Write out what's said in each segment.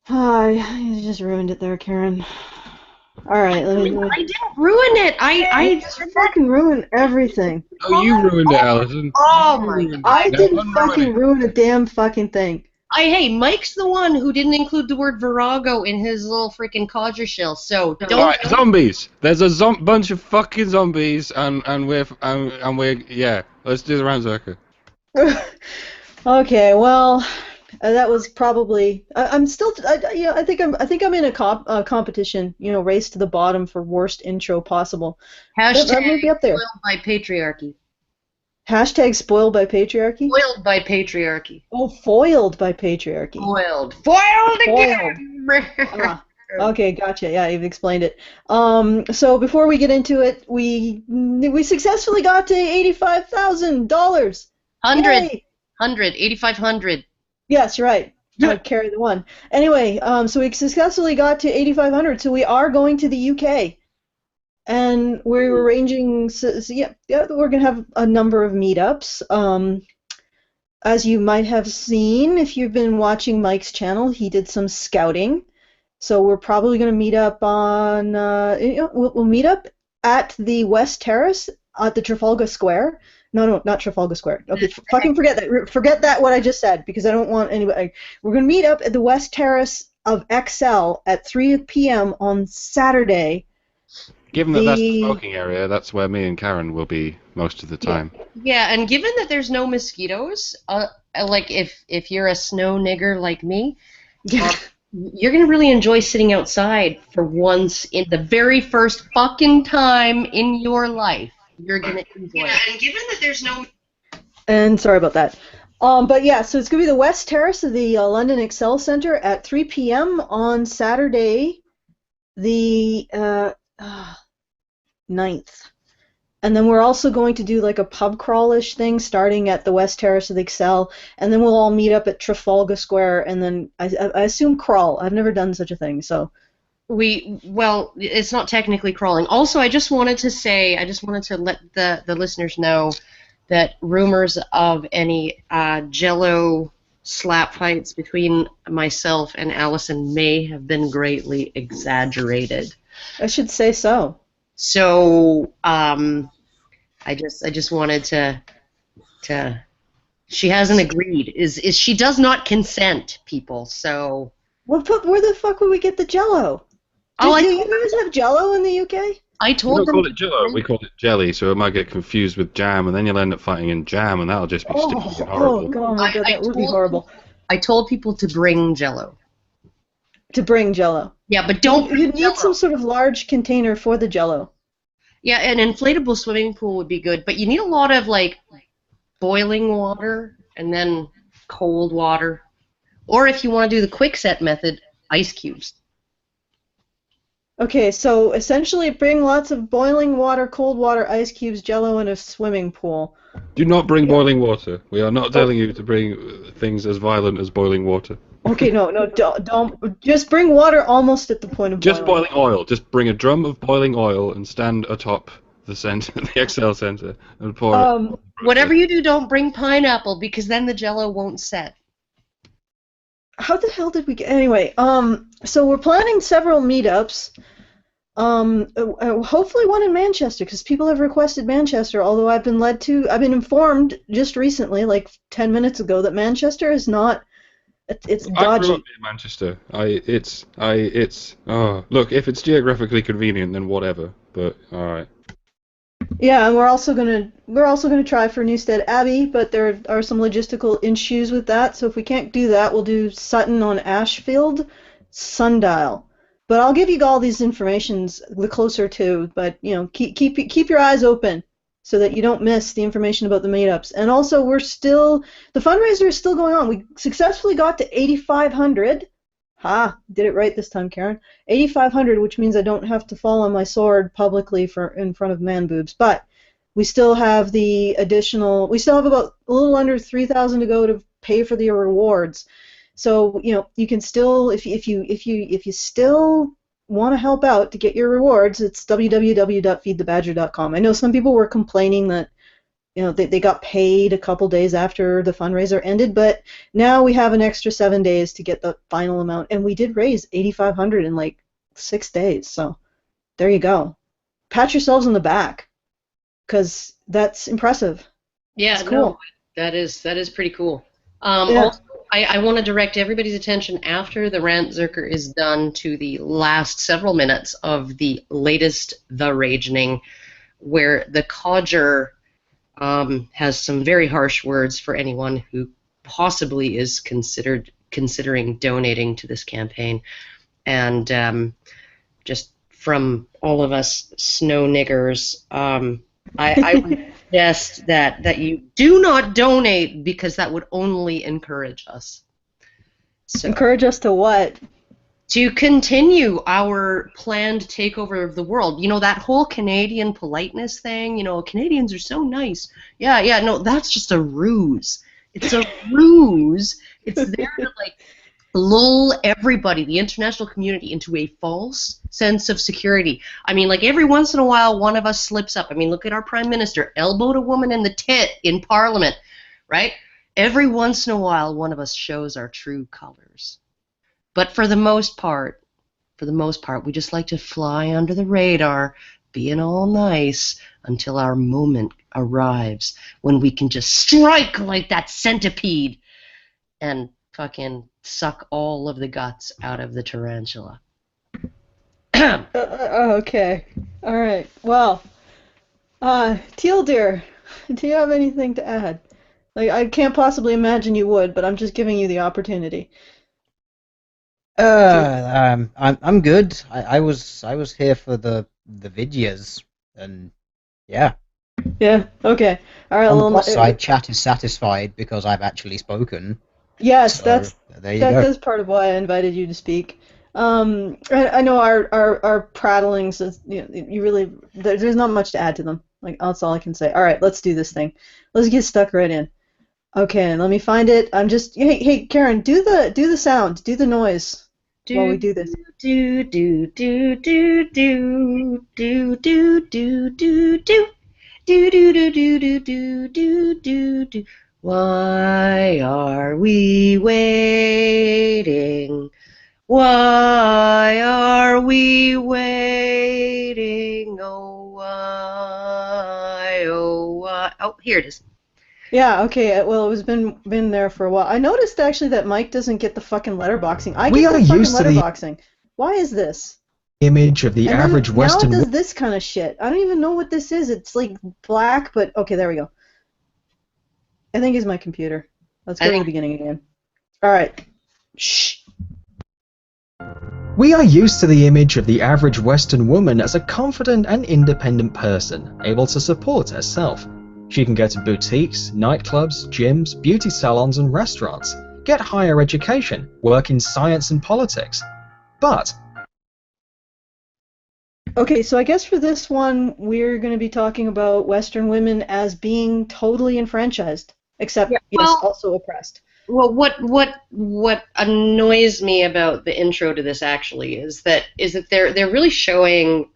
Hi, you just ruined it there, Karen. All right, I didn't ruin it. I you said that fucking ruined everything. in Oh, you common. ruined it, Alison. Oh You my ruined it. I god. Now didn't unruin fucking it. ruin a damn fucking thing. Hey, Mike's the one who didn't include the word virago in his little freaking codger shell. So All don't. right, zombies. There's a bunch of fucking zombies, and we're yeah. Let's do the Rantzerker. Okay, well, that was probably. I'm still. I think I'm in a competition. Race to the bottom for worst intro possible. That Hashtag might be up there. spoiled by patriarchy. Hashtag spoiled by patriarchy. Spoiled by patriarchy. Oh, foiled by patriarchy. Foiled. Foiled Foiled. again. Ah, okay, gotcha. Yeah, you've explained it. So before we get into it, we successfully got to $85,000. Hundred. Yay! 8,500. Yes, right. Carry the one. Anyway, so we successfully got to 8,500. So we are going to the UK, and we're arranging. Yeah, we're gonna have a number of meetups. As you might have seen if you've been watching Mike's channel, he did some scouting. So we're probably going to meet up on, we'll meet up at the West Terrace at the Trafalgar Square. No, not Trafalgar Square. Okay, fucking forget that. Forget that what I just said because I don't want anybody. We're going to meet up at the West Terrace of XL at 3 p.m. on Saturday. Given that that's the The smoking area, that's where me and Karen will be most of the yeah. time. Yeah, and given that there's no mosquitoes, like if you're a snow nigger like me, uh, you're gonna really enjoy sitting outside for once in the very first fucking time in your life. You're gonna enjoy it. And given that there's no And sorry about that. But yeah, so it's going to be the West Terrace of the London Excel Centre at 3 p.m. on Saturday, the 9th. And then we're also going to do like a pub crawlish thing starting at the West Terrace of the Excel, and then we'll all meet up at Trafalgar Square, and then I assume crawl. I've never done such a thing, so. well, it's not technically crawling. Also, I just wanted to say, I just wanted to let the listeners know that rumors of any Jello slap fights between myself and Allison may have been greatly exaggerated. I should say so. So I just wanted to. She hasn't agreed. Is she does not consent, people. So. Where the fuck would we get the Jello? Oh, Do you guys have Jello in the UK? I We told don't them call to it Jello, we call it jelly, so it might get confused with jam, and then you'll end up fighting in jam, and that'll just be sticky and Oh horrible. god, my god, I that would be told horrible. I told people to bring Jello. To bring Jello. Yeah, but don't bring You'd need Jello. some sort of large container for the Jello. Yeah, an inflatable swimming pool would be good, but you need a lot of like boiling water and then cold water, or if you want to do the quick set method, ice cubes. Okay, so essentially bring lots of boiling water, cold water, ice cubes, Jello, and a swimming pool. Do not bring boiling water. We are not Oh, telling you to bring things as violent as boiling water. okay, no, don't. Just bring water almost at the point of Just boiling. boiling oil. Just bring a drum of boiling oil and stand atop the center, the Excel center, and pour it. Um, Whatever you do, don't bring pineapple because then the Jello won't set. how the hell did we get? Anyway, so we're planning several meetups. Hopefully one in Manchester because people have requested Manchester. Although I've been informed just recently, like 10 minutes ago, that Manchester is not. It's I grew up dodgy. near Manchester. Oh, look, if it's geographically convenient, then whatever. But all right. Yeah, and we're also gonna try for Newstead Abbey, but there are some logistical issues with that. So if we can't do that, we'll do Sutton on Ashfield, Sundial. But I'll give you all these informations the closer to. But keep your eyes open so that you don't miss the information about the meetups. And also, the fundraiser is still going on. We successfully got to 8,500. Ha! Did it right this time, Karen. 8,500, which means I don't have to fall on my sword publicly in front of man boobs. But we still have we still have about a little under 3,000 to go to pay for the rewards. So you can still, if you still want to help out to get your rewards, it's www.feedthebadger.com. I know some people were complaining that they got paid a couple days after the fundraiser ended, but now we have an extra 7 days to get the final amount, and we did raise 8,500 in like 6 days. So there you go. Pat yourselves on the back, because that's impressive. Yeah, It's no, cool. that is pretty cool. Yeah. Also, I want to direct everybody's attention after the Rantzerker is done to the last several minutes of the latest The Ragening, where the codger has some very harsh words for anyone who possibly is considering donating to this campaign, and just from all of us snow niggers, I would suggest that you do not donate, because that would only encourage us. So, Encourage us to what? to continue our planned takeover of the world. That whole Canadian politeness thing, Canadians are so nice. Yeah, no, that's just a ruse. It's a ruse. It's there to, like, lull everybody, the international community, into a false sense of security. I mean, like, every once in a while, one of us slips up. I mean, look at our Prime Minister, elbowed a woman in the tit in Parliament, right? Every once in a while, one of us shows our true colors. But for the most part, we just like to fly under the radar, being all nice, until our moment arrives when we can just strike like that centipede and fucking suck all of the guts out of the tarantula. Okay. All right. Well, Teal dear, do you have anything to add? Like, I can't possibly imagine you would, but I'm just giving you the opportunity. I'm good. I was here for the videos, and yeah. Yeah. Okay. All right. On the Well, plus side, chat is satisfied because I've actually spoken. yes, So there you that go. is part of why I invited you to speak. I know our prattlings is, you really there's not much to add to them. Like, that's all I can say. All right, let's do this thing. Let's get stuck right in. Okay, let me find it. I'm just hey Karen, do the sound, do the noise while we do this. Do do do do do do do do do do. Do do do do do do do do do. Why are we waiting? Why are we waiting? Oh why? Oh why? Oh, here it is. Yeah, okay. Well, it was been there for a while. I noticed actually that Mike doesn't get the fucking letterboxing. I We get are the fucking used to the letterboxing. Why is this? image of the And then average now it Western does this kind of shit. I don't even know what this is. It's like black, but okay, there we go. I think it's my computer. Let's go to the beginning again. All right. Shh. We are used to the image of the average Western woman as a confident and independent person, able to support herself. She can go to boutiques, nightclubs, gyms, beauty salons and restaurants, get higher education, work in science and politics. But Okay, so I guess for this one, we're going to be talking about Western women as being totally enfranchised, except, Yeah, yes, well, also oppressed. Well, what annoys me about the intro to this actually is that they're really showing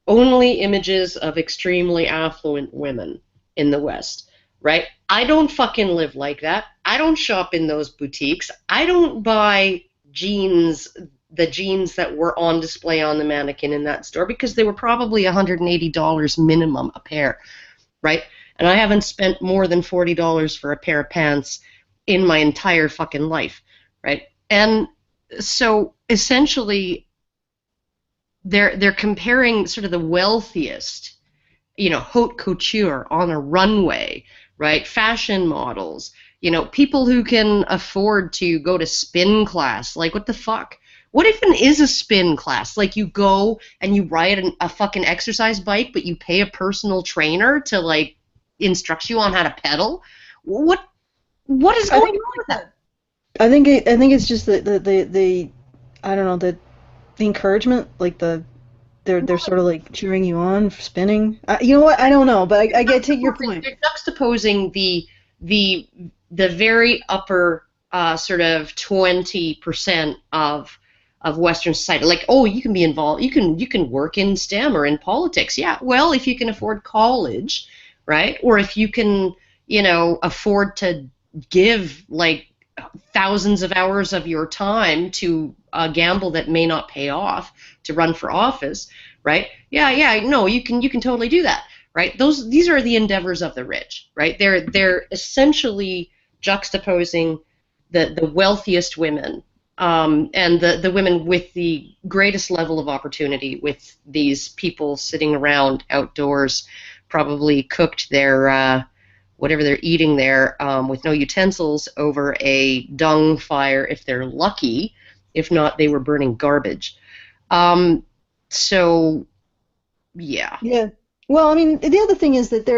only images of extremely affluent women in the West, right? I don't fucking live like that. I don't shop in those boutiques. I don't buy the jeans that were on display on the mannequin in that store, because they were probably $180 minimum a pair, right? And I haven't spent more than $40 for a pair of pants in my entire fucking life, right? And so essentially they're comparing sort of the wealthiest, haute couture on a runway, right? Fashion models, people who can afford to go to spin class. Like, what the fuck? What even is a spin class? Like, you go and you ride a fucking exercise bike, but you pay a personal trainer to, like, instruct you on how to pedal? What is I going think on with that? I think it's just the I don't know, the encouragement, like they're sort of like cheering you on for spinning. You know what? I don't know, but I get take your point. They're juxtaposing the very upper sort of 20% of Western society. Like, oh, you can be involved, you can work in STEM or in politics. Yeah, well, if you can afford college, right? Or if you can, afford to give like thousands of hours of your time to a gamble that may not pay off to run for office, right? Yeah, no, you can totally do that, right? These are the endeavors of the rich, right? They're essentially juxtaposing the wealthiest women, and the women with the greatest level of opportunity, with these people sitting around outdoors, probably cooked their whatever they're eating there, with no utensils, over a dung fire if they're lucky. If not, they were burning garbage. So, yeah. Yeah. Well, I mean, the other thing is that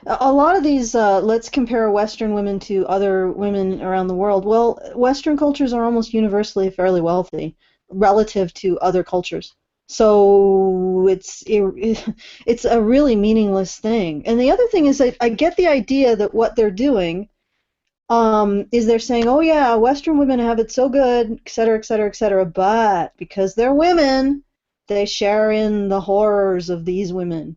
a lot of these, let's compare Western women to other women around the world. Well, Western cultures are almost universally fairly wealthy relative to other cultures. So it's a really meaningless thing. And the other thing is that I get the idea that what they're doing, is they're saying, oh yeah, Western women have it so good, et cetera, et cetera, et cetera, but because they're women, they share in the horrors of these women,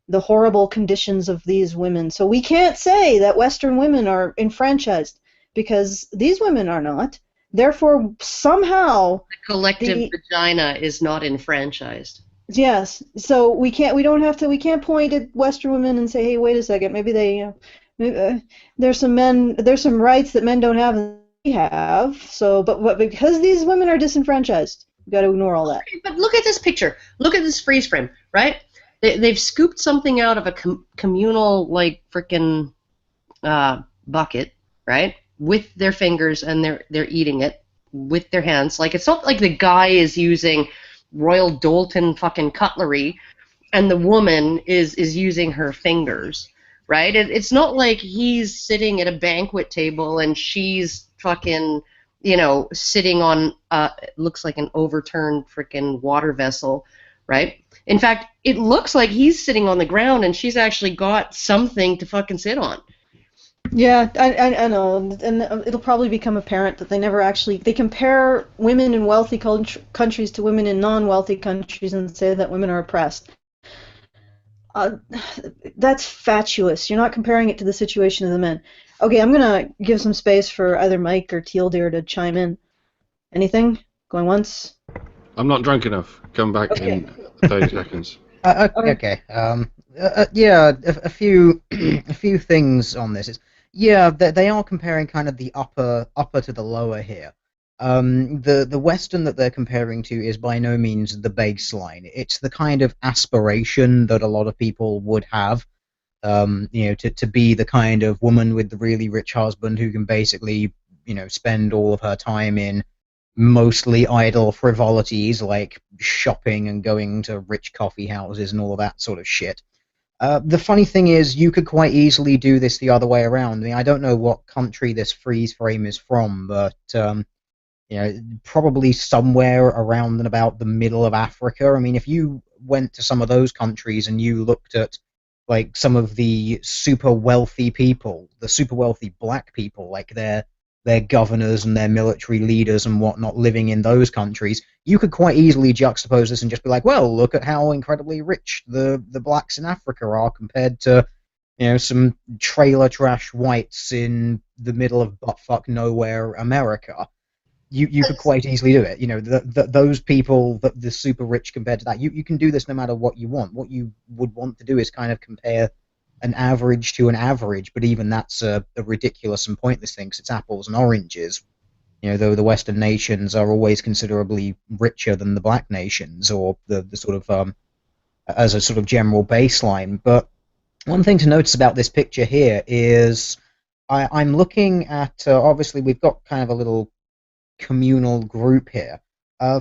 the horrible conditions of these women. So we can't say that Western women are enfranchised because these women are not. Therefore, somehow The collective the vagina is not enfranchised. yes. So we can't point at Western women and say, hey, wait a second, maybe there's some rights that men don't have and they have. So, but because these women are disenfranchised, we got to ignore all that. But look at this picture. Look at this freeze frame, right? They've scooped something out of a communal, like, frickin' bucket, right? With their fingers, and they're eating it with their hands. Like, it's not like the guy is using Royal Doulton fucking cutlery, and the woman is using her fingers, right? It's not like he's sitting at a banquet table and she's fucking, sitting on it looks like an overturned freaking water vessel, right? In fact, it looks like he's sitting on the ground and she's actually got something to fucking sit on. Yeah, I know, and it'll probably become apparent that they compare women in wealthy countries to women in non-wealthy countries and say that women are oppressed. Uh, that's fatuous. You're not comparing it to the situation of the men. Okay, I'm gonna give some space for either Mike or Teal Deer to chime in. Anything? Going once? I'm not drunk enough. Come back Okay. in 30 seconds. Okay. Yeah, a few a few things on this. They are comparing kind of the upper to the lower here. The Western that they're comparing to is by no means the baseline. It's the kind of aspiration that a lot of people would have, to be the kind of woman with the really rich husband who can basically, spend all of her time in mostly idle frivolities like shopping and going to rich coffee houses and all of that sort of shit. The funny thing is, you could quite easily do this the other way around. I mean, I don't know what country this freeze frame is from, but probably somewhere around and about the middle of Africa. I mean, if you went to some of those countries and you looked at like some of the super wealthy people, the super wealthy black people, like their governors and their military leaders and whatnot living in those countries, you could quite easily juxtapose this and just be like, well, look at how incredibly rich the blacks in Africa are compared to, some trailer trash whites in the middle of buttfuck nowhere America. You could quite easily do it. Those people, the super rich compared to that, you can do this no matter what you want. What you would want to do is kind of compare an average to an average, but even that's a ridiculous and pointless thing because it's apples and oranges. Though the Western nations are always considerably richer than the black nations, or the sort of as a sort of general baseline. But one thing to notice about this picture here is I'm looking at obviously we've got kind of a little communal group here.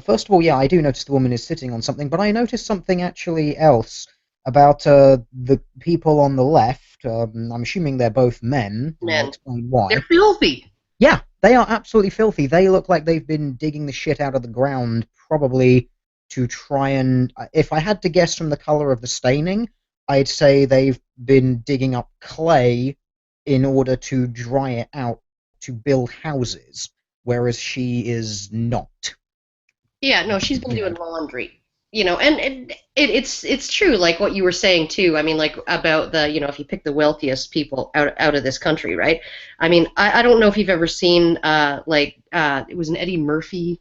First of all, yeah, I do notice the woman is sitting on something, but I noticed something actually else about the people on the left. I'm assuming they're both men. Men. I'll explain why. They're filthy. Yeah, they are absolutely filthy. They look like they've been digging the shit out of the ground, probably to try and... If I had to guess from the color of the staining, I'd say they've been digging up clay in order to dry it out to build houses, whereas she is not. Yeah, no, she's been doing laundry. and it's true, like what you were saying too. I mean, like about the, if you pick the wealthiest people out of this country, right? I mean, I don't know if you've ever seen it was an Eddie Murphy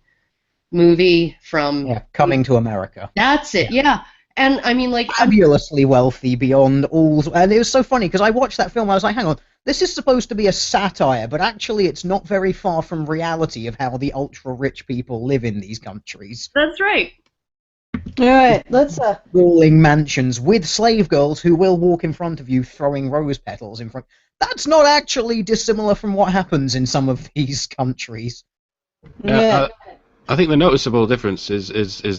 movie from. Yeah, Coming to America. That's it, yeah. And I mean, like, Fabulously wealthy beyond all, and it was so funny because I watched that film. I was like, hang on, this is supposed to be a satire, but actually, it's not very far from reality of how the ultra rich people live in these countries. that's right. All right, let's Ruling mansions with slave girls who will walk in front of you throwing rose petals in front. That's not actually dissimilar from what happens in some of these countries. yeah. I think the noticeable difference is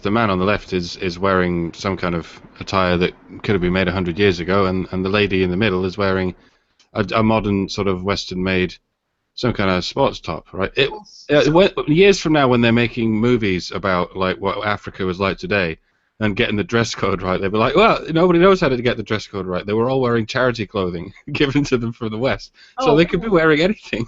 the man on the left is wearing some kind of attire that could have been made 100 years ago, and the lady in the middle is wearing a modern sort of Western-made, some kind of sports top, right? Years from now, when they're making movies about like what Africa was like today and getting the dress code right, they'll be like, well, nobody knows how to get the dress code right. They were all wearing charity clothing given to them from the West, so they could be wearing anything.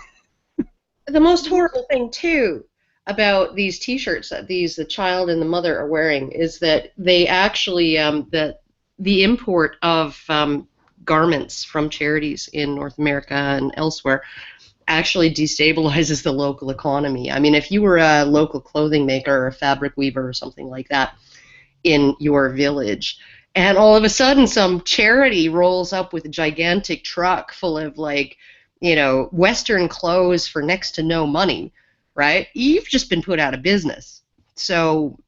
The most horrible thing too about these T-shirts that the child and the mother are wearing is that they actually the import of garments from charities in North America and elsewhere actually destabilizes the local economy. I mean, if you were a local clothing maker or a fabric weaver or something like that in your village, and all of a sudden some charity rolls up with a gigantic truck full of Western clothes for next to no money, right? You've just been put out of business. So,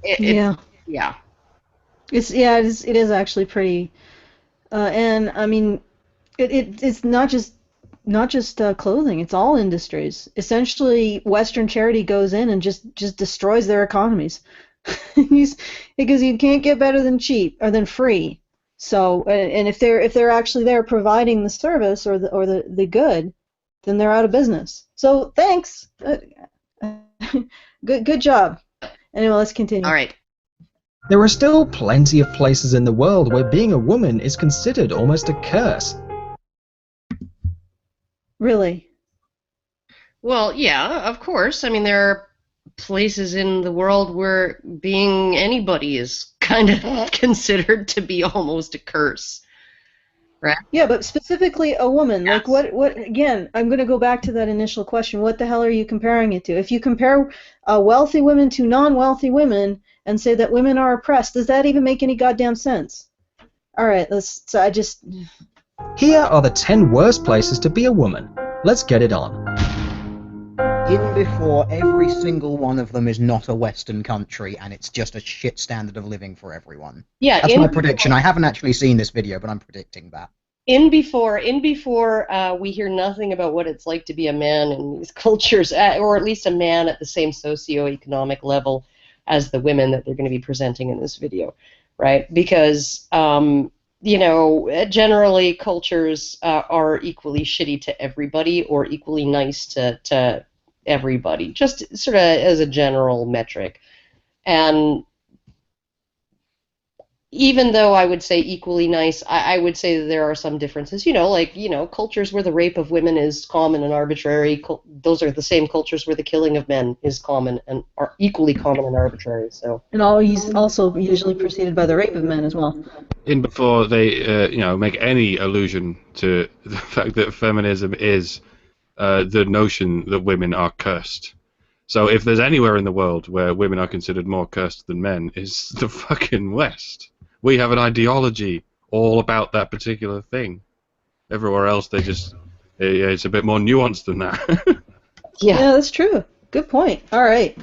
Yeah. yeah. It is actually pretty, and I mean, it's not just clothing. It's all industries. Essentially, Western charity goes in and just destroys their economies, because you can't get better than cheap or than free. So, and if they're actually there providing the service or the good, then they're out of business. So thanks. Good job. Anyway, let's continue. All right. There are still plenty of places in the world where being a woman is considered almost a curse. Really? Well, yeah, of course. I mean, there are places in the world where being anybody is kind of considered to be almost a curse. Right? Yeah, but specifically a woman. Yes. Like what again, I'm going to go back to that initial question. What the hell are you comparing it to? If you compare wealthy women to non-wealthy women and say that women are oppressed, does that even make any goddamn sense? All right, Here are the 10 worst places to be a woman. Let's get it on. In before, every single one of them is not a Western country, and it's just a shit standard of living for everyone. Yeah, That's my prediction. I haven't actually seen this video, but I'm predicting that. In before, we hear nothing about what it's like to be a man in these cultures, or at least a man at the same socioeconomic level as the women that they're going to be presenting in this video, right? Because generally cultures are equally shitty to everybody or equally nice to everybody, just sort of as a general metric. And even though I would say equally nice, I would say that there are some differences. Cultures where the rape of women is common and arbitrary, those are the same cultures where the killing of men is common and are equally common and arbitrary. So. and always also usually preceded by the rape of men as well. In before they make any allusion to the fact that feminism is the notion that women are cursed. So if there's anywhere in the world where women are considered more cursed than men, it's the fucking West. We have an ideology all about that particular thing. Everywhere else, it's a bit more nuanced than that. Yeah, that's true. Good point. All right.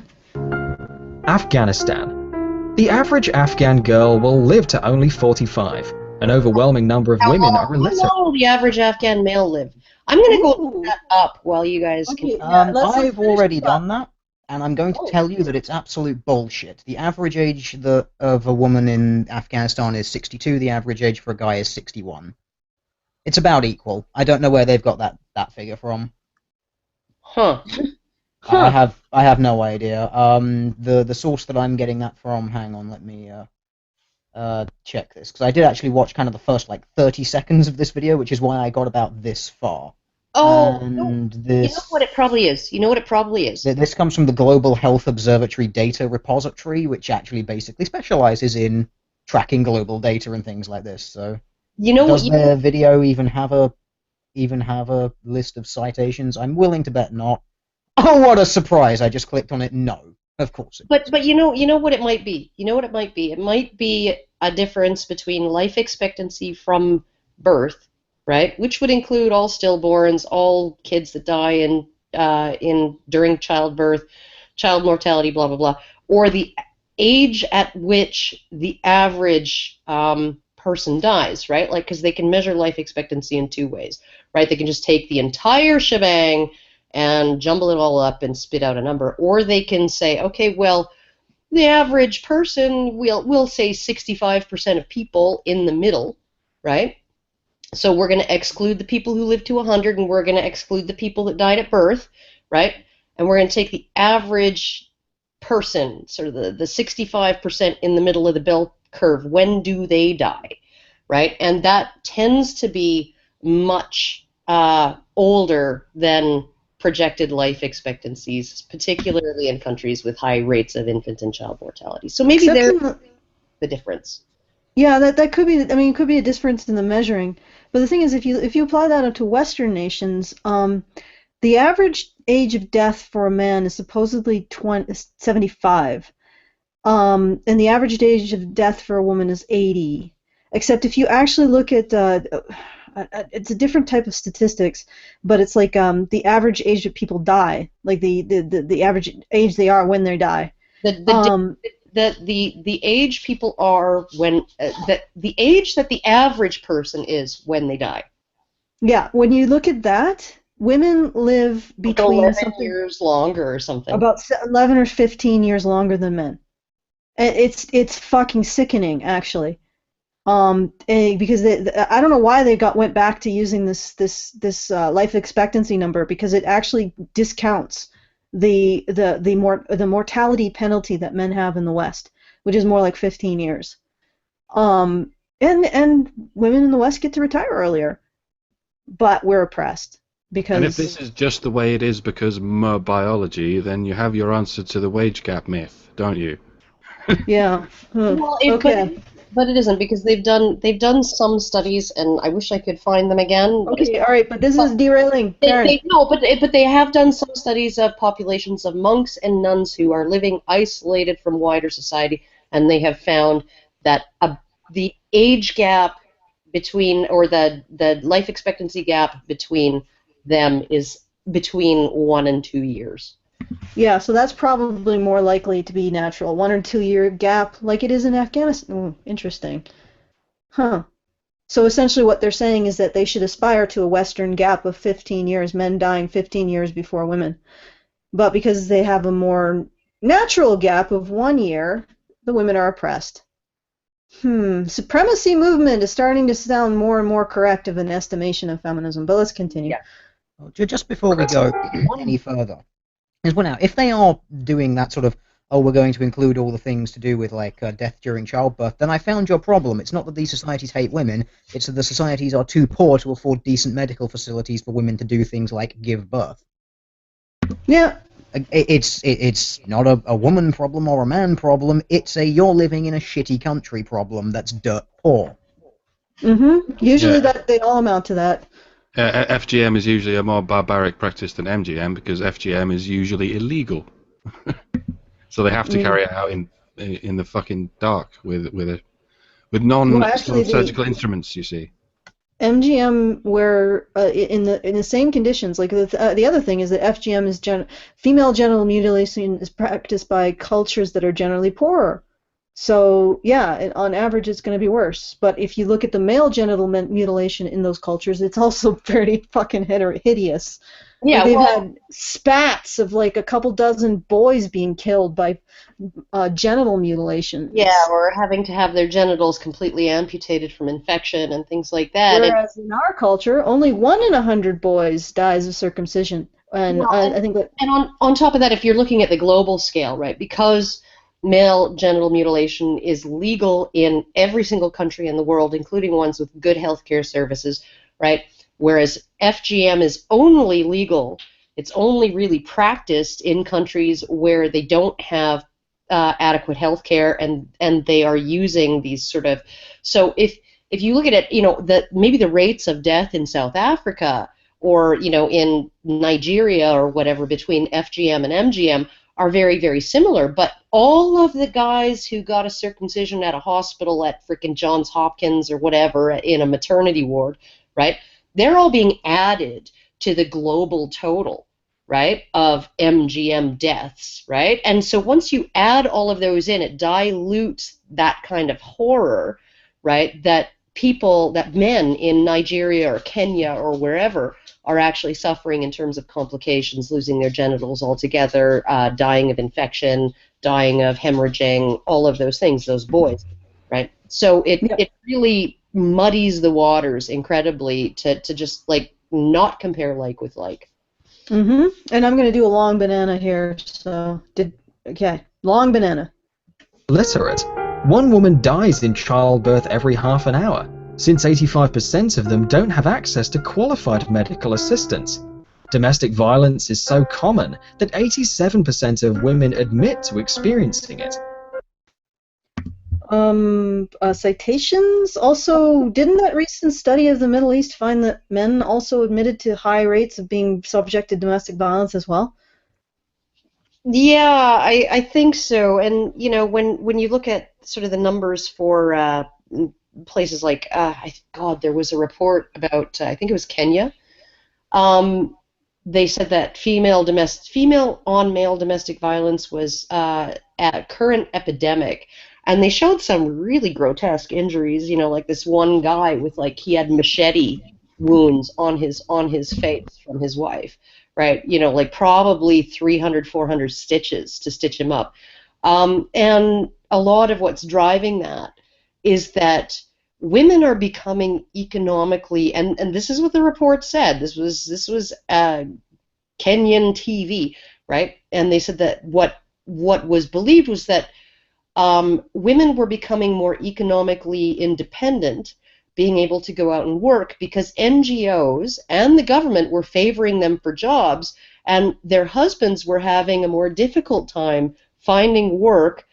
Afghanistan. The average Afghan girl will live to only 45. An overwhelming number of women are illiterate. How long will the average Afghan male live? I'm going to go look that up while you guys Okay. can. I've already done that, and I'm going to tell you that it's absolute bullshit. The average age of a woman in Afghanistan is 62. The average age for a guy is 61. It's about equal. I don't know where they've got that figure from. Huh. I have no idea. The source that I'm getting that from. Hang on, let me check this, because I did actually watch kind of the first 30 seconds of this video, which is why I got about this far. Oh, And you know what it probably is. You know what it probably is. this comes from the Global Health Observatory Data Repository, which actually basically specializes in tracking global data and things like this. So, You know what? does their video even have a list of citations? I'm willing to bet not. Oh, what a surprise! I just clicked on it. No, of course it. But you know what it might be. You know what it might be. It might be a difference between life expectancy from birth, right, which would include all stillborns, all kids that die in during childbirth, child mortality, blah blah blah, or the age at which the average person dies, right? Like, because they can measure life expectancy in two ways, right? They can just take the entire shebang and jumble it all up and spit out a number, or they can say, okay, well, the average person, we'll say 65% of people in the middle, right? So we're going to exclude the people who live to 100, and we're going to exclude the people that died at birth, right? And we're going to take the average person, sort of the 65% in the middle of the bell curve. When do they die, right? And that tends to be much older than projected life expectancies, particularly in countries with high rates of infant and child mortality. So maybe Except there's in the, the difference. yeah, that could be. I mean, it could be a difference in the measuring. But the thing is, if you apply that to Western nations, the average age of death for a man is supposedly 75, and the average age of death for a woman is 80. Except if you actually look at, it's a different type of statistics, but it's like the average age that people die, like the average age they are when they die. The age people are when the age that the average person is when they die. Yeah, when you look at that, women live Like between 11 years longer or something. about 11 or 15 years longer than men. It's fucking sickening, actually. Because I don't know why they went back to using this life expectancy number, because it actually discounts the mortality penalty that men have in the West, which is more like 15 years. And women in the West get to retire earlier, but we're oppressed because. And if this is just the way it is because more biology, then you have your answer to the wage gap myth, don't you? Yeah. Well, Okay. but it isn't, because they've done some studies, and I wish I could find them again. Okay. All right. But this is derailing. Karen. But they have done some studies of populations of monks and nuns who are living isolated from wider society, and they have found that the age gap between, or the life expectancy gap between them is between 1 and 2 years. Yeah, so that's probably more likely to be natural. 1 or 2 year gap, like it is in Afghanistan. Ooh, interesting. Huh. So essentially what they're saying is that they should aspire to a Western gap of 15 years, men dying 15 years before women. But because they have a more natural gap of 1 year, the women are oppressed. Supremacy movement is starting to sound more and more correct of an estimation of feminism, but let's continue. Yeah. Well, just before we go any further, as well, now, if they are doing that sort of, oh, we're going to include all the things to do with like death during childbirth, then I found your problem. It's not that these societies hate women; it's that the societies are too poor to afford decent medical facilities for women to do things like give birth. Yeah. It's not a woman problem or a man problem. It's a you're living in a shitty country problem that's dirt poor. Usually Yeah. that they all amount to that. FGM is usually a more barbaric practice than MGM because FGM is usually illegal. So they have to carry it out in the fucking dark with non-surgical instruments, you see. MGM, where in the same conditions, like the other thing is that FGM is female genital mutilation is practiced by cultures that are generally poorer. So yeah, on average it's going to be worse. But if you look at the male genital mutilation in those cultures, it's also pretty fucking hideous. Yeah, like they've had spats of like a couple dozen boys being killed by genital mutilation. Yeah, or having to have their genitals completely amputated from infection and things like that. Whereas in our culture, only 1 in 100 boys dies of circumcision. And I think that. And on top of that, if you're looking at the global scale, right, because male genital mutilation is legal in every single country in the world, including ones with good healthcare services, right? whereas FGM is only legal, it's only really practiced in countries where they don't have adequate health care, and they are using these sort of, so if you look at it, maybe the rates of death in South Africa or in Nigeria or whatever between FGM and MGM are very, very similar, but all of the guys who got a circumcision at a hospital at frickin' Johns Hopkins or whatever in a maternity ward, right? They're all being added to the global total, right, of MGM deaths, right? And so once you add all of those in, it dilutes that kind of horror, right, that men in Nigeria or Kenya or wherever are actually suffering in terms of complications, losing their genitals altogether, dying of infection, dying of hemorrhaging, all of those things, those boys, right? So it really muddies the waters incredibly to just like not compare like with like. Mm-hmm. And I'm going to do a long banana here. So okay, long banana. Literate. One woman dies in childbirth every half an hour, since 85% of them don't have access to qualified medical assistance. Domestic violence is so common that 87% of women admit to experiencing it. Citations. Also, didn't that recent study of the Middle East find that men also admitted to high rates of being subject to domestic violence as well? Yeah, I think so. And when you look at sort of the numbers for places like there was a report about I think it was Kenya. They said that female on male domestic violence was at a current epidemic, and they showed some really grotesque injuries. Like this one guy with he had machete wounds on his face from his wife, right? Like probably 300, 400 stitches to stitch him up, and a lot of what's driving that is that women are becoming economically, and this is what the report said. This was Kenyan TV, right? And they said that what was believed was that women were becoming more economically independent, being able to go out and work because NGOs and the government were favoring them for jobs, and their husbands were having a more difficult time finding work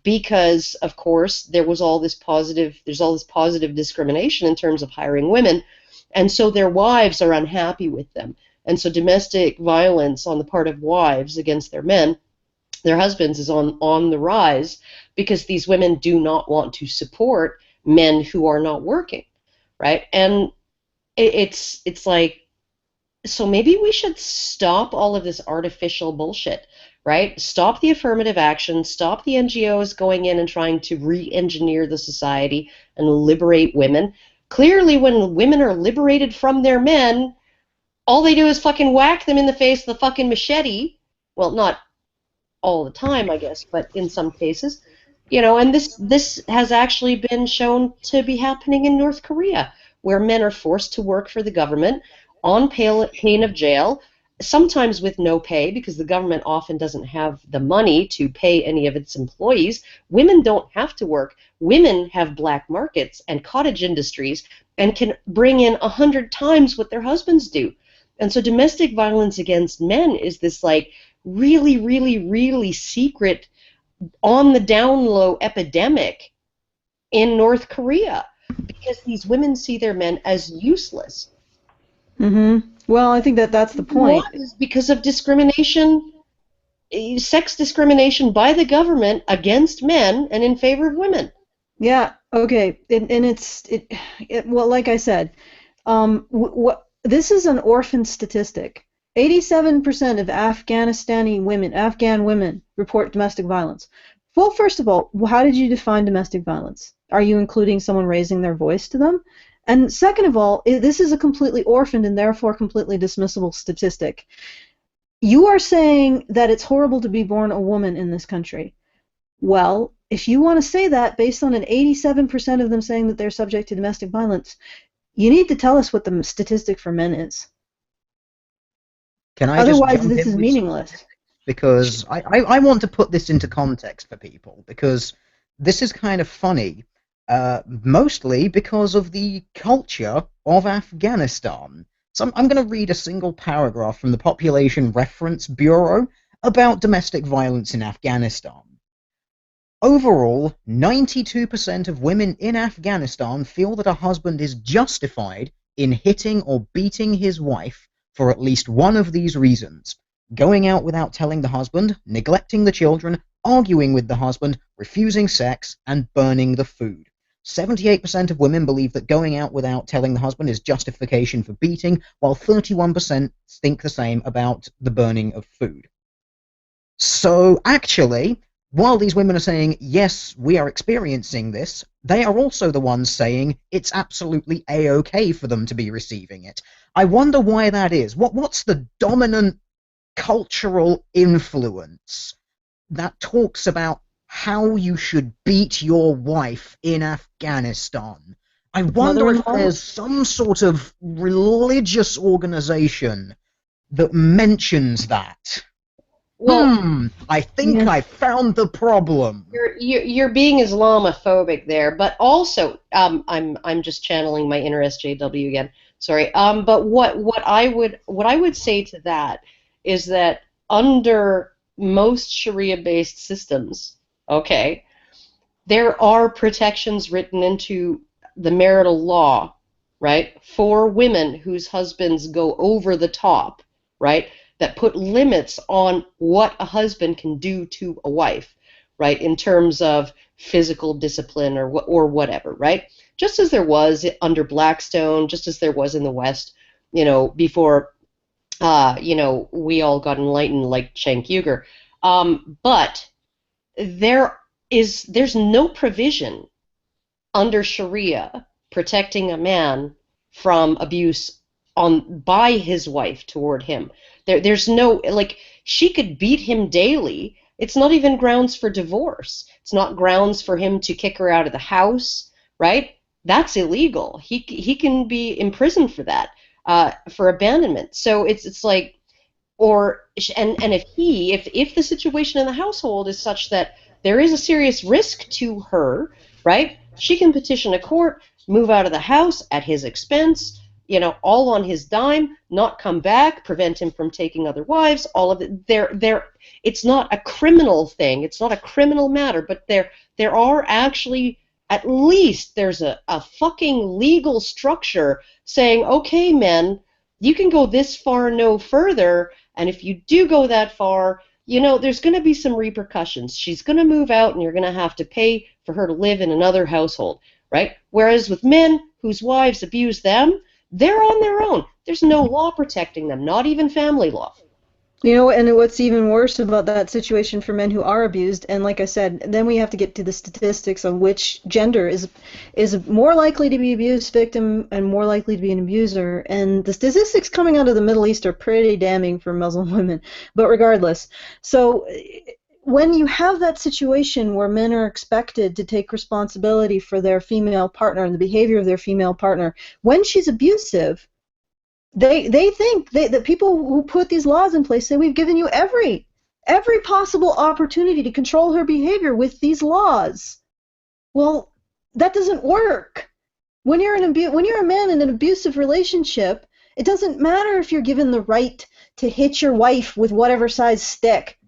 because, of course, there's all this positive discrimination in terms of hiring women, and so their wives are unhappy with them. And so domestic violence on the part of wives against their husbands, is on the rise because these women do not want to support men who are not working, right? And it's like, so maybe we should stop all of this artificial bullshit, right? Stop the affirmative action, stop the NGOs going in and trying to re-engineer the society and liberate women. Clearly, when women are liberated from their men, all they do is fucking whack them in the face with a fucking machete. Well, not all the time, I guess, but in some cases. And this has actually been shown to be happening in North Korea, where men are forced to work for the government on pain of jail, sometimes with no pay because the government often doesn't have the money to pay any of its employees. Women don't have to work. Women have black markets and cottage industries and can bring in 100 times what their husbands do. And so domestic violence against men is this really, really, really secret, on the down low epidemic in North Korea because these women see their men as useless. Mm-hmm. Well, I think that's the point. Is because of discrimination, sex discrimination by the government against men and in favor of women. Yeah. Okay. Well, like I said, this is an orphan statistic. 87% of Afghan women report domestic violence. Well, first of all, how did you define domestic violence? Are you including someone raising their voice to them? And second of all, this is a completely orphaned and therefore completely dismissible statistic. You are saying that it's horrible to be born a woman in this country. Well, if you want to say that based on an 87% of them saying that they're subject to domestic violence, you need to tell us what the statistic for men is. Can I Otherwise, just this is meaningless. Because I want to put this into context for people, because this is kind of funny. mostly because of the culture of Afghanistan. So I'm going to read a single paragraph from the Population Reference Bureau about domestic violence in Afghanistan. Overall, 92% of women in Afghanistan feel that a husband is justified in hitting or beating his wife for at least one of these reasons: going out without telling the husband, neglecting the children, arguing with the husband, refusing sex, and burning the food. 78% of women believe that going out without telling the husband is justification for beating, while 31% think the same about the burning of food. So, actually, while these women are saying, yes, we are experiencing this, they are also the ones saying it's absolutely A-OK for them to be receiving it. I wonder why that is. What's the dominant cultural influence that talks about how you should beat your wife in Afghanistan? I wonder if Mother-in-law? there's some sort of religious organization that mentions that. Well, I think Yeah. I found the problem. you're being Islamophobic there, but also I'm just channeling my inner SJW again. Sorry. But what I would say to that is that under most Sharia-based systems, okay, there are protections written into the marital law, right, for women whose husbands go over the top, right, that put limits on what a husband can do to a wife, right, in terms of physical discipline or whatever, right? Just as there was under Blackstone, just as there was in the West, before, we all got enlightened like Cenk Uyghur. But there's no provision under Sharia protecting a man from abuse by his wife toward him. There's no, like, she could beat him daily. It's not even grounds for divorce. It's not grounds for him to kick her out of the house, right? That's illegal. He can be imprisoned for that, for abandonment. So it's like, and if the situation in the household is such that there is a serious risk to her, right? She can petition a court, move out of the house at his expense, all on his dime, not come back, prevent him from taking other wives, all of it. It's not a criminal thing. It's not a criminal matter, but there are actually, at least there's a fucking legal structure saying, okay, men, you can go this far, no further, and if you do go that far, there's going to be some repercussions. She's going to move out, and you're going to have to pay for her to live in another household, right? Whereas with men whose wives abuse them, they're on their own. There's no law protecting them, not even family law. And what's even worse about that situation for men who are abused, and like I said, then we have to get to the statistics on which gender is more likely to be abused victim and more likely to be an abuser. And the statistics coming out of the Middle East are pretty damning for Muslim women. But regardless, so when you have that situation where men are expected to take responsibility for their female partner and the behavior of their female partner, when she's abusive, they think that people who put these laws in place say we've given you every possible opportunity to control her behavior with these laws. Well, that doesn't work. When you're a man in an abusive relationship, it doesn't matter if you're given the right to hit your wife with whatever size stick,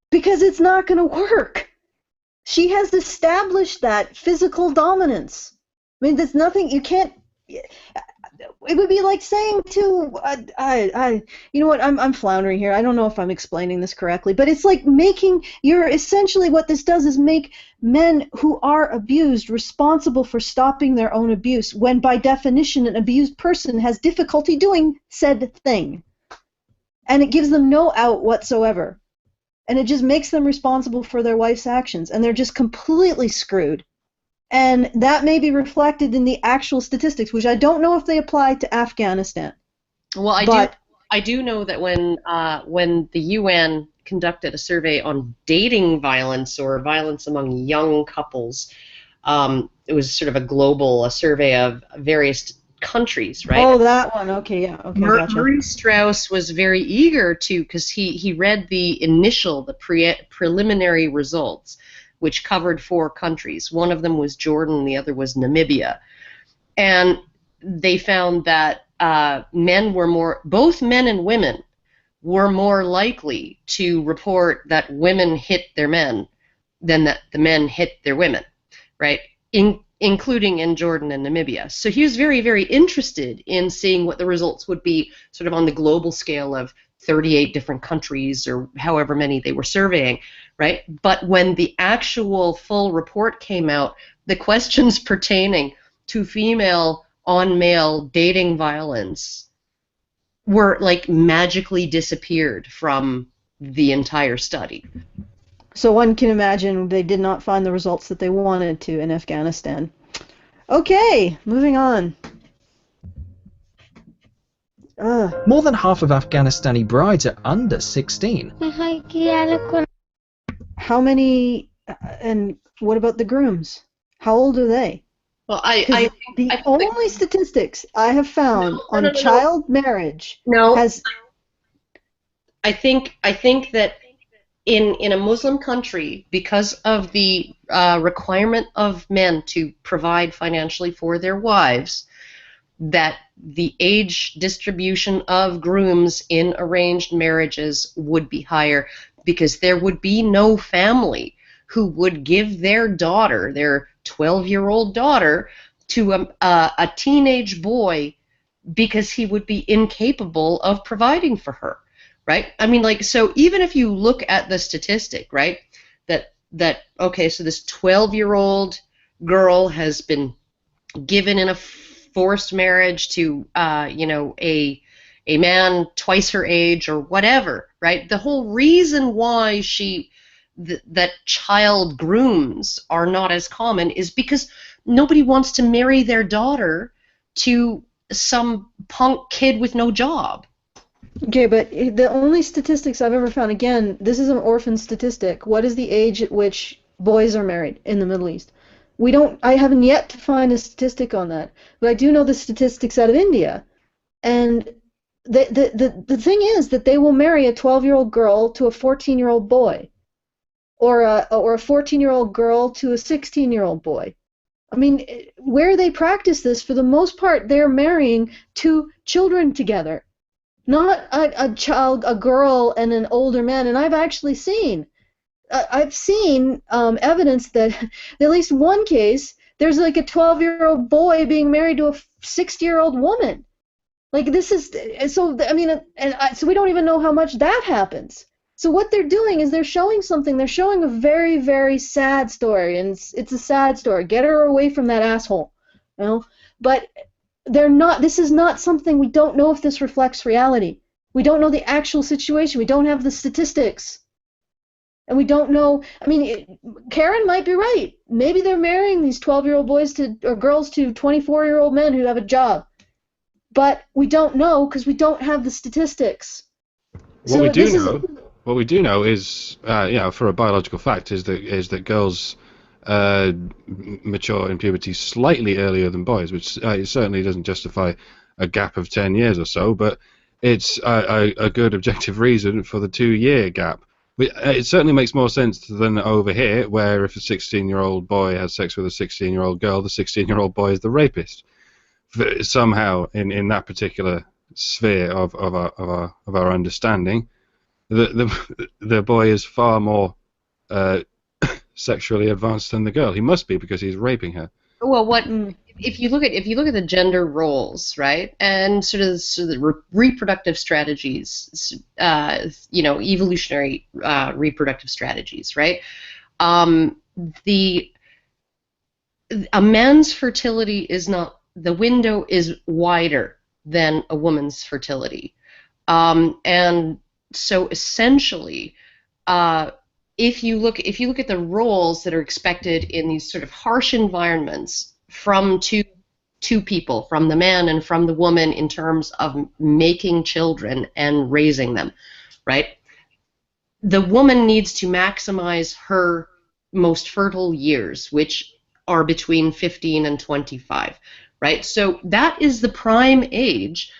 because it's not going to work. She has established that physical dominance. I mean, there's nothing you can't. It would be like saying to you know what, I'm floundering here. I don't know if I'm explaining this correctly, but it's like you're essentially, what this does is make men who are abused responsible for stopping their own abuse, when by definition an abused person has difficulty doing said thing. And it gives them no out whatsoever. And it just makes them responsible for their wife's actions, and they're just completely screwed. And that may be reflected in the actual statistics, which I don't know if they apply to Afghanistan. Well, I do know that when the UN conducted a survey on dating violence or violence among young couples, it was sort of a survey of various countries, right? Oh, that one. Okay, yeah. Okay, gotcha. Murray Strauss was very eager to, because he read the preliminary results which covered 4 countries. One of them was Jordan, the other was Namibia. And they found that both men and women were more likely to report that women hit their men than that the men hit their women, right? Including in Jordan and Namibia. So he was very, very interested in seeing what the results would be sort of on the global scale of 38 different countries or however many they were surveying, right? But when the actual full report came out, the questions pertaining to female on male dating violence were like magically disappeared from the entire study. So one can imagine they did not find the results that they wanted to in Afghanistan. Okay, moving on. More than half of Afghanistani brides are under 16. How many, and what about the grooms? How old are they? Well, The only statistics I have found on child marriage has... I think that in a Muslim country, because of the requirement of men to provide financially for their wives, that the age distribution of grooms in arranged marriages would be higher, because there would be no family who would give their daughter, their 12-year-old daughter, to a teenage boy because he would be incapable of providing for her, right? I mean, like, so even if you look at the statistic, right, that okay, so this 12-year-old girl has been given in a forced marriage to a man twice her age or whatever, right? The whole reason why that child grooms are not as common is because nobody wants to marry their daughter to some punk kid with no job. Okay, but the only statistics I've ever found, again, this is an orphan statistic. What is the age at which boys are married in the Middle East? I haven't yet to find a statistic on that, but I do know the statistics out of India. And the thing is that they will marry a 12-year-old girl to a 14-year-old boy, or a 14-year-old girl to a 16-year-old boy. I mean, where they practice this, for the most part, they're marrying 2 children together, not a girl and an older man. And I've actually seen evidence that at least one case, there's like a 12-year-old boy being married to a 60-year-old woman. Like, this is, so, I mean, so we don't even know how much that happens. So what they're doing is they're showing something. They're showing a very, very sad story, and it's a sad story. Get her away from that asshole, you know? But they're not. This is not something. We don't know if this reflects reality. We don't know the actual situation. We don't have the statistics, and we don't know. I mean, Karen might be right. Maybe they're marrying these 12-year-old boys or girls to 24-year-old men who have a job, but we don't know because we don't have the statistics. What we do know is, for a biological fact, is that girls mature in puberty slightly earlier than boys, which certainly doesn't justify a gap of 10 years or so, but it's a good objective reason for the 2-year gap. It certainly makes more sense than over here, where if a 16-year-old boy has sex with a 16-year-old girl, the 16-year-old boy is the rapist. Somehow, in that particular sphere of our understanding, the boy is far more sexually advanced than the girl. He must be, because he's raping her. Well, if you look at the gender roles, right, and sort of the reproductive strategies, evolutionary reproductive strategies, right? A man's fertility is not, the window is wider than a woman's fertility, and so essentially, if you look at the roles that are expected in these sort of harsh environments from two people, from the man and from the woman, in terms of making children and raising them, right? The woman needs to maximize her most fertile years, which are between 15 and 25, right? So that is the prime age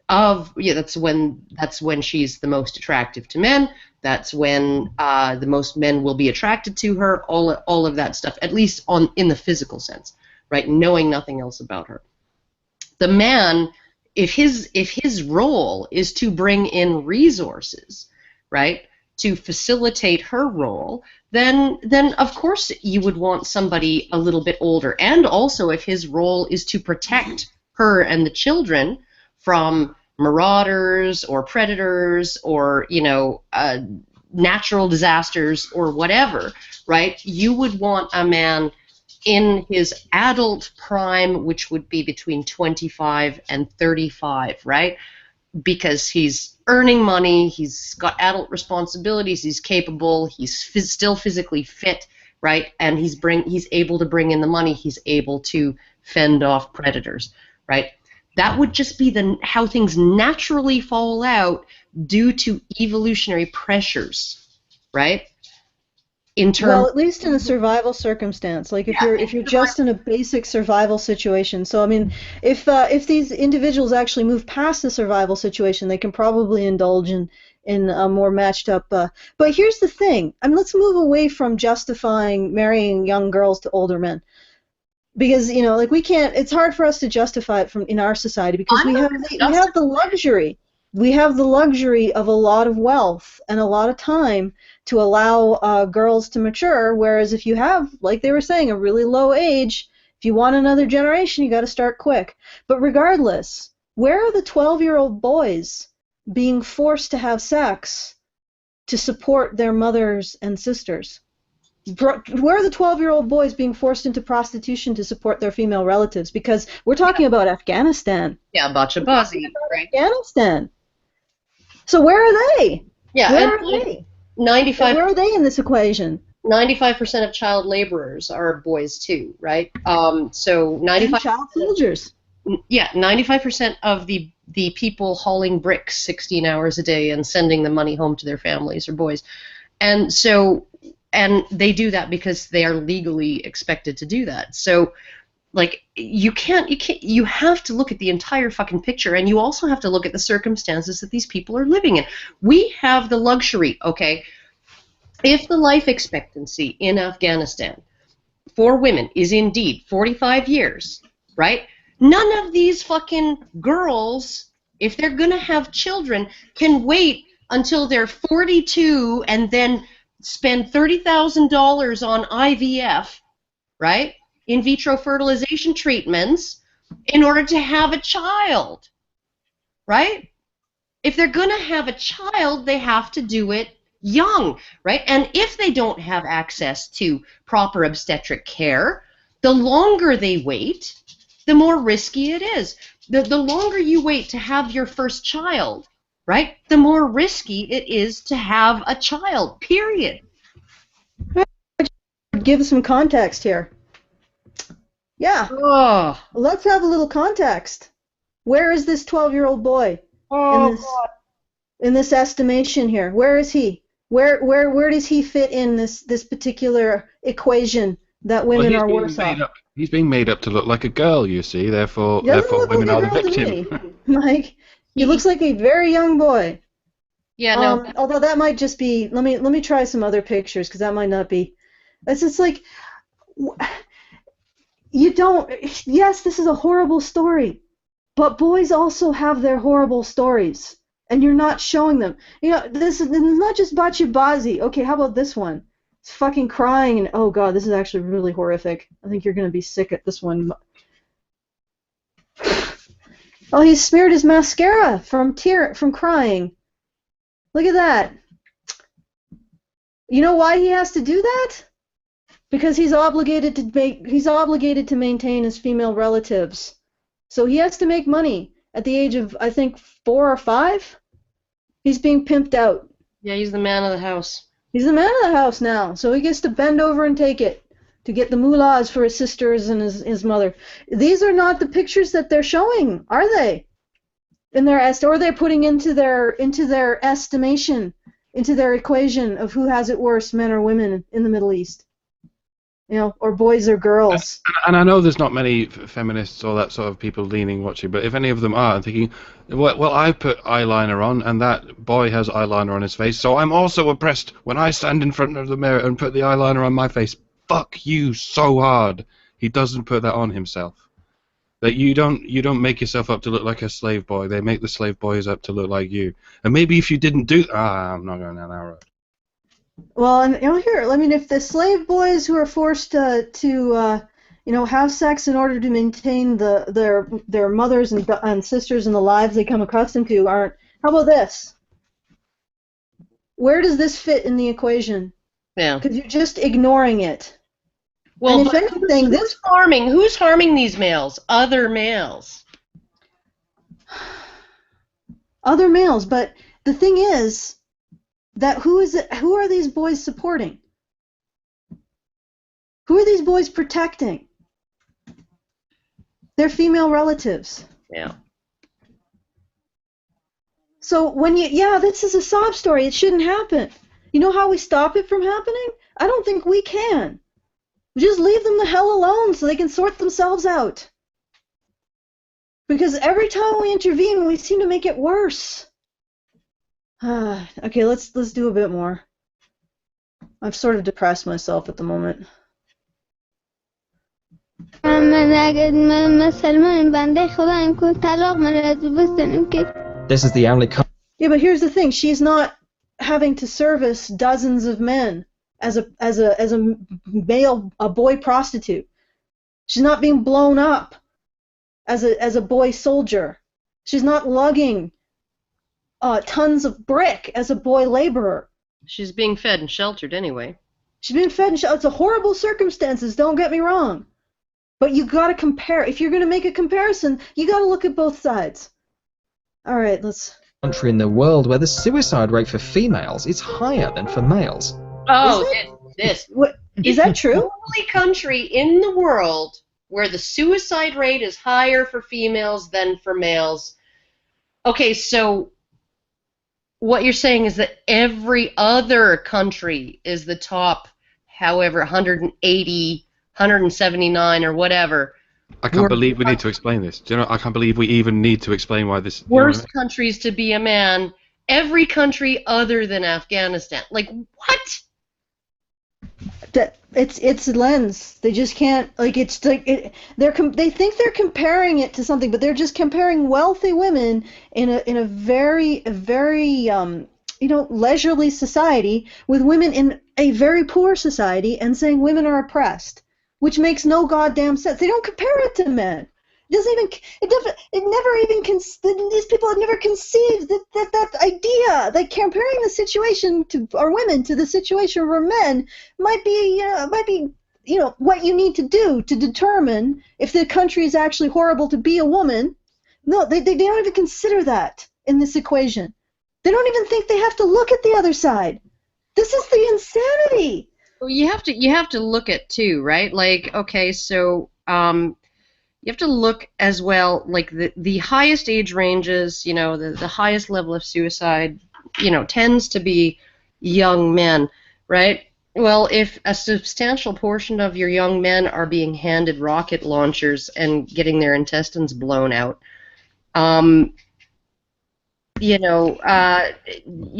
that's when she's the most attractive to men. That's when the most men will be attracted to her. All of that stuff, at least in the physical sense, right? Knowing nothing else about her. The man, if his role is to bring in resources, right, to facilitate her role, then of course you would want somebody a little bit older. And also, if his role is to protect her and the children from marauders or predators or natural disasters or whatever, right? You would want a man in his adult prime, which would be between 25 and 35, right? Because he's earning money, he's got adult responsibilities, he's capable, he's still physically fit, right? And he's able to bring in the money, he's able to fend off predators, right? That would just be how things naturally fall out due to evolutionary pressures, right? Well, at least in a survival circumstance, like if you're just in a basic survival situation. So I mean, if these individuals actually move past the survival situation, they can probably indulge in a more matched up. But here's the thing. I mean, let's move away from justifying marrying young girls to older men. Because like we can't. It's hard for us to justify it in our society because we have the luxury. We have the luxury of a lot of wealth and a lot of time to allow girls to mature. Whereas if you have, like they were saying, a really low age, if you want another generation, you got to start quick. But regardless, where are the 12-year-old boys being forced to have sex to support their mothers and sisters? Where are the 12-year-old boys being forced into prostitution to support their female relatives? Because we're talking about Afghanistan. Yeah, Bachabazi, right? Afghanistan. So where are they? Yeah, where are they? 95. Where are they in this equation? 95% of child laborers are boys too, right? So 95 child soldiers. Yeah, 95% of the people hauling bricks 16 hours a day and sending the money home to their families are boys, and they do that because they are legally expected to do that. So, like, you have to look at the entire fucking picture, and you also have to look at the circumstances that these people are living in. We have the luxury, okay? If the life expectancy in Afghanistan for women is indeed 45 years, right? None of these fucking girls, if they're gonna have children, can wait until they're 42 and then spend $30,000 on IVF, right? In vitro fertilization treatments in order to have a child, right? If they're going to have a child, they have to do it young, right? And if they don't have access to proper obstetric care, the longer they wait, the more risky it is. The longer you wait to have your first child, right, the more risky it is to have a child, period. Give some context here. Yeah. Oh. Let's have a little context. Where is this 12-year-old boy in this estimation here? Where is he? Where does he fit in this particular equation that women are worse off? He's being made up to look like a girl, you see. Therefore women are the victim. Mike, he looks like a very young boy. Yeah, no. Although that might just be. Let me try some other pictures because that might not be. It's just like you don't. Yes, this is a horrible story, but boys also have their horrible stories, and you're not showing them. This is not just Bachibazi. Okay, how about this one? It's fucking crying, and oh god, this is actually really horrific. I think you're gonna be sick at this one. Oh, he smeared his mascara from crying. Look at that. You know why he has to do that? Because he's obligated to maintain his female relatives. So he has to make money at the age of, I think, 4 or 5. He's being pimped out. Yeah, he's the man of the house. He's the man of the house now, so he gets to bend over and take it to get the mullahs for his sisters and his mother. These are not the pictures that they're showing, are they? Or they're putting into their estimation, into their equation of who has it worse, men or women in the Middle East. or boys or girls. And I know there's not many feminists or that sort of people leaning watching, but if any of them are, I'm thinking, well, I put eyeliner on, and that boy has eyeliner on his face, so I'm also oppressed when I stand in front of the mirror and put the eyeliner on my face. Fuck you so hard. He doesn't put that on himself. That you don't make yourself up to look like a slave boy. They make the slave boys up to look like you. And maybe if you didn't do, I'm not going down that road. Well, and here, I mean, if the slave boys who are forced to have sex in order to maintain their mothers and sisters and the lives they come accustomed to aren't, how about this? Where does this fit in the equation? Yeah. Because you're just ignoring it. Well, and if anything, who's harming these males? Other males. Other males, but the thing is that who are these boys supporting? Who are these boys protecting? Their female relatives. Yeah. So when this is a sob story. It shouldn't happen. You know how we stop it from happening? I don't think we can. We just leave them the hell alone so they can sort themselves out. Because every time we intervene, we seem to make it worse. Okay, let's do a bit more. I've sort of depressed myself at the moment. This is the only Yeah, but here's the thing: she's not having to service dozens of men as a boy prostitute. She's not being blown up as a boy soldier. She's not lugging tons of brick as a boy laborer. She's being fed and sheltered anyway. She's being fed and sheltered. It's a horrible circumstances, don't get me wrong. But you got to compare. If you're going to make a comparison, you got to look at both sides. All right, let's... country in the world where the suicide rate for females is higher than for males. Oh, What, is that true? The only country in the world where the suicide rate is higher for females than for males. Okay, so what you're saying is that every other country is the top, however, 180, 179 or whatever. I can't believe we need to explain this. Do you know? I can't believe we even need to explain why this. Worst countries to be a man. Every country other than Afghanistan. Like what? It's a lens. They just can't they think they're comparing it to something, but they're just comparing wealthy women in a very leisurely society with women in a very poor society and saying women are oppressed, which makes no goddamn sense. They don't compare it to men. These people have never conceived that idea that comparing the situation to our women to the situation for men might be what you need to do to determine if the country is actually horrible to be a woman. No, they don't even consider that in this equation. They don't even think they have to look at the other side. This is the insanity. Well, you have to look at too, right? Like, okay, so you have to look as well, like the highest age ranges, the highest level of suicide, tends to be young men, right? Well, if a substantial portion of your young men are being handed rocket launchers and getting their intestines blown out, you're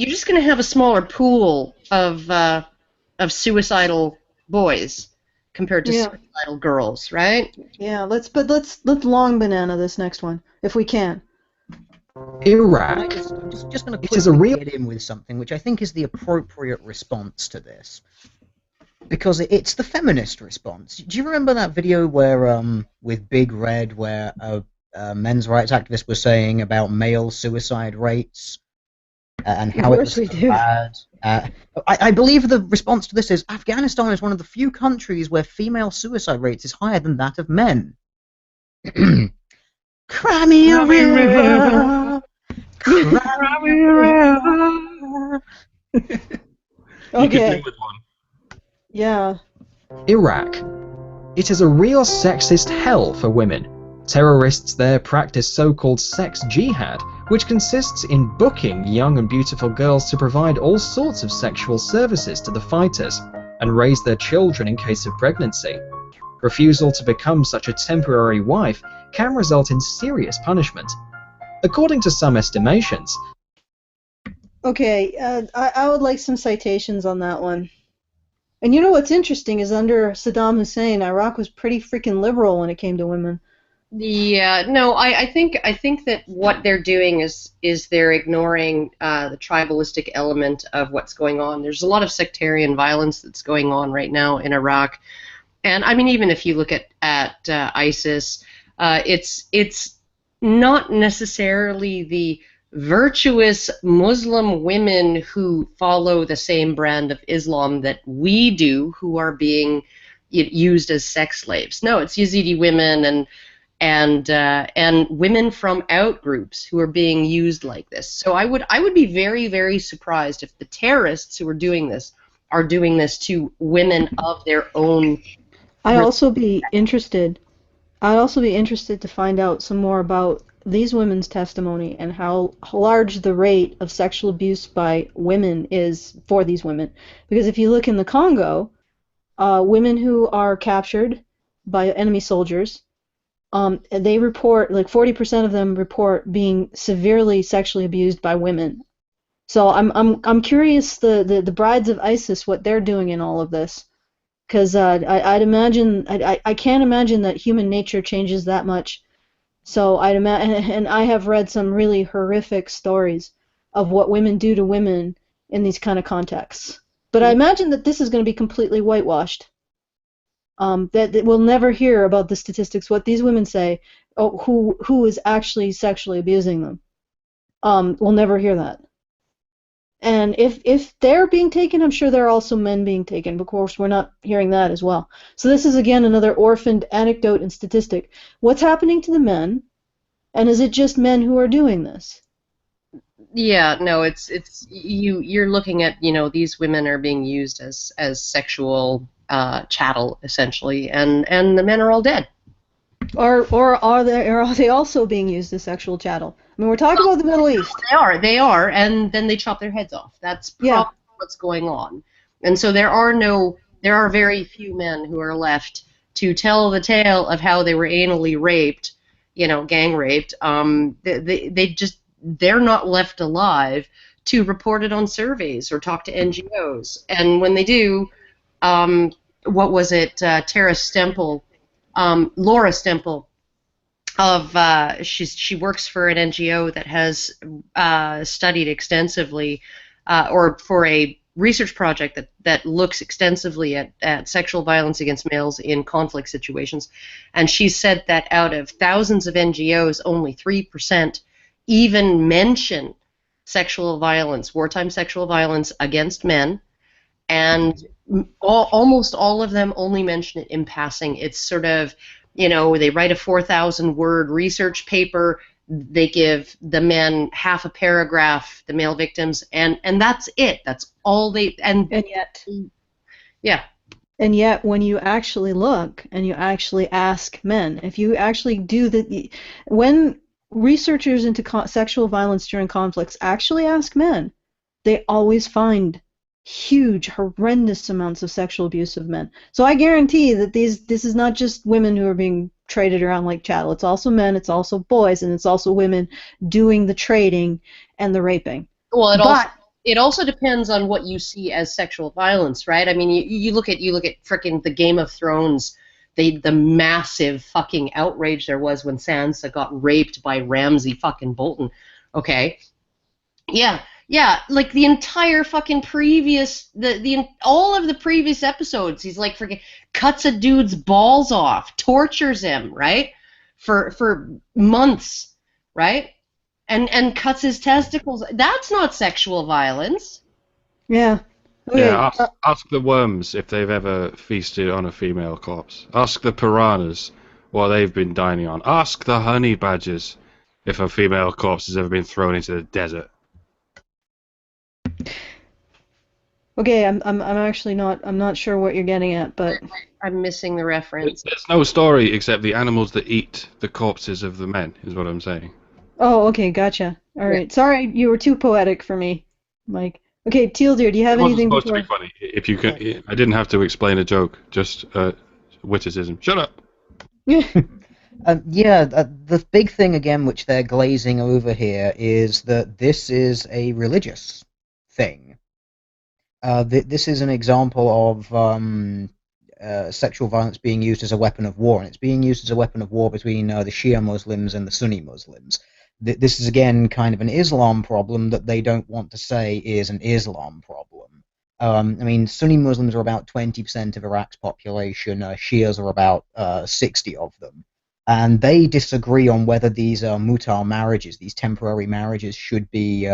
just going to have a smaller pool of suicidal boys compared to suicidal girls, right? Yeah, let's long banana this next one if we can. Iraq. Just going to It is a quickly real- get in with something which I think is the appropriate response to this, because it's the feminist response. Do you remember that video where with Big Red where a men's rights activist was saying about male suicide rates and how it was so bad? I believe the response to this is Afghanistan is one of the few countries where female suicide rates is higher than that of men. Cry me a river, cry me a river. You could Okay. do with one. Yeah. Iraq. It is a real sexist hell for women. Terrorists there practice so-called sex jihad, which consists in booking young and beautiful girls to provide all sorts of sexual services to the fighters, and raise their children in case of pregnancy. Refusal to become such a temporary wife can result in serious punishment. According to some estimations, Okay, I would like some citations on that one. And you know what's interesting is under Saddam Hussein, Iraq was pretty freaking liberal when it came to women. Yeah, no, I think that what they're doing is they're ignoring the tribalistic element of what's going on. There's a lot of sectarian violence that's going on right now in Iraq, and I mean, even if you look at ISIS, it's not necessarily the virtuous Muslim women who follow the same brand of Islam that we do who are being used as sex slaves. No, it's Yazidi women and women from out groups who are being used like this. So I would be very, very surprised if the terrorists who are doing this to women of their own. I'd also be interested to find out some more about these women's testimony and how large the rate of sexual abuse by women is for these women. Because if you look in the Congo, women who are captured by enemy soldiers, they report, like 40% of them report being severely sexually abused by women. So I'm curious the brides of ISIS, what they're doing in all of this, because I'd imagine I can't imagine that human nature changes that much. So I'd imagine, and I have read some really horrific stories of what women do to women in these kind of contexts. But I imagine that this is going to be completely whitewashed. That we'll never hear about the statistics. What these women say, who is actually sexually abusing them. We'll never hear that. And if they're being taken, I'm sure there are also men being taken. But of course, we're not hearing that as well. So this is again another orphaned anecdote and statistic. What's happening to the men? And is it just men who are doing this? Yeah, no, it's you're looking at, these women are being used as sexual chattel essentially, and the men are all dead. Or are they also being used as sexual chattel? I mean, we're talking about the Middle East. They are, and then they chop their heads off. That's probably what's going on. And so there are very few men who are left to tell the tale of how they were anally raped, gang raped. They're not left alive to report it on surveys or talk to NGOs. And when they do, what was it? Tara Stemple, Laura Stemple, she works for an NGO that has studied extensively, or for a research project that looks extensively at sexual violence against males in conflict situations, and she said that out of thousands of NGOs, only 3% even mention sexual violence, wartime sexual violence against men, and almost all of them only mention it in passing. It's sort of, they write a 4,000-word research paper, they give the men half a paragraph, the male victims, and that's it. That's all they, and yet, yeah. And yet, when you actually look and you actually ask men, if you actually do when researchers into sexual violence during conflicts actually ask men, they always find huge, horrendous amounts of sexual abuse of men. So I guarantee that this is not just women who are being traded around like chattel. It's also men, it's also boys, and it's also women doing the trading and the raping. Well, it also depends on what you see as sexual violence, right? I mean, you look at frickin' the Game of Thrones, the massive fucking outrage there was when Sansa got raped by Ramsay fucking Bolton. Okay, yeah, like the entire fucking previous, all of the previous episodes, he's like freaking cuts a dude's balls off, tortures him, right, for months, right, and cuts his testicles. That's not sexual violence. Yeah. Okay. Yeah, ask the worms if they've ever feasted on a female corpse. Ask the piranhas what they've been dining on. Ask the honey badgers if a female corpse has ever been thrown into the desert. Okay, I'm actually not, I'm not sure what you're getting at, but I'm missing the reference. There's no story except the animals that eat the corpses of the men, is what I'm saying. oh, okay, gotcha. All right. Sorry, you were too poetic for me, Mike. Okay, Teal dear, do you It have wasn't anything supposed to be before? funny. If you can, I didn't have to explain a joke. Just witticism. Shut up. Yeah, the big thing again, which they're glazing over here, is that this is a religious thing. This is an example of sexual violence being used as a weapon of war, and it's being used as a weapon of war between the Shia Muslims and the Sunni Muslims. This is again kind of an Islam problem that they don't want to say is an Islam problem. I mean, Sunni Muslims are about 20% of Iraq's population. Shias are about 60 of them, and they disagree on whether these mutar marriages, these temporary marriages, should be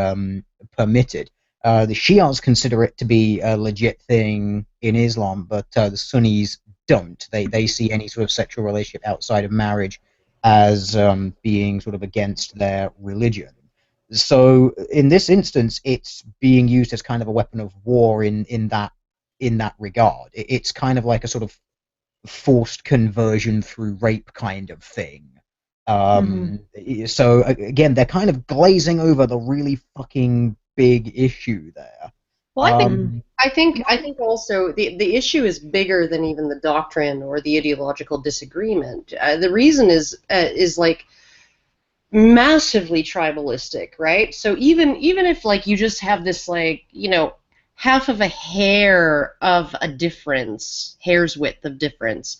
permitted. The Shias consider it to be a legit thing in Islam, but the Sunnis don't. They see any sort of sexual relationship outside of marriage as being sort of against their religion. So in this instance, it's being used as kind of a weapon of war in that regard. It's kind of like a sort of forced conversion through rape kind of thing. Hmm. So again, they're kind of glazing over the really fucking big issue there. Well, Mm. I think also the issue is bigger than even the doctrine or the ideological disagreement. The reason is like massively tribalistic, right? So even if like you just have this like, half of a hair of a difference, hair's width of difference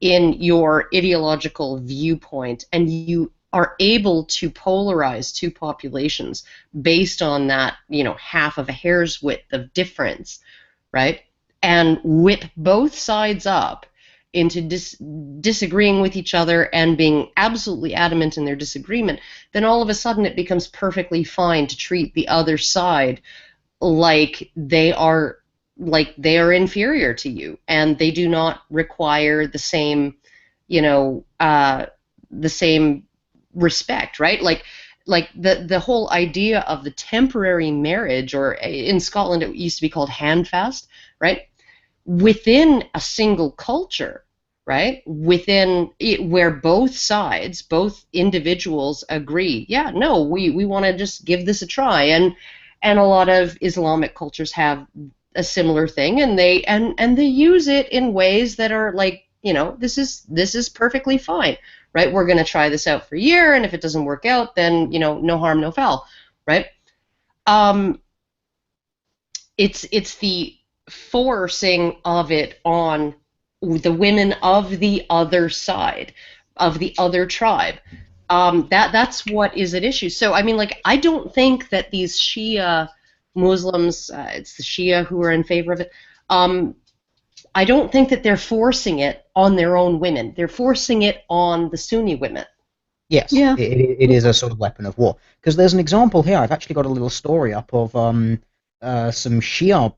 in your ideological viewpoint, and you are able to polarize two populations based on that, half of a hair's width of difference, right? And whip both sides up into disagreeing with each other and being absolutely adamant in their disagreement, then all of a sudden it becomes perfectly fine to treat the other side like they are inferior to you, and they do not require the same, the same respect, right? Like the whole idea of the temporary marriage, or in Scotland it used to be called handfast, right? Within a single culture, right? Within it, where both sides, both individuals agree, yeah, no, we want to just give this a try, and a lot of Islamic cultures have a similar thing, and they use it in ways that are like, this is perfectly fine, right? We're going to try this out for a year, and if it doesn't work out, then no harm, no foul, right? Um, it's the forcing of it on the women of the other side, of the other tribe. That's what is at issue. So I mean, like, I don't think that these Shia Muslims, it's the Shia who are in favor of it. I don't think that they're forcing it on their own women. They're forcing it on the Sunni women. Yes, Yeah. it is a sort of weapon of war. Because there's an example here. I've actually got a little story up of some Shia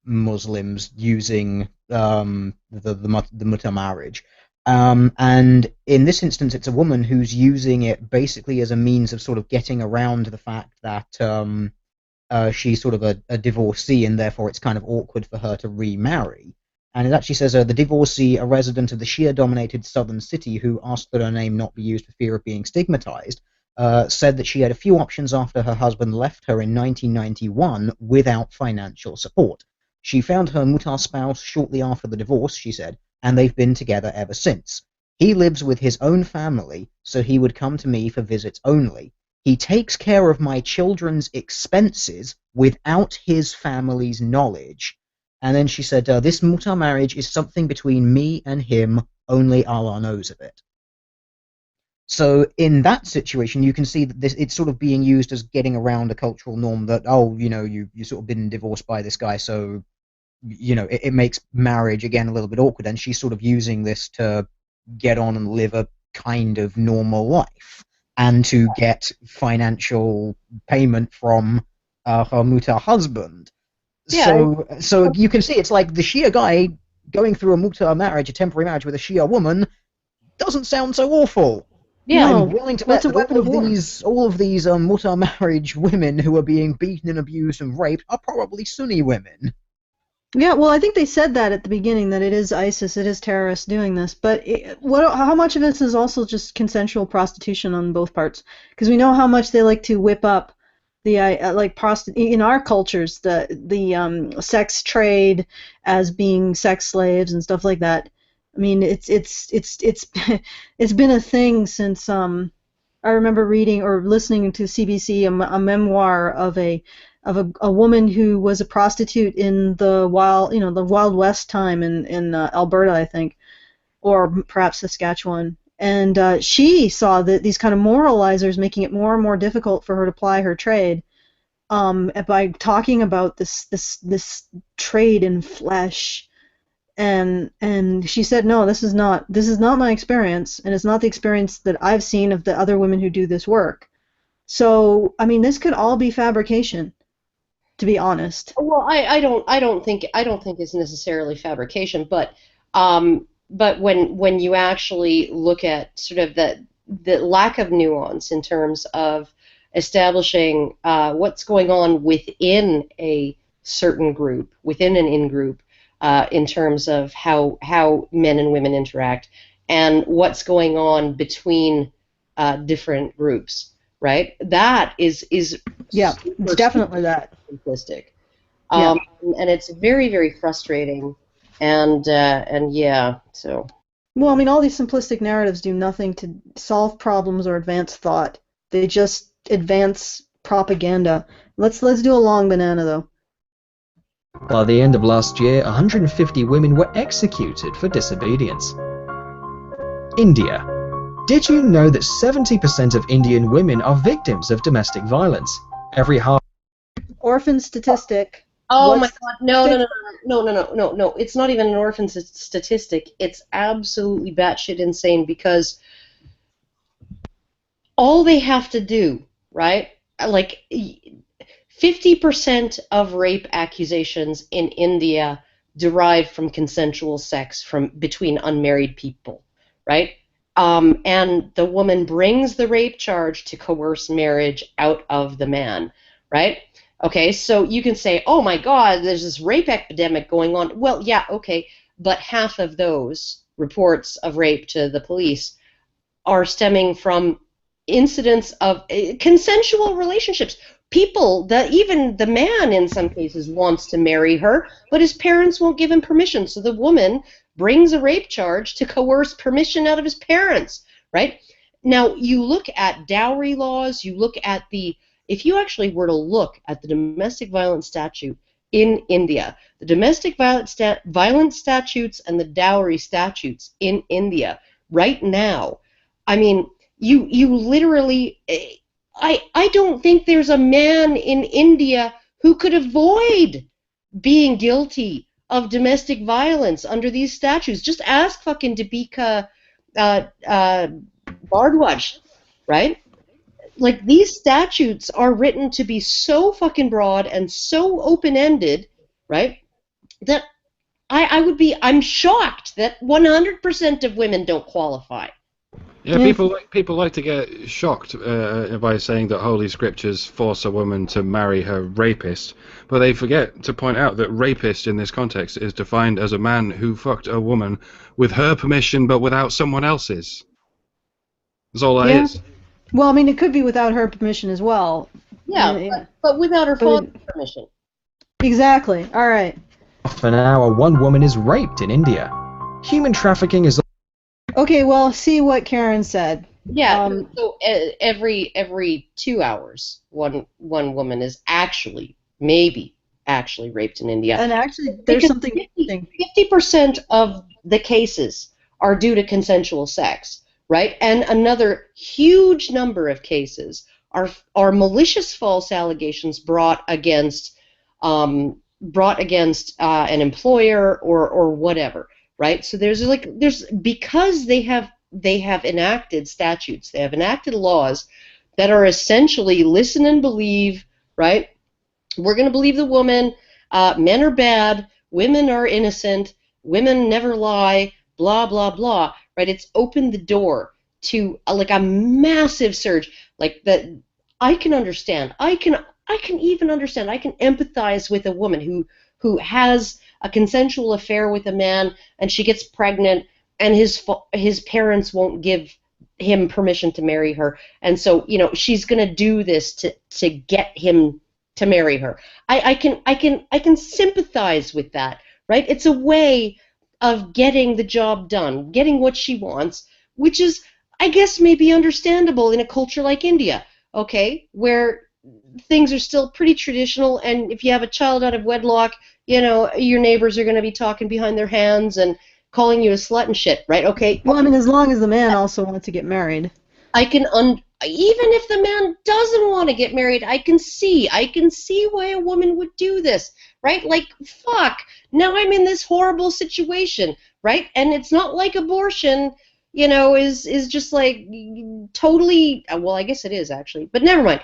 Muslims using the mutter marriage. And in this instance, it's a woman who's using it basically as a means of sort of getting around the fact that she's sort of a divorcee, and therefore it's kind of awkward for her to remarry. And it actually says the divorcee, a resident of the Shia-dominated southern city who asked that her name not be used for fear of being stigmatized, said that she had a few options after her husband left her in 1991 without financial support. She found her mutar spouse shortly after the divorce, she said, and they've been together ever since. He lives with his own family, so he would come to me for visits only. He takes care of my children's expenses without his family's knowledge. And then she said, this mutar marriage is something between me and him, only Allah knows of it. So in that situation, you can see that it's sort of being used as getting around a cultural norm that, oh, you sort of been divorced by this guy, so, it makes marriage, again, a little bit awkward. And she's sort of using this to get on and live a kind of normal life, and to get financial payment from her mutar husband. Yeah. So you can see it's like the Shia guy going through a mutar marriage, a temporary marriage with a Shia woman, doesn't sound so awful. Yeah. I'm No. willing to Well, it's bet a that weapon of war. all of these mutar marriage women who are being beaten and abused and raped are probably Sunni women. Yeah, well, I think they said that at the beginning, that it is ISIS, it is terrorists doing this. But how much of this is also just consensual prostitution on both parts? Because we know how much they like to whip up like in our cultures, the sex trade as being sex slaves and stuff like that. I mean, it's it's been a thing since I remember reading or listening to CBC a memoir of a woman who was a prostitute in the Wild West time in Alberta, I think, or perhaps Saskatchewan. And she saw that these kind of moralizers making it more and more difficult for her to ply her trade, by talking about this trade in flesh. And she said, no, this is not my experience, and it's not the experience that I've seen of the other women who do this work. So, I mean, this could all be fabrication, to be honest. Well, I don't think it's necessarily fabrication, but when you actually look at sort of the lack of nuance in terms of establishing what's going on within a certain group, within an in-group, in terms of how men and women interact, and what's going on between different groups, right? That is Yeah, it's definitely that. simplistic, Yeah. and it's very, very frustrating, and yeah, so. Well, I mean, all these simplistic narratives do nothing to solve problems or advance thought. They just advance propaganda. Let's do a long banana, though. By the end of last year, 150 women were executed for disobedience. India. Did you know that 70% of Indian women are victims of domestic violence? Every half. Orphan statistic. Oh my What's God! No! It's not even an orphan statistic. It's absolutely batshit insane, because all they have to do, right? Like 50% of rape accusations in India derive from consensual sex from between unmarried people, right? And the woman brings the rape charge to coerce marriage out of the man, right? Okay, so you can say, oh my God, there's this rape epidemic going on. Well, yeah, okay, but half of those reports of rape to the police are stemming from incidents of consensual relationships. People, even the man in some cases wants to marry her, but his parents won't give him permission. So the woman brings a rape charge to coerce permission out of his parents, right? Now, you look at dowry laws, if you actually were to look at the domestic violence statute in India, the domestic violence statutes and the dowry statutes in India right now, I mean, you literally, I don't think there's a man in India who could avoid being guilty of domestic violence under these statutes. Just ask fucking Deepika Bardwaj, right? Like, these statutes are written to be so fucking broad and so open-ended, right, that I'm shocked that 100% of women don't qualify. Yeah, people like to get shocked by saying that Holy Scriptures force a woman to marry her rapist, but they forget to point out that rapist in this context is defined as a man who fucked a woman with her permission but without someone else's. That's all that is. Well, I mean, it could be without her permission as well. Yeah, but without her father's permission. Exactly. All right. Half an hour, one woman is raped in India. Human trafficking is. Okay, well, see what Karen said. Yeah, so every 2 hours, one woman is maybe actually raped in India. And actually, there's because something interesting. 50% of the cases are due to consensual sex, right? And another huge number of cases are malicious false allegations brought against an employer or whatever. Right, so there's because they have enacted statutes, they have enacted laws that are essentially listen and believe, right? We're going to believe the woman. Men are bad, women are innocent, women never lie, blah blah blah. Right? It's opened the door to a massive surge, like that. I can understand. I can even understand. I can empathize with a woman who has a consensual affair with a man, and she gets pregnant, and his parents won't give him permission to marry her, and so she's going to do this to get him to marry her. I can sympathize with that, right? It's a way of getting the job done, getting what she wants, which is, I guess, maybe understandable in a culture like India, okay, where things are still pretty traditional, and if you have a child out of wedlock, your neighbors are going to be talking behind their hands and calling you a slut and shit, right? Okay. Well, I mean, as long as the man also wants to get married. Even if the man doesn't want to get married, I can see why a woman would do this, right? Like, fuck, now I'm in this horrible situation, right? And it's not like abortion, is just like totally, well, I guess it is actually, but never mind,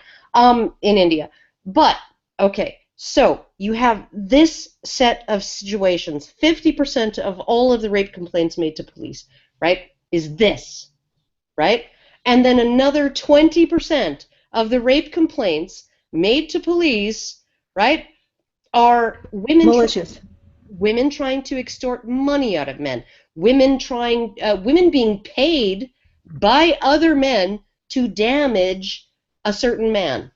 in India. But, okay, so you have this set of situations. 50% of all of the rape complaints made to police, right, is this, right? And then another 20% of the rape complaints made to police, right, are Malicious. women trying to extort money out of men, women being paid by other men to damage a certain man.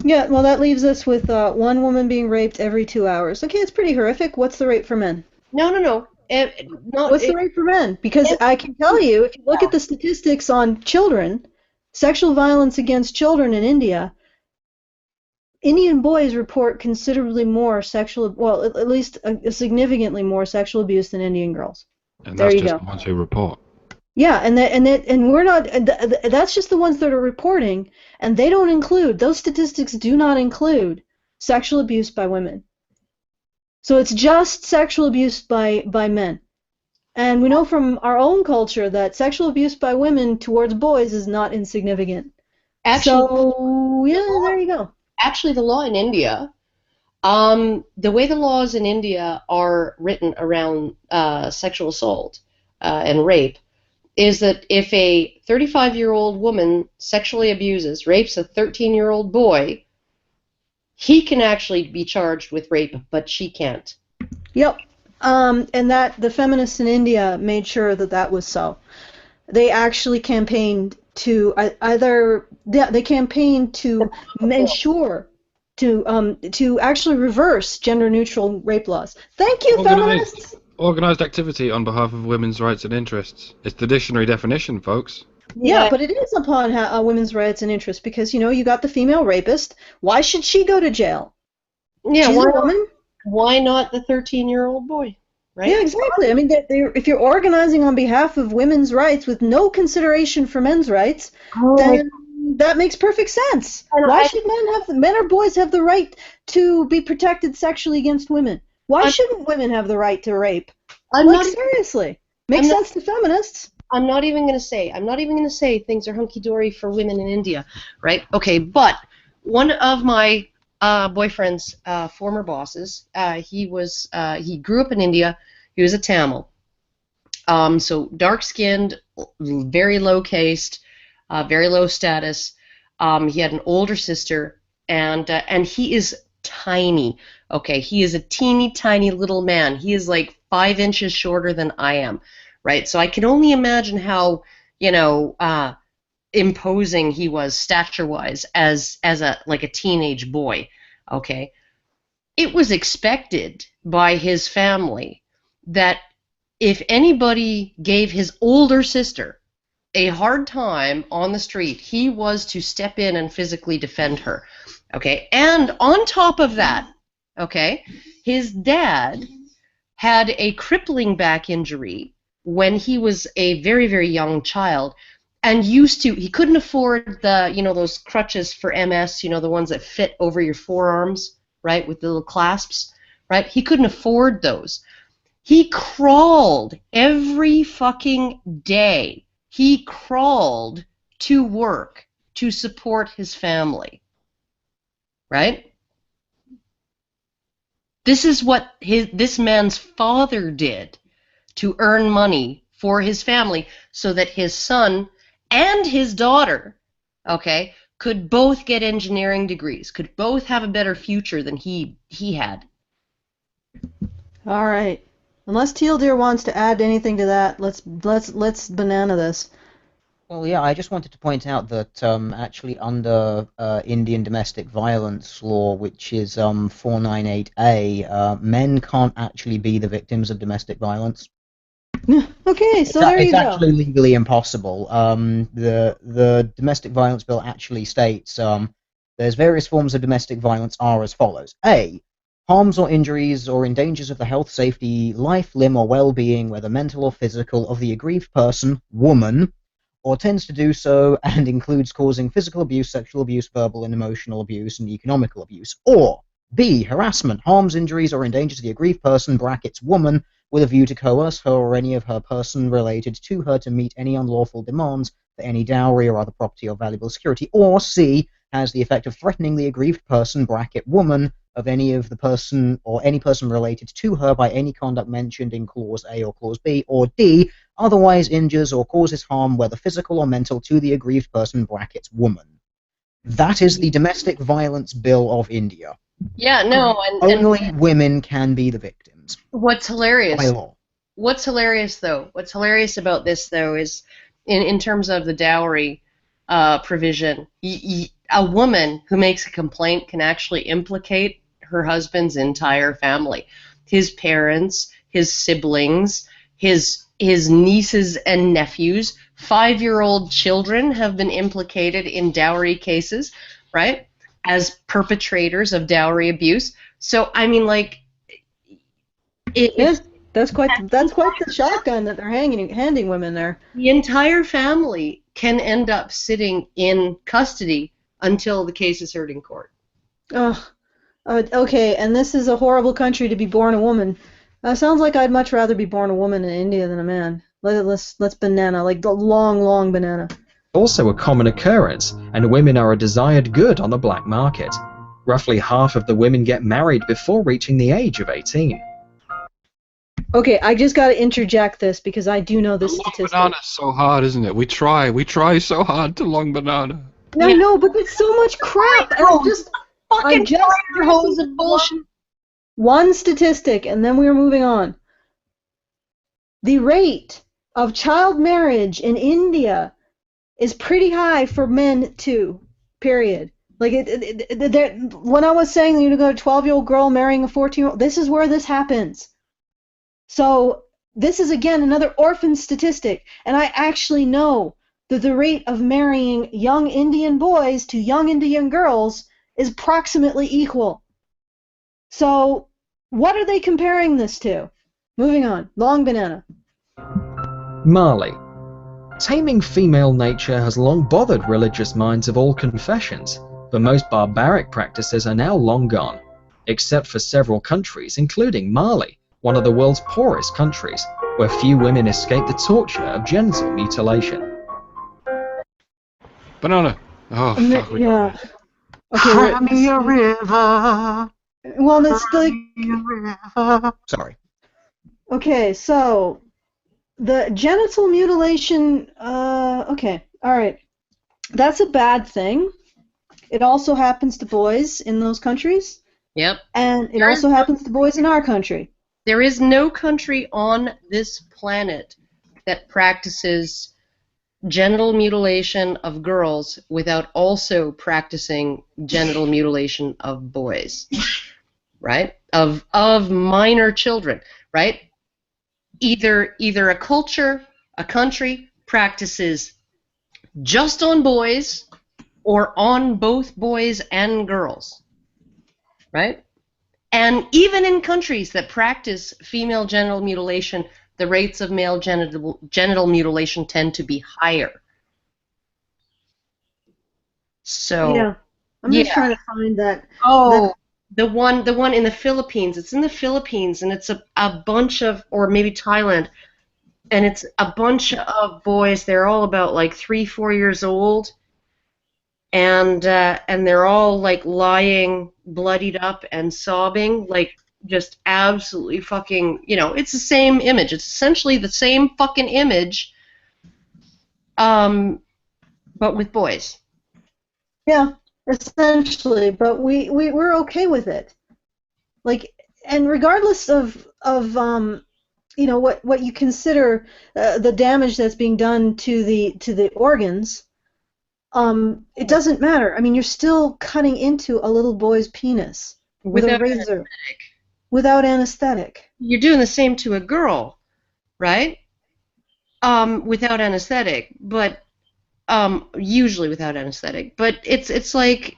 Yeah, well, that leaves us with one woman being raped every 2 hours. Okay, it's pretty horrific. What's the rate for men? No. What's the rate for men? Because I can tell you, if you look at the statistics on children, sexual violence against children in India, Indian boys report considerably more at least a significantly more sexual abuse than Indian girls. And There that's you just go. the ones who report. Yeah, and we're not. That's just the ones that are reporting, and they don't include. Those statistics do not include sexual abuse by women. So it's just sexual abuse by men. And we know from our own culture that sexual abuse by women towards boys is not insignificant. Actually, So, yeah, there you go. Actually, the law in India, the way the laws in India are written around sexual assault and rape is that if a 35-year-old woman sexually rapes a 13-year-old boy, he can actually be charged with rape, but she can't. Yep. And that the feminists in India made sure that that was so. They actually campaigned to ensure to actually reverse gender-neutral rape laws. Thank you, feminists. Organised activity on behalf of women's rights and interests. It's the dictionary definition, folks. Yeah, but it is upon women's rights and interests because, you got the female rapist. Why should she go to jail? Yeah, She's a woman. Why not the 13-year-old boy? Right? Yeah, exactly. I mean, if you're organizing on behalf of women's rights with no consideration for men's rights, then that makes perfect sense. Why should men or boys have the right to be protected sexually against women? Why shouldn't women have the right to rape? Seriously. Makes sense to feminists. I'm not even going to say things are hunky-dory for women in India, right? Okay, but one of my boyfriend's former bosses, he grew up in India. He was a Tamil. So dark-skinned, very low-caste, very low status. He had an older sister, and he is tiny. Okay, he is a teeny tiny little man. He is like 5 inches shorter than I am, right? So I can only imagine how imposing he was stature-wise as a teenage boy. Okay, it was expected by his family that if anybody gave his older sister a hard time on the street, he was to step in and physically defend her. Okay, and on top of that, okay, his dad had a crippling back injury when he was a very, very young child, and he couldn't afford those crutches for MS, the ones that fit over your forearms, right, with the little clasps, right? He couldn't afford those. He crawled every fucking day. He crawled to work to support his family. Right? This is what this man's father did to earn money for his family so that his son and his daughter, okay, could both get engineering degrees, could both have a better future than he had. All right. Unless Teal Deer wants to add anything to that, let's banana this. Well, yeah, I just wanted to point out that actually under Indian domestic violence law, which is 498A, men can't actually be the victims of domestic violence. Okay, so there It's you go. actually legally impossible. The domestic violence bill actually states there's various forms of domestic violence are as follows: A, harms or injuries or endangers of the health, safety, life, limb, or well-being, whether mental or physical, of the aggrieved person, woman, or tends to do so, and includes causing physical abuse, sexual abuse, verbal and emotional abuse, and economical abuse. Or B, harassment, harms, injuries, or endangers the aggrieved person (brackets woman) with a view to coerce her or any of her person related to her to meet any unlawful demands for any dowry or other property or valuable security. Or C, has the effect of threatening the aggrieved person (bracket woman) of any of the person or any person related to her by any conduct mentioned in clause A or clause B. Or D, otherwise injures or causes harm, whether physical or mental, to the aggrieved person (brackets woman. That is the domestic violence bill of India. Yeah, no, and Only women can be the victims what's by hilarious law. What's hilarious though? What's hilarious about this though is, in terms of the dowry provision, a woman who makes a complaint can actually implicate her husband's entire family, his parents, his siblings, his nieces and nephews. 5-year-old children have been implicated in dowry cases, right? As perpetrators of dowry abuse. So I mean, like, Yeah, it's that's quite the shotgun that they're handing women there. the entire family can end up sitting in custody until the case is heard in court. Ugh. Okay, and this is a horrible country to be born a woman. Sounds like I'd much rather be born a woman in India than a man. Let's banana, like the long, long banana. Also a common occurrence, and women are a desired good on the black market. Roughly half of the women get married before reaching the age of 18. Okay, I just got to interject this because I do know this Long statistic. banana's so hard, isn't it? We try so hard to long banana. I know, but it's so much crap. And I Fucking just fire hose and bullshit. one statistic, and then we are moving on. The rate of child marriage in India is pretty high for men too. Period. Like when I was saying you got a 12-year-old girl marrying a 14-year-old, this is where this happens. So this is again another orphan statistic, and I actually know that the rate of marrying young Indian boys to young Indian girls is approximately equal. So what are they comparing this to? Moving on. Long banana. Mali. Taming female nature has long bothered religious minds of all confessions, but most barbaric practices are now long gone, except for several countries, including Mali, one of the world's poorest countries, where few women escape the torture of genital mutilation. Banana. Oh, fuck. Yeah. Okay. Cry me a river. Well, it's like Sorry. okay. So the genital mutilation. Okay. All right. That's a bad thing. It also happens to boys in those countries, Yep. and it also happens to boys in our country. There is no country on this planet that practices genital mutilation of girls without also practicing genital mutilation of boys, right? Of minor children, right? Either a culture, a country practices just on boys or on both boys and girls, right? And even in countries that practice female genital mutilation, the rates of male genital mutilation tend to be higher. So Yeah, I'm just trying to find that. Oh, the one in the Philippines. It's in the Philippines, and it's a bunch of, or maybe Thailand, and it's a bunch of boys. They're all about like 3-4 years old, and they're all like lying, bloodied up and sobbing, like just absolutely fucking. It's the same image. It's essentially the same fucking image, but with boys. Yeah, essentially, but we're okay with it. Like, and regardless of what you consider the damage that's being done to the organs, it doesn't matter. I mean, you're still cutting into a little boy's penis with a Without razor without anesthetic. you're doing the same to a girl, right? Without anesthetic, but usually without anesthetic. But it's like,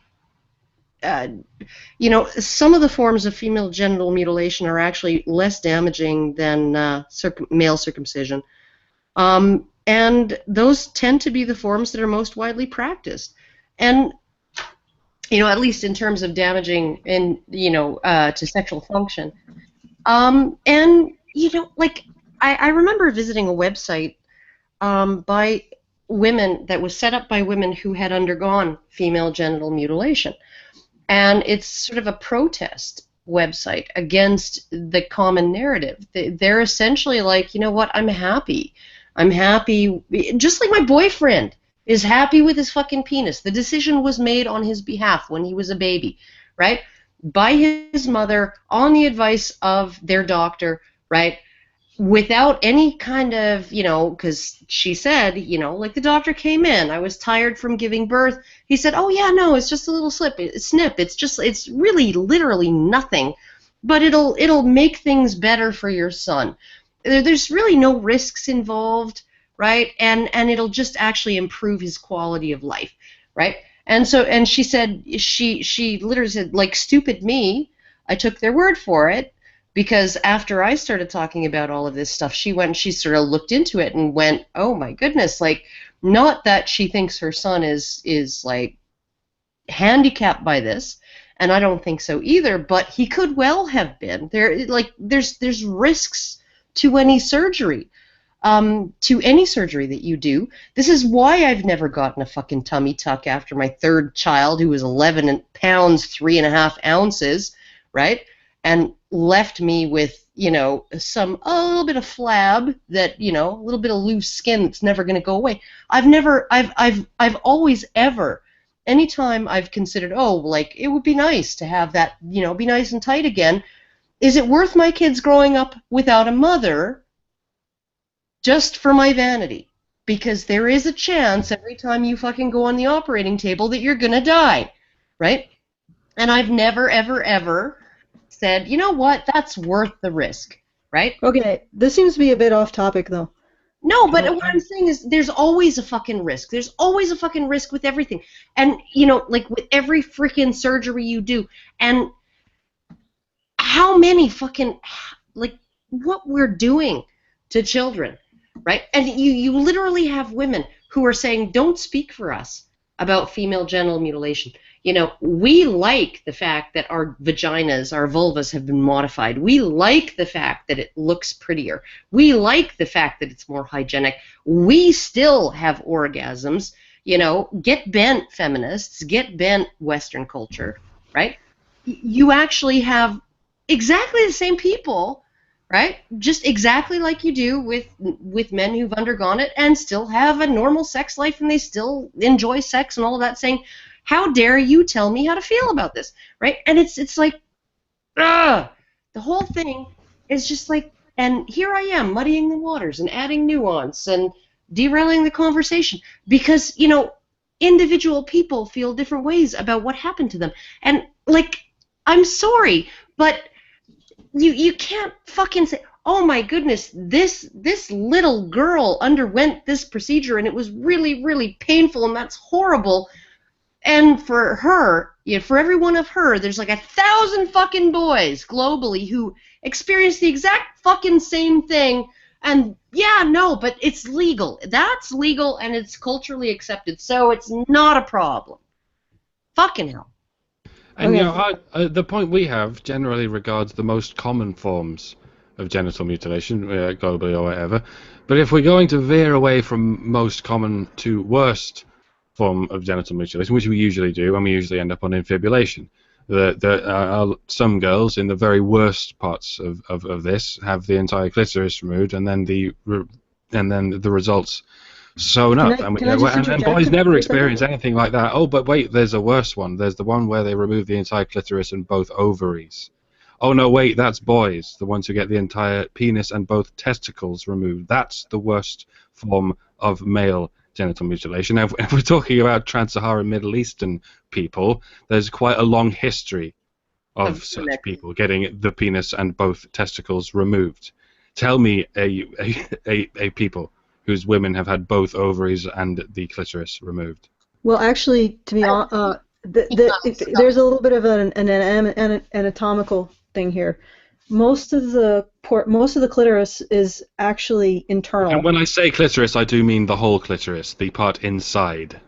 some of the forms of female genital mutilation are actually less damaging than male circumcision. And those tend to be the forms that are most widely practiced. And, at least in terms of damaging to sexual function. And, I remember visiting a website by women that was set up by women who had undergone female genital mutilation. And it's sort of a protest website against the common narrative. They're essentially like, you know what, I'm happy. I'm happy, just like my boyfriend is happy with his fucking penis. The decision was made on his behalf when he was a baby, right? By his mother, on the advice of their doctor, right? Without any kind of, because she said, like the doctor came in, I was tired from giving birth. He said, oh yeah, no, it's just a little snip. It's really literally nothing, but it'll make things better for your son. There's really no risks involved, right? And it'll just actually improve his quality of life, right? And she said, she literally said, like, stupid me, I took their word for it. Because after I started talking about all of this stuff, she sort of looked into it and went, oh my goodness, like, not that she thinks her son is like handicapped by this, and I don't think so either, but he could well have been. There's risks to any surgery. That you do. This is why I've never gotten a fucking tummy tuck after my third child, who was 11 pounds 3.5 ounces, right? And left me with, a little bit of flab that, a little bit of loose skin that's never going to go away. I've always ever, anytime I've considered, it would be nice to have that, be nice and tight again. Is it worth my kids growing up without a mother just for my vanity? Because there is a chance every time you fucking go on the operating table that you're going to die, right? And I've never, ever, ever said, you know what, that's worth the risk, right? Okay, this seems to be a bit off topic, though. No, but what I'm saying is there's always a fucking risk. There's always a fucking risk with everything. And, like with every freaking surgery you do. And how many fucking, like, what we're doing to children, right? And you literally have women who are saying, don't speak for us about female genital mutilation. We like the fact that our vaginas, our vulvas have been modified. We like the fact that it looks prettier. We like the fact that it's more hygienic. We still have orgasms. Get bent, feminists. Get bent, Western culture, right? You actually have exactly the same people, right? Just exactly like you do with men who've undergone it and still have a normal sex life and they still enjoy sex and all of that, saying, how dare you tell me how to feel about this, right? And it's like, the whole thing is just like, and here I am muddying the waters and adding nuance and derailing the conversation because, individual people feel different ways about what happened to them. And, like, I'm sorry, but you can't fucking say, oh my goodness, this little girl underwent this procedure and it was really, really painful and that's horrible. And for her, for every one of her, there's like 1,000 fucking boys globally who experience the exact fucking same thing. And yeah, no, but it's legal. That's legal and it's culturally accepted, so it's not a problem. Fucking hell. And the point we have generally regards the most common forms of genital mutilation, globally or whatever. But if we're going to veer away from most common to worst form of genital mutilation, which we usually do, and we usually end up on infibulation. Some girls in the very worst parts of this have the entire clitoris removed, and then the results sewn up. And boys never experience anything like that. Oh, but wait, there's a worse one. There's the one where they remove the entire clitoris and both ovaries. oh no, wait, that's boys, the ones who get the entire penis and both testicles removed. That's the worst form of male genital mutilation. Now, if we're talking about trans-Saharan Middle Eastern people, there's quite a long history of such people getting the penis and both testicles removed. Tell me a people whose women have had both ovaries and the clitoris removed. Well, actually, to be honest, there's a little bit of an anatomical thing here. Most of the clitoris is actually internal. And when I say clitoris, I do mean the whole clitoris, the part inside.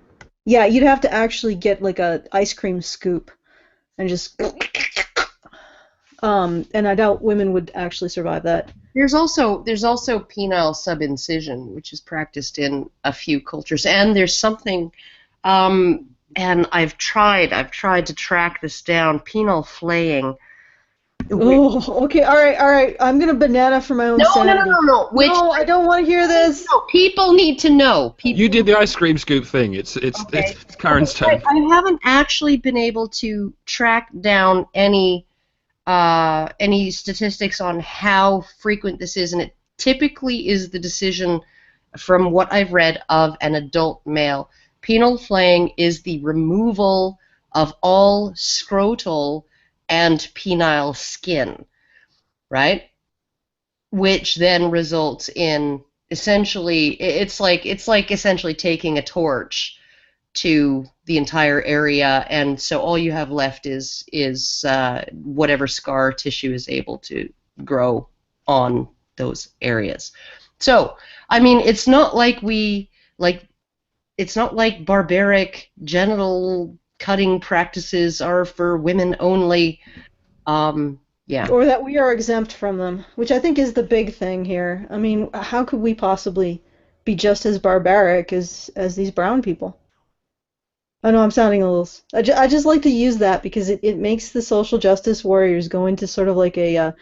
Yeah, you'd have to actually get like a ice cream scoop and just and I doubt women would actually survive that. There's also penile subincision, which is practiced in a few cultures, and there's something, and I've tried to track this down. Penile flaying. Oh, okay, all right. I'm gonna banana for my own sanity. No. No, I don't want to hear this. No, people need to know. You did the ice cream scoop thing. It's Karen's turn. I haven't actually been able to track down any statistics on how frequent this is, and it typically is the decision, from what I've read, of an adult male. Penile flaying is the removal of all scrotal and penile skin, right? Which then results in essentially, it's like essentially taking a torch to the entire area, and so all you have left is whatever scar tissue is able to grow on those areas. So, I mean, it's not like barbaric genital cutting practices are for women only. Yeah. Or that we are exempt from them, which I think is the big thing here. I mean, how could we possibly be just as barbaric as these brown people? I know I'm sounding a little... I just like to use that because it makes the social justice warriors go into sort of like a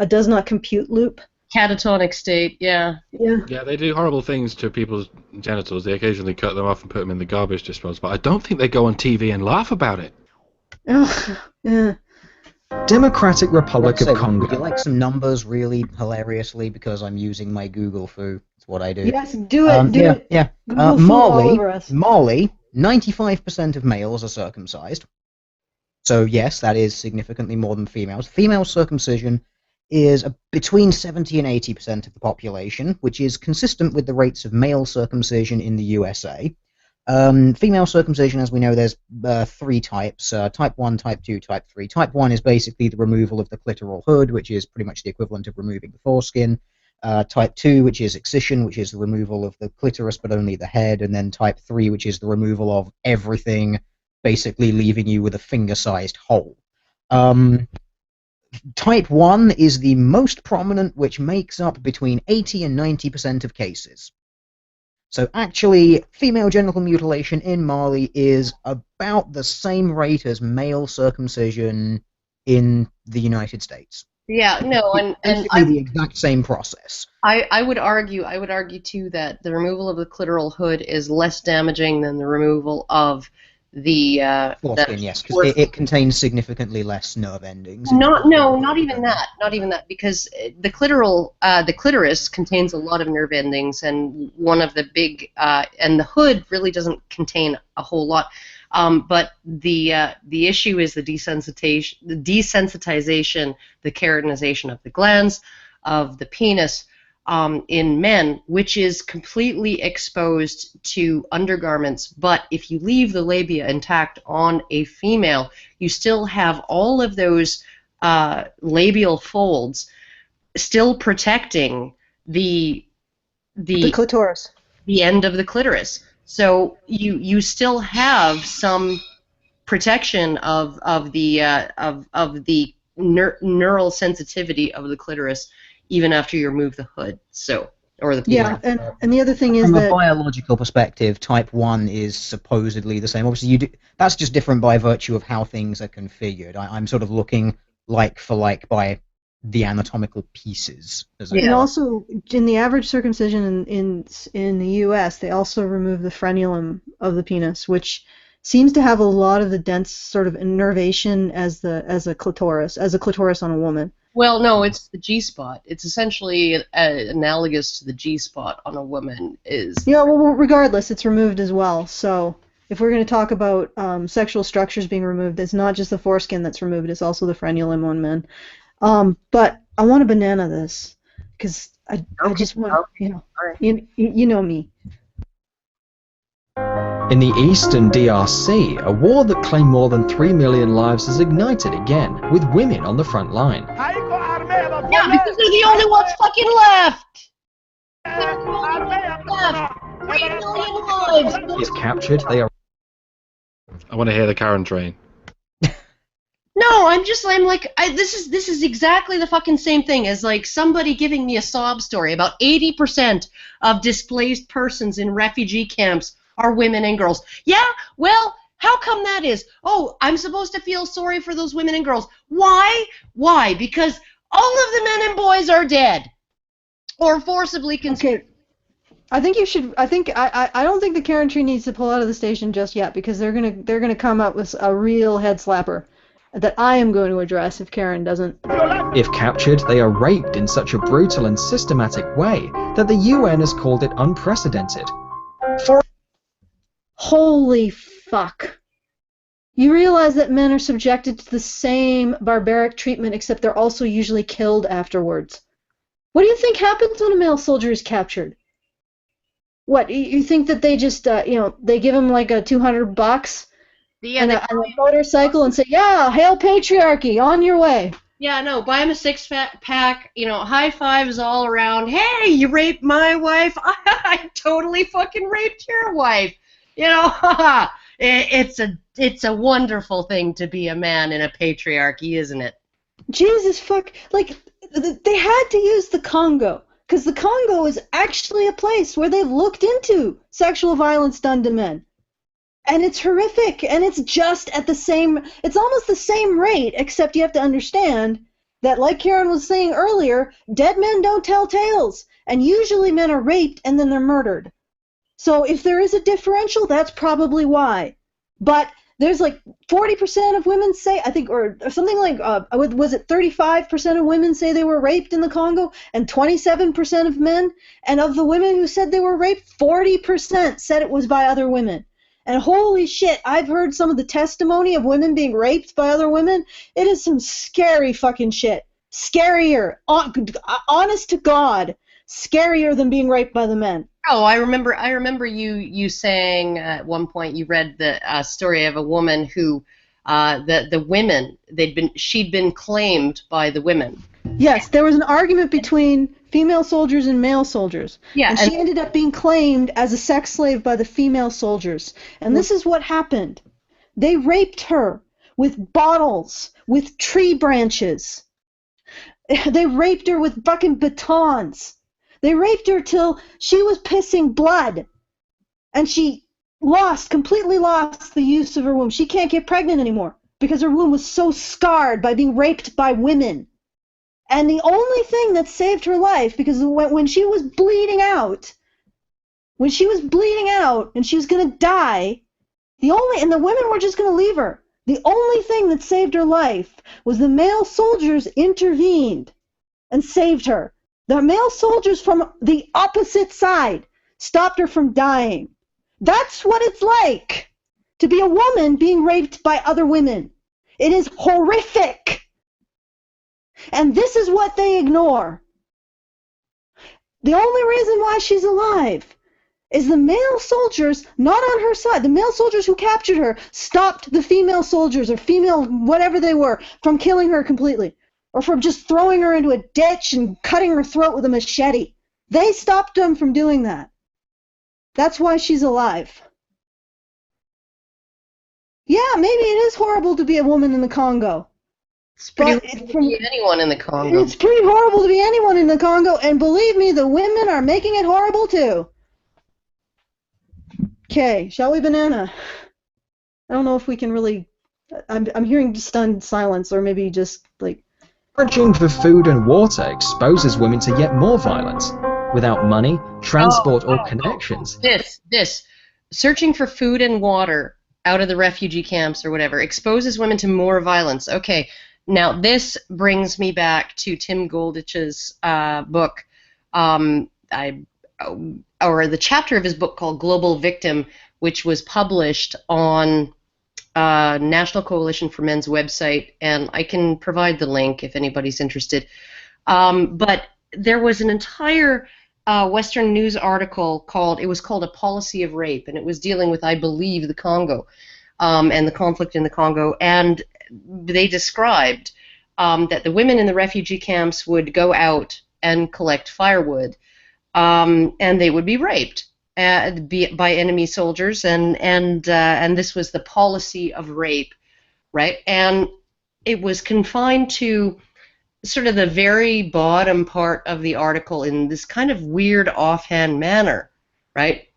does not compute loop. Catatonic state, yeah. Yeah, they do horrible things to people's genitals. They occasionally cut them off and put them in the garbage disposal, but I don't think they go on TV and laugh about it. Oh, yeah. Democratic Republic of Congo. Would you like some numbers really hilariously, because I'm using my Google foo? That's what I do. Yes, do it. Yeah. Google foo all over us. Mali, 95% of males are circumcised. So yes, that is significantly more than females. Female circumcision is between 70 and 80% of the population, which is consistent with the rates of male circumcision in the USA. Female circumcision, as we know, there's 3 types, type 1, type 2, type 3. Type 1 is basically the removal of the clitoral hood, which is pretty much the equivalent of removing the foreskin. Type 2, which is excision, which is the removal of the clitoris but only the head. And then type 3, which is the removal of everything, basically leaving you with a finger-sized hole. Type 1 is the most prominent, which makes up between 80 and 90% of cases. So actually, female genital mutilation in Mali is about the same rate as male circumcision in the United States. Yeah, no, and the exact same process. I would argue too that the removal of the clitoral hood is less damaging than the removal of the foreskin, yes, because it contains significantly less nerve endings. Not even that, because the clitoris contains a lot of nerve endings, and one of the big and the hood really doesn't contain a whole lot. But the issue is the desensitization, the keratinization of the glands, of the penis in men, which is completely exposed to undergarments. But if you leave the labia intact on a female, you still have all of those labial folds still protecting the clitoris, the end of the clitoris. So you still have some protection of the neural sensitivity of the clitoris even after you remove the hood. So or the yeah, and the other thing is from that a biological perspective, type 1 is supposedly the same. Obviously, that's just different by virtue of how things are configured. I'm sort of looking like for like by the anatomical pieces. And also, in the average circumcision in the U.S., they also remove the frenulum of the penis, which seems to have a lot of the dense sort of innervation as a clitoris on a woman. Well, no, it's the G-spot. It's essentially analogous to the G-spot on a woman. Yeah, well, regardless, it's removed as well. So if we're going to talk about sexual structures being removed, it's not just the foreskin that's removed, it's also the frenulum on men. But I want to banana this, because I just want, you know me. In the eastern DRC, a war that claimed more than 3 million lives has ignited again, with women on the front line. Yeah, because they're the only ones fucking left! They're the only ones left! 3 million lives! If captured, they are... I want to hear the Karen train. No, I'm like, this is exactly the fucking same thing as like somebody giving me a sob story about 80% of displaced persons in refugee camps are women and girls. Yeah, well, how come that is? Oh, I'm supposed to feel sorry for those women and girls. Why? Why? Because all of the men and boys are dead or forcibly conceived. Okay. I think you should. I don't think the Karen tree needs to pull out of the station just yet, because they're gonna come up with a real head slapper that I am going to address if Karen doesn't. If captured, they are raped in such a brutal and systematic way that the UN has called it unprecedented. Holy fuck. You realize that men are subjected to the same barbaric treatment, except they're also usually killed afterwards. What do you think happens when a male soldier is captured? What, you think that they just, they give him like a $200 and a motorcycle and say, yeah, hail patriarchy, on your way. Yeah, no, buy him a six-pack, high fives all around. Hey, you raped my wife? I totally fucking raped your wife. It's a wonderful thing to be a man in a patriarchy, isn't it? Jesus fuck, like, they had to use the Congo, because the Congo is actually a place where they've looked into sexual violence done to men. And it's horrific, and it's just it's almost the same rate, except you have to understand that, like Karen was saying earlier, dead men don't tell tales, and usually men are raped and then they're murdered. So if there is a differential, that's probably why. But there's like 40% of women say, I think, or something like, was it 35% of women say they were raped in the Congo, and 27% of men? And of the women who said they were raped, 40% said it was by other women. And holy shit, I've heard some of the testimony of women being raped by other women. It is some scary fucking shit. Scarier, honest to God, scarier than being raped by the men. Oh, I remember you saying at one point you read the story of a woman who the women she'd been claimed by the women. Yes, there was an argument between female soldiers and male soldiers. Yeah, and she ended up being claimed as a sex slave by the female soldiers. And this is what happened. They raped her with bottles, with tree branches. They raped her with fucking batons. They raped her till she was pissing blood. And she completely lost the use of her womb. She can't get pregnant anymore because her womb was so scarred by being raped by women. And the only thing that saved her life, because when she was bleeding out, and she was going to die, and the women were just going to leave her, the only thing that saved her life was the male soldiers intervened and saved her. The male soldiers from the opposite side stopped her from dying. That's what it's like to be a woman being raped by other women. It is horrific. And this is what they ignore. The only reason why she's alive is the male soldiers, not on her side, the male soldiers who captured her stopped the female soldiers, or female whatever they were, from killing her completely, or from just throwing her into a ditch and cutting her throat with a machete. They stopped them from doing that. That's why she's alive. Yeah, maybe it is horrible to be a woman in the Congo. It's pretty horrible to be anyone in the Congo. It's pretty horrible to be anyone in the Congo, and believe me, the women are making it horrible too. Okay, shall we banana? I don't know if we can really... I'm hearing stunned silence, or maybe just like... Foraging for food and water exposes women to yet more violence. Without money, transport, or connections. This. Searching for food and water out of the refugee camps or whatever, exposes women to more violence. Okay, now this brings me back to Tim Goldich's book, or the chapter of his book called Global Victim, which was published on National Coalition for Men's website, and I can provide the link if anybody's interested. But there was an entire Western news article called A Policy of Rape, and it was dealing with, I believe, the Congo and the conflict in the Congo, and they described that the women in the refugee camps would go out and collect firewood, and they would be raped by enemy soldiers, and this was the policy of rape, right? And it was confined to sort of the very bottom part of the article in this kind of weird offhand manner, right?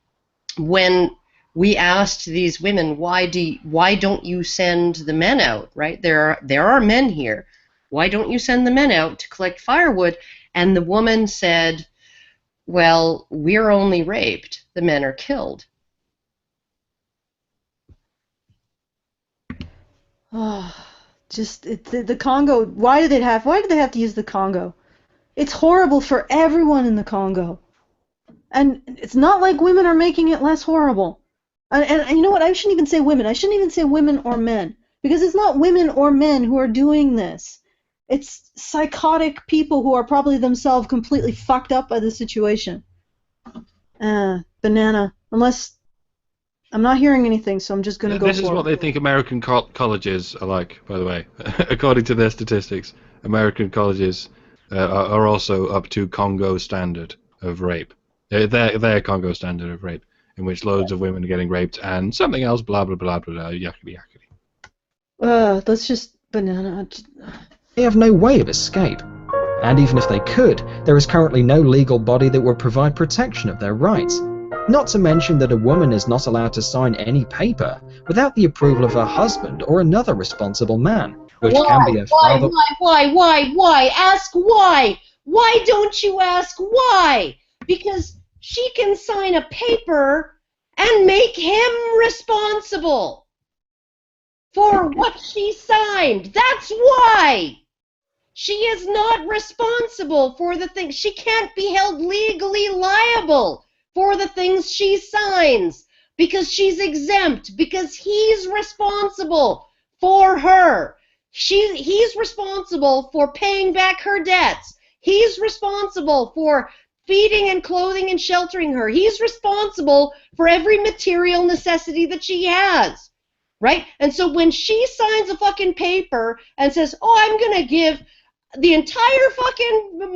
When we asked these women, why don't you send the men out, right? There are men here. Why don't you send the men out to collect firewood? And the woman said, well, we're only raped. The men are killed. Oh, just the Congo. Why do they have to use the Congo? It's horrible for everyone in the Congo. And it's not like women are making it less horrible. And you know what? I shouldn't even say women. I shouldn't even say women or men. Because it's not women or men who are doing this. It's psychotic people who are probably themselves completely fucked up by the situation. Banana. Unless... I'm not hearing anything, so I'm just going to go for it. This is what they think American colleges are like, by the way. According to their statistics, American colleges are also up to Congo standard of rape. Their Congo standard of rape, in which loads of women are getting raped and something else, blah, blah, blah, blah, blah, yuckity, yuckity. Let's just... Banana... They have no way of escape. And even if they could, there is currently no legal body that would provide protection of their rights. Not to mention that a woman is not allowed to sign any paper without the approval of her husband or another responsible man, which can be a father... Why? Ask why! Why don't you ask why? Because she can sign a paper and make him responsible for what she signed. That's why! She is not responsible for the things. She can't be held legally liable for the things she signs because she's exempt, because he's responsible for her. He's responsible for paying back her debts. He's responsible for feeding and clothing and sheltering her. He's responsible for every material necessity that she has, right? And so when she signs a fucking paper and says, oh, I'm going to give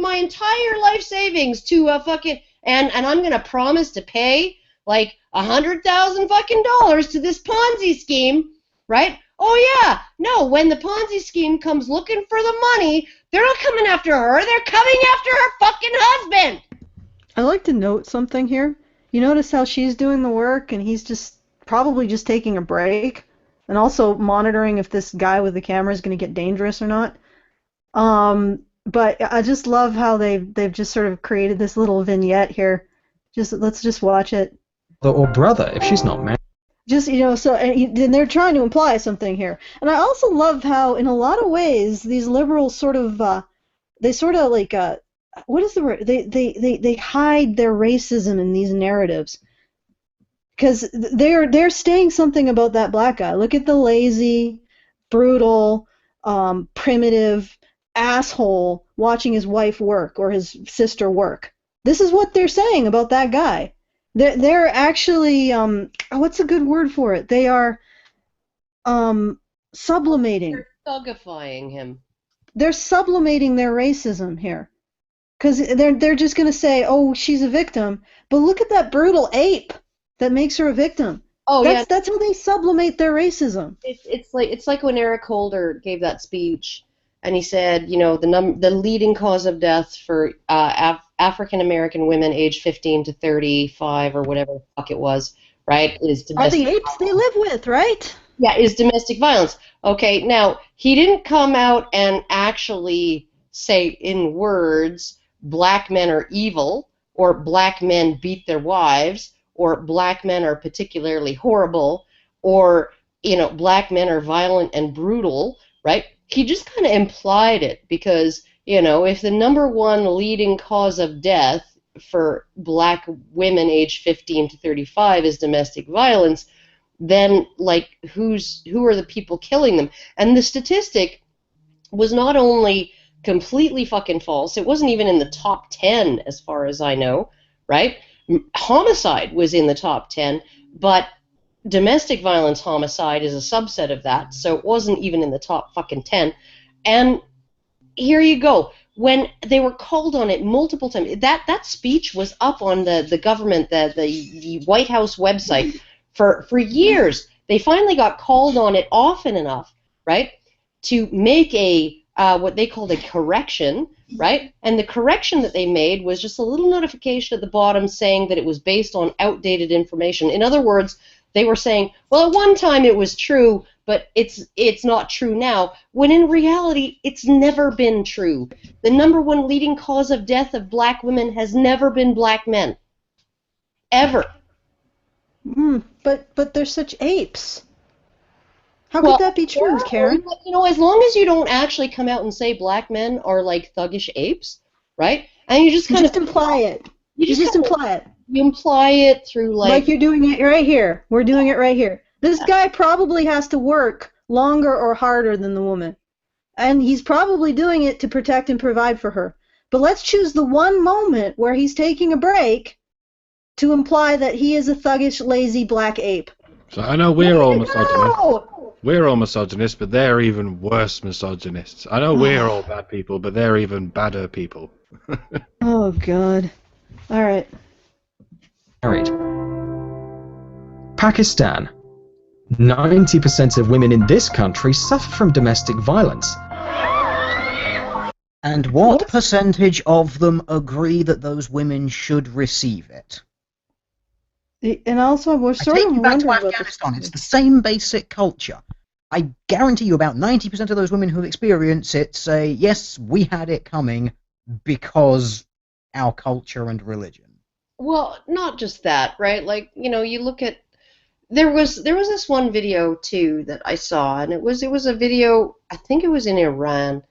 my entire life savings to a fucking, and I'm going to promise to pay like $100,000 fucking dollars to this Ponzi scheme, right? Oh yeah, no, when the Ponzi scheme comes looking for the money, they're not coming after her, they're coming after her fucking husband. I'd like to note something here. You notice how she's doing the work and he's just probably just taking a break and also monitoring if this guy with the camera is going to get dangerous or not. But I just love how they've just sort of created this little vignette here. Let's just watch it. Or brother, if she's not married. Just, so and they're trying to imply something here. And I also love how, in a lot of ways, these liberals sort of, they sort of like, what is the word? They hide their racism in these narratives. Because they're saying something about that black guy. Look at the lazy, brutal, primitive asshole watching his wife work or his sister work. This is what they're saying about that guy. They're actually what's a good word for it? They are sublimating. They're thugifying him. They're sublimating their racism here, because they're just going to say, oh, she's a victim, but look at that brutal ape that makes her a victim. Oh, that's how they sublimate their racism. It's like when Eric Holder gave that speech, and he said, the leading cause of death for African American women aged 15 to 35 or whatever the fuck it was, right, is domestic violence. Are the apes they live with, right? Yeah, is domestic violence. Okay, now, he didn't come out and actually say in words, black men are evil, or black men beat their wives, or black men are particularly horrible, or black men are violent and brutal, right? He just kind of implied it because, if the number one leading cause of death for black women aged 15 to 35 is domestic violence, then who are the people killing them? And the statistic was not only completely fucking false, it wasn't even in the top 10 as far as I know, right? Homicide was in the top 10, but domestic violence homicide is a subset of that, so it wasn't even in the top fucking 10. And here you go. When they were called on it multiple times, that speech was up on the government, the White House website for years. They finally got called on it often enough, right, to make a what they called a correction, right? And the correction that they made was just a little notification at the bottom saying that it was based on outdated information. In other words, they were saying, well, at one time it was true, but it's not true now, when in reality it's never been true. The number one leading cause of death of black women has never been black men. Ever. But they're such apes. How could that be true, Karen? As long as you don't actually come out and say black men are like thuggish apes, right? And you just kind of imply it. You just imply it. You imply it through like you're doing it right here. We're doing it right here. This guy probably has to work longer or harder than the woman. And he's probably doing it to protect and provide for her. But let's choose the one moment where he's taking a break to imply that he is a thuggish, lazy black ape. So I know we're all misogynists. We're all misogynists, but they're even worse misogynists. I know we're all bad people, but they're even badder people. Oh, God. All right. Pakistan. 90% of women in this country suffer from domestic violence. And what percentage of them agree that those women should receive it? And also, we're sort of wondering about Afghanistan. It's the same basic culture. I guarantee you about 90% of those women who experience it say, yes, we had it coming because our culture and religion. Well, not just that, right? You look at there was this one video too that I saw, and it was a video, I think it was in Iran,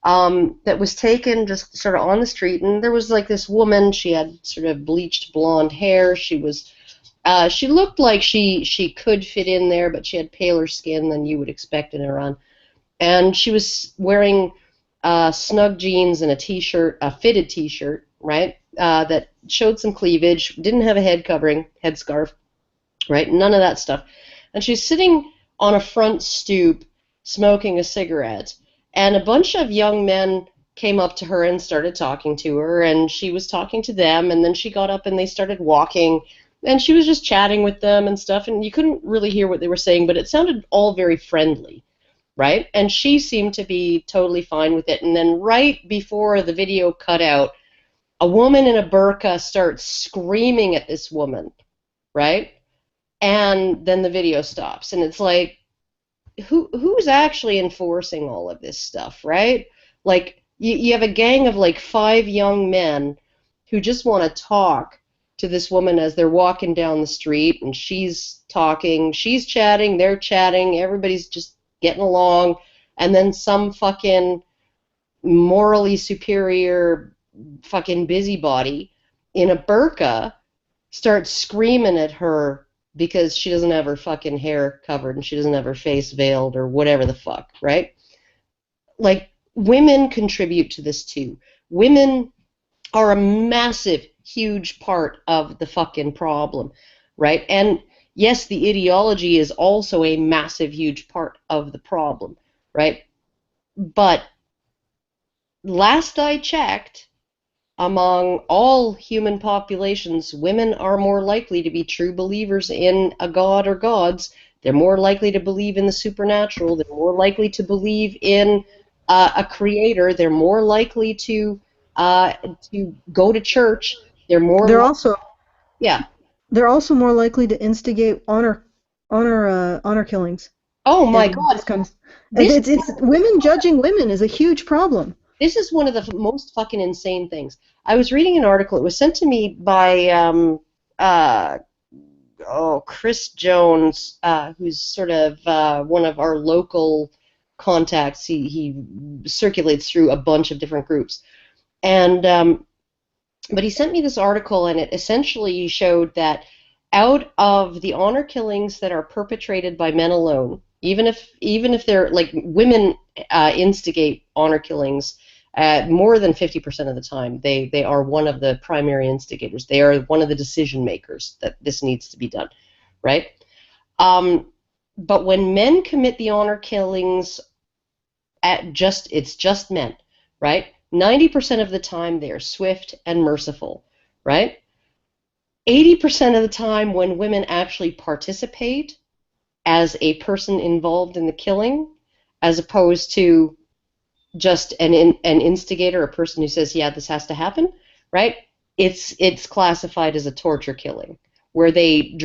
that was taken just sort of on the street, and there was this woman. She had sort of bleached blonde hair. She looked like she could fit in there, but she had paler skin than you would expect in Iran, and she was wearing snug jeans and a fitted t-shirt, right? That showed some cleavage, didn't have a head covering, headscarf, right? None of that stuff. And she's sitting on a front stoop smoking a cigarette, and a bunch of young men came up to her and started talking to her, and she was talking to them, and then she got up and they started walking, and she was just chatting with them and stuff, and you couldn't really hear what they were saying, but it sounded all very friendly, right? And she seemed to be totally fine with it. And then right before the video cut out, a woman in a burqa starts screaming at this woman, right? And then the video stops, and it's like, who's actually enforcing all of this stuff, right? You have a gang of 5 young men who just want to talk to this woman as they're walking down the street, and she's talking, she's chatting, they're chatting, everybody's just getting along, and then some fucking morally superior fucking busybody in a burqa starts screaming at her because she doesn't have her fucking hair covered and she doesn't have her face veiled or whatever the fuck, right? Women contribute to this too. Women are a massive, huge part of the fucking problem, right? And yes, the ideology is also a massive, huge part of the problem, right? But last I checked, among all human populations, women are more likely to be true believers in a god or gods. They're more likely to believe in the supernatural. They're more likely to believe in a creator. They're more likely to go to church. They're also more likely to instigate honor killings. Oh my God! It's women judging women is a huge problem. This is one of the most fucking insane things. I was reading an article. It was sent to me by Chris Jones, who's sort of one of our local contacts. He circulates through a bunch of different groups, and but he sent me this article, and it essentially showed that out of the honor killings that are perpetrated by men alone, even if they're like women instigate honor killings. More than 50% of the time, they are one of the primary instigators. They are one of the decision makers that this needs to be done, right? But when men commit the honor killings, it's just men, right? 90% of the time they are swift and merciful, right? 80% of the time when women actually participate as a person involved in the killing, as opposed to just an instigator, a person who says, yeah, this has to happen, right? It's classified as a torture killing, where they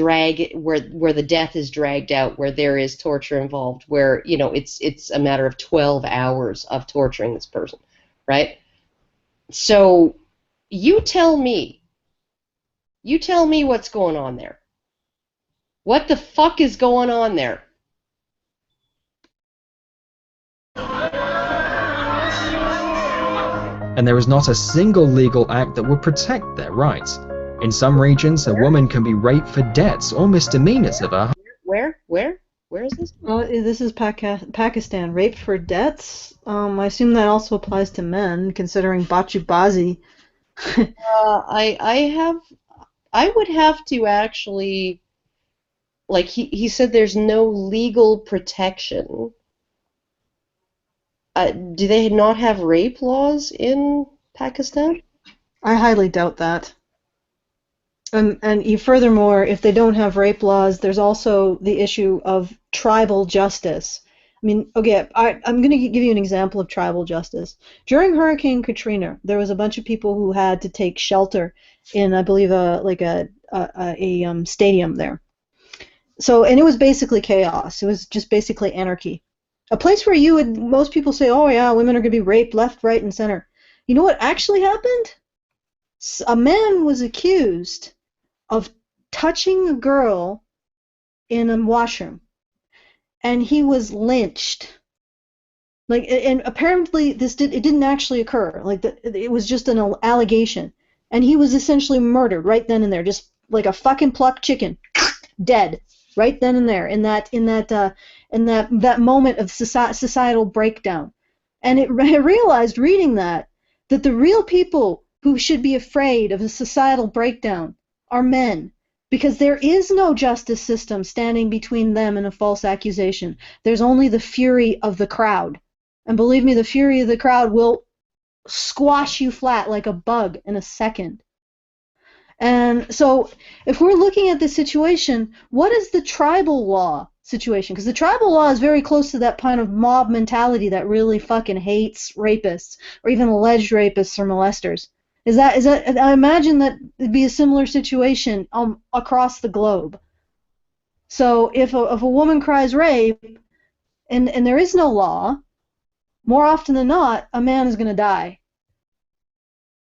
where the death is dragged out, where there is torture involved, where it's a matter of 12 hours of torturing this person, right? So you tell me what's going on there. What the fuck is going on there? And there is not a single legal act that would protect their rights. In some regions, a woman can be raped for debts or misdemeanors of her. Where is this? This is Pakistan. Rape for debts? I assume that also applies to men, considering bachubazi. I would have to actually, like he said, there's no legal protection. Do they not have rape laws in Pakistan? I highly doubt that. And furthermore, if they don't have rape laws, there's also the issue of tribal justice. I mean, okay, I'm going to give you an example of tribal justice. During Hurricane Katrina, there was a bunch of people who had to take shelter in, I believe, a stadium there. So, and it was basically chaos. It was just basically anarchy. A place where most people say, oh yeah, women are going to be raped left, right, and center. You know what actually happened? A man was accused of touching a girl in a washroom, and he was lynched. And apparently it didn't actually occur. It was just an allegation, and he was essentially murdered right then and there, just like a fucking plucked chicken, dead right then and there in that moment of societal breakdown. And I realized reading that the real people who should be afraid of a societal breakdown are men, because there is no justice system standing between them and a false accusation. There's only the fury of the crowd. And believe me, the fury of the crowd will squash you flat like a bug in a second. And so if we're looking at this situation, what is the tribal law situation? Because the tribal law is very close to that kind of mob mentality that really fucking hates rapists or even alleged rapists or molesters. Is that? I imagine that it'd be a similar situation across the globe. So if a woman cries rape and there is no law, more often than not, a man is going to die.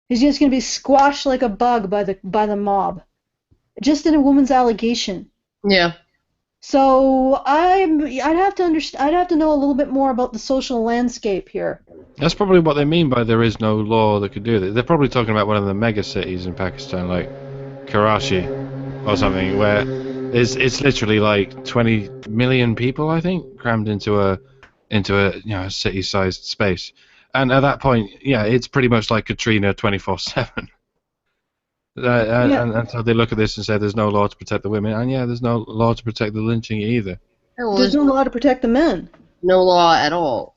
He's just going to be squashed like a bug by the mob, just in a woman's allegation. Yeah. So I'd have to know a little bit more about the social landscape here. That's probably what they mean by there is no law that could do that. They're probably talking about one of the mega cities in Pakistan, like Karachi or something, where it's literally like 20 million people, I think, crammed into a city-sized space. And at that point, yeah, it's pretty much like Katrina 24/7. And so they look at this and say there's no law to protect the women, and yeah, there's no law to protect the lynching either. Well, there's no law to protect the men. No law at all.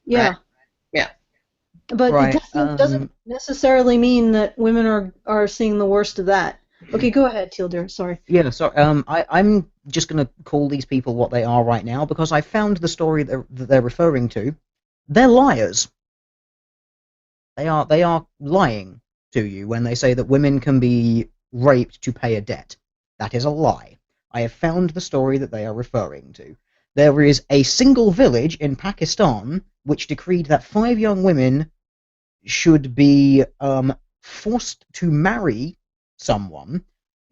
Yeah. Right. Yeah. But Right, it doesn't necessarily mean that women are seeing the worst of that. Okay, go ahead, Tilder. Sorry. Yeah, so I'm just going to call these people what they are right now, because I found the story that they're referring to. They're liars. They are lying to you when they say that women can be raped to pay a debt. That is a lie. I have found the story that they are referring to. There is a single village in Pakistan which decreed that 5 young women should be forced to marry someone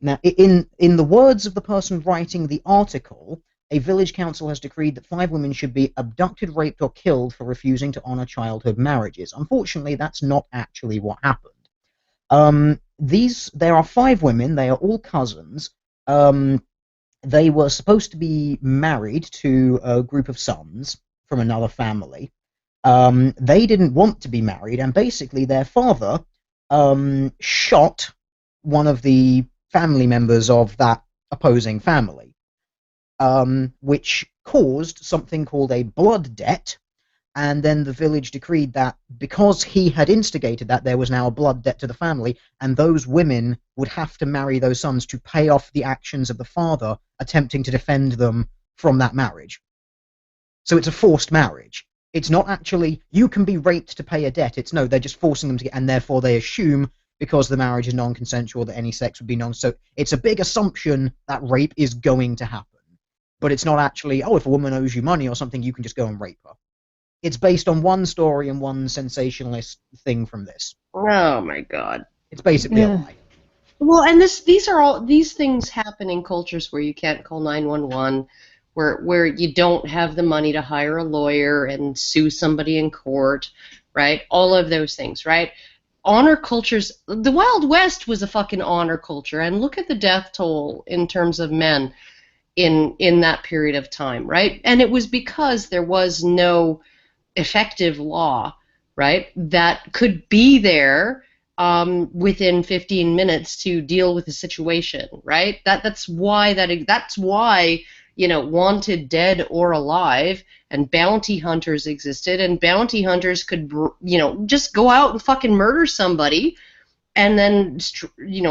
Now, in the words of the person writing the article, a village council has decreed that 5 women should be abducted, raped, or killed for refusing to honor childhood marriages. Unfortunately, that's not actually what happened. There are 5 women. They are all cousins. They were supposed to be married to a group of sons from another family. They didn't want to be married, and basically their father shot one of the family members of that opposing family, which caused something called a blood debt. And then the village decreed that because he had instigated that, there was now a blood debt to the family, and those women would have to marry those sons to pay off the actions of the father attempting to defend them from that marriage. So it's a forced marriage. It's not actually, you can be raped to pay a debt. It's no, they're just forcing them to get, and therefore they assume, because the marriage is non-consensual, that any sex would be non. So it's a big assumption that rape is going to happen. But it's not actually, oh, if a woman owes you money or something, you can just go and rape her. It's based on one story and one sensationalist thing from this. Oh my God. It's basically a lie. Well, and these things happen in cultures where you can't call 911, where you don't have the money to hire a lawyer and sue somebody in court, right? All of those things, right? Honor cultures. The Wild West was a fucking honor culture, and look at the death toll in terms of men in that period of time, right? And it was because there was no effective law, right, that could be there within 15 minutes to deal with the situation, right? That's why wanted dead or alive and bounty hunters existed, and bounty hunters could just go out and fucking murder somebody and then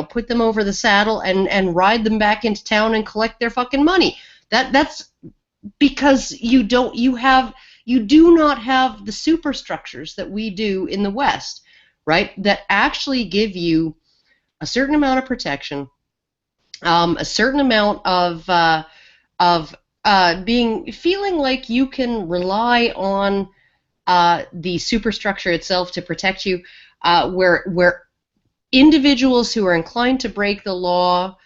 put them over the saddle and ride them back into town and collect their fucking money. That's because you do not have the superstructures that we do in the West, right, that actually give you a certain amount of protection, a certain amount of feeling like you can rely on the superstructure itself to protect you, where individuals who are inclined to break the law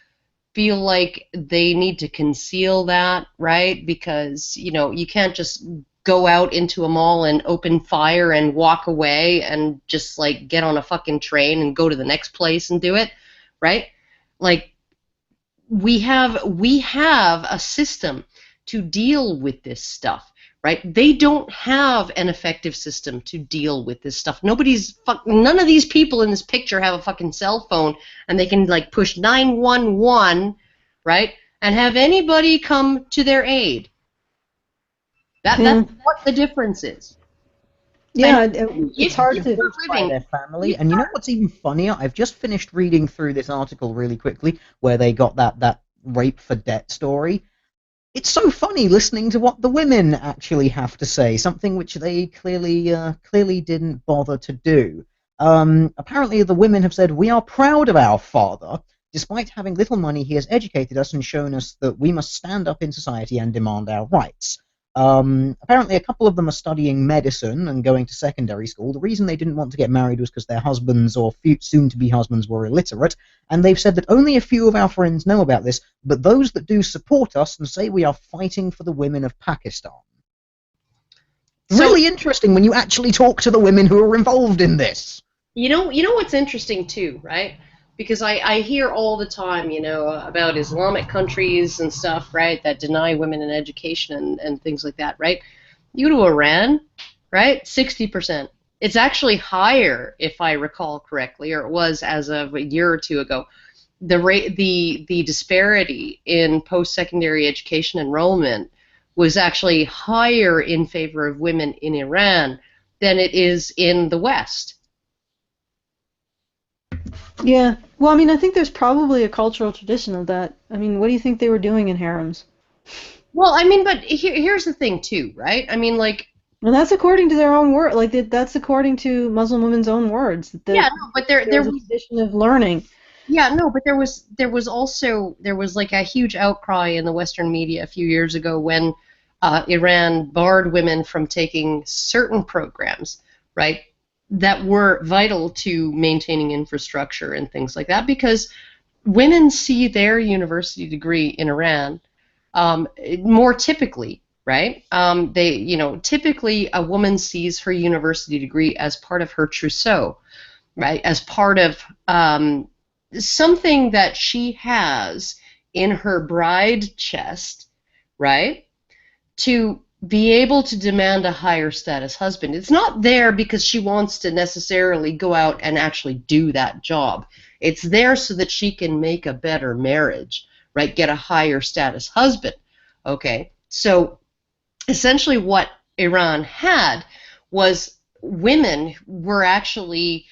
feel like they need to conceal that, right? Because you can't just go out into a mall and open fire and walk away and just like get on a fucking train and go to the next place and do it, right? Like we have a system to deal with this stuff, right? They don't have an effective system to deal with this stuff. None of these people in this picture have a fucking cell phone and they can like push 911, right? And have anybody come to their aid. That's what the difference is. Yeah, it's hard to by their family. And you know what's even funnier? I've just finished reading through this article really quickly where they got that rape for debt story. It's so funny listening to what the women actually have to say, something which they clearly didn't bother to do. Apparently the women have said, "We are proud of our father. Despite having little money, he has educated us and shown us that we must stand up in society and demand our rights." Apparently a couple of them are studying medicine and going to secondary school. The reason they didn't want to get married was because their husbands or soon-to-be husbands were illiterate, and they've said that only a few of our friends know about this, but those that do support us and say we are fighting for the women of Pakistan. Really interesting when you actually talk to the women who are involved in this. You know what's interesting too, right? Because I hear all the time, about Islamic countries and stuff, right, that deny women an education and things like that, right? You go to Iran, right, 60%. It's actually higher, if I recall correctly, or it was as of a year or two ago. The disparity in post-secondary education enrollment was actually higher in favor of women in Iran than it is in the West. Yeah. Well, I mean, I think there's probably a cultural tradition of that. I mean, what do you think they were doing in harems? Well, I mean, but here's the thing, too, right? I mean, like... Well, that's according to their own word. Like, that's according to Muslim women's own words. Yeah, no, but there was a tradition of learning. Yeah, no, but there was like a huge outcry in the Western media a few years ago when Iran barred women from taking certain programs, right, that were vital to maintaining infrastructure and things like that, because women see their university degree in Iran more typically, right? Typically a woman sees her university degree as part of her trousseau, right? As part of something that she has in her bride chest, right? To be able to demand a higher status husband. It's not there because she wants to necessarily go out and actually do that job. It's there so that she can make a better marriage, right? Get a higher status husband. Okay. So essentially what Iran had was women were actually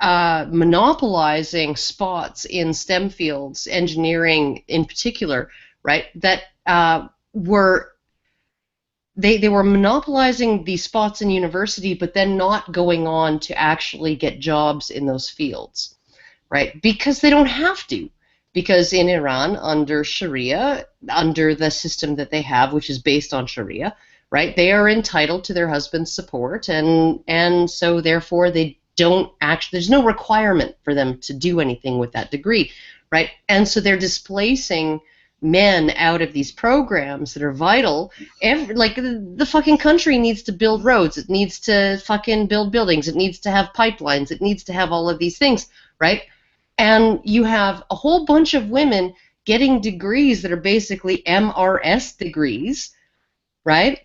monopolizing spots in STEM fields, engineering in particular, right? That were they were monopolizing these spots in university, but then not going on to actually get jobs in those fields, right? Because they don't have to. Because in Iran, under Sharia, under the system that they have, which is based on Sharia, right, they are entitled to their husband's support, and so therefore they don't actually, there's no requirement for them to do anything with that degree, right? And so they're displacing men out of these programs that are vital. Like the fucking country needs to build roads, it needs to fucking build buildings, it needs to have pipelines, it needs to have all of these things, right? And you have a whole bunch of women getting degrees that are basically MRS degrees, right?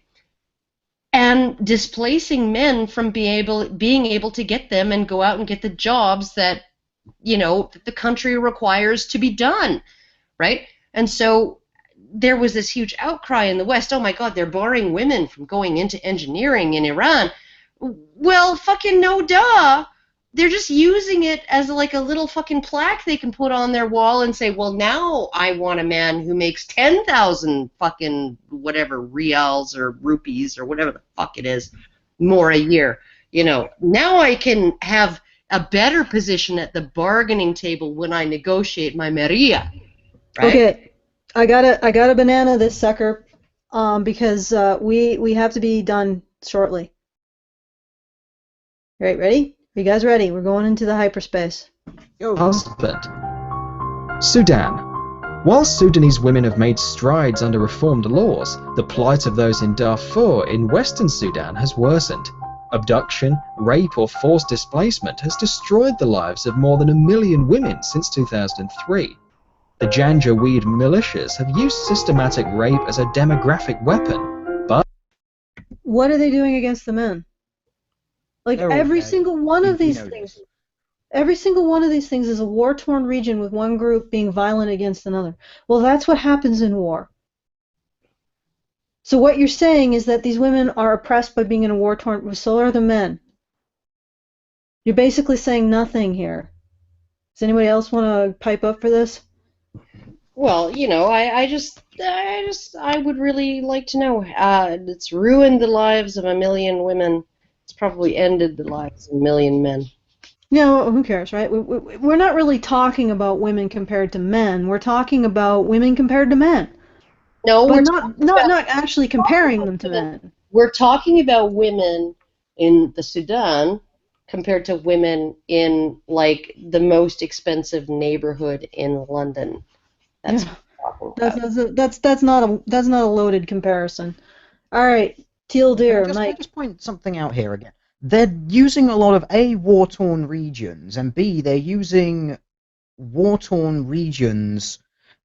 And displacing men from being able to get them and go out and get the jobs that, that the country requires to be done, right? And so there was this huge outcry in the West. Oh my God, they're barring women from going into engineering in Iran. Well, fucking no, duh. They're just using it as like a little fucking plaque they can put on their wall and say, well, now I want a man who makes 10,000 fucking whatever rials or rupees or whatever the fuck it is more a year. Now I can have a better position at the bargaining table when I negotiate my Maria. Right? Okay, I gotta banana this sucker, because we have to be done shortly. All right, ready? Are you guys ready? We're going into the hyperspace. Husband. Sudan. While Sudanese women have made strides under reformed laws, the plight of those in Darfur in Western Sudan has worsened. Abduction, rape, or forced displacement has destroyed the lives of more than 1 million women since 2003. The Janjaweed militias have used systematic rape as a demographic weapon, but what are they doing against the men? Like every single one of these things, every single one of these things is a war-torn region with one group being violent against another. Well, that's what happens in war. So what you're saying is that these women are oppressed by being in a war-torn, so are the men. You're basically saying nothing here. Does anybody else want to pipe up for this? Well, I would really like to know. It's ruined the lives of 1 million women. It's probably ended the lives of 1 million men. No, who cares, right? We're not really talking about women compared to men. We're talking about women compared to men. No, but we're not actually comparing them to men. We're talking about women in the Sudan compared to women in like the most expensive neighborhood in London. That's that's not a loaded comparison. All right, Teal Deer, Mike. Can I just point something out here again? They're using a lot of A, war-torn regions, and B, they're using war-torn regions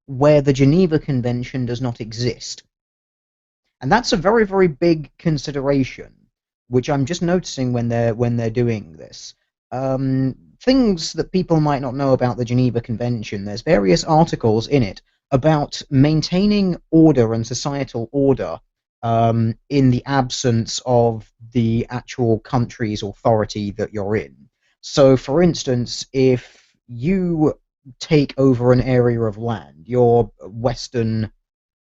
where the Geneva Convention does not exist. And that's a very, very big consideration, which I'm just noticing when they're doing this. Things that people might not know about the Geneva Convention, there's various articles in it about maintaining order and societal order in the absence of the actual country's authority that you're in. So, for instance, if you take over an area of land, your Western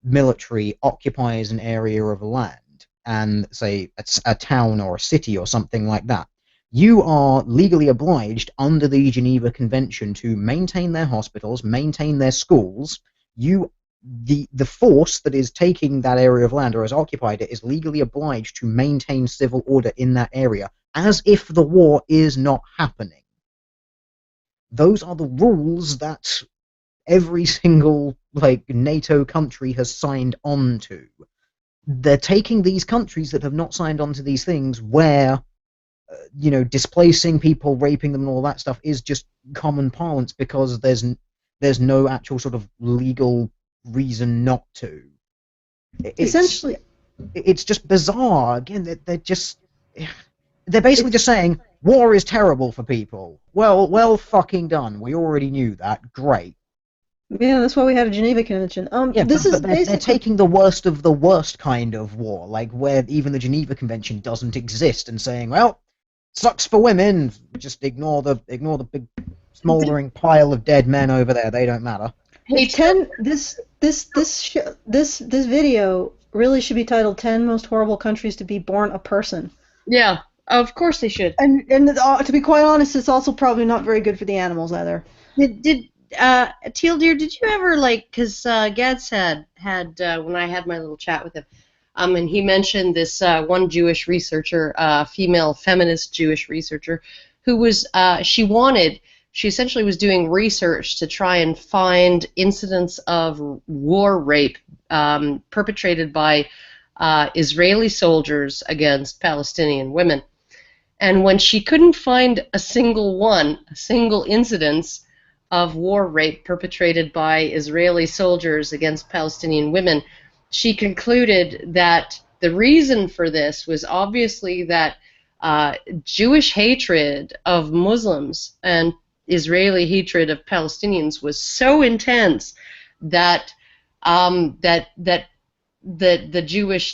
military occupies an area of land, and say it's a town or a city or something like that, you are legally obliged under the Geneva Convention to maintain their hospitals, maintain their schools. The force that is taking that area of land or has occupied it is legally obliged to maintain civil order in that area as if the war is not happening. Those are the rules that every single like NATO country has signed on to. They're taking these countries that have not signed on to these things where displacing people, raping them, and all that stuff is just common parlance because there's no actual sort of legal reason not to. Essentially, It's just bizarre. Again, they're basically just saying war is terrible for people. Well, fucking done. We already knew that. Great. yeah, that's why we had a Geneva Convention. Yeah, This but is they're basically taking the worst of the worst kind of war, like where even the Geneva Convention doesn't exist, and saying, well, sucks for women. Just ignore the big smoldering pile of dead men over there. They don't matter. Hey, this video really should be titled 10 Most Horrible Countries to Be Born a Person. yeah, of course they should. And to be quite honest, it's also probably not very good for the animals either. Did Teal Deer, did you ever because Gads had when I had my little chat with him, and he mentioned this one Jewish researcher, female feminist Jewish researcher, who was she essentially was doing research to try and find incidents of war rape perpetrated by Israeli soldiers against Palestinian women. And when she couldn't find a single incidence of war rape perpetrated by Israeli soldiers against Palestinian women, she concluded that the reason for this was obviously that Jewish hatred of Muslims and Israeli hatred of Palestinians was so intense that the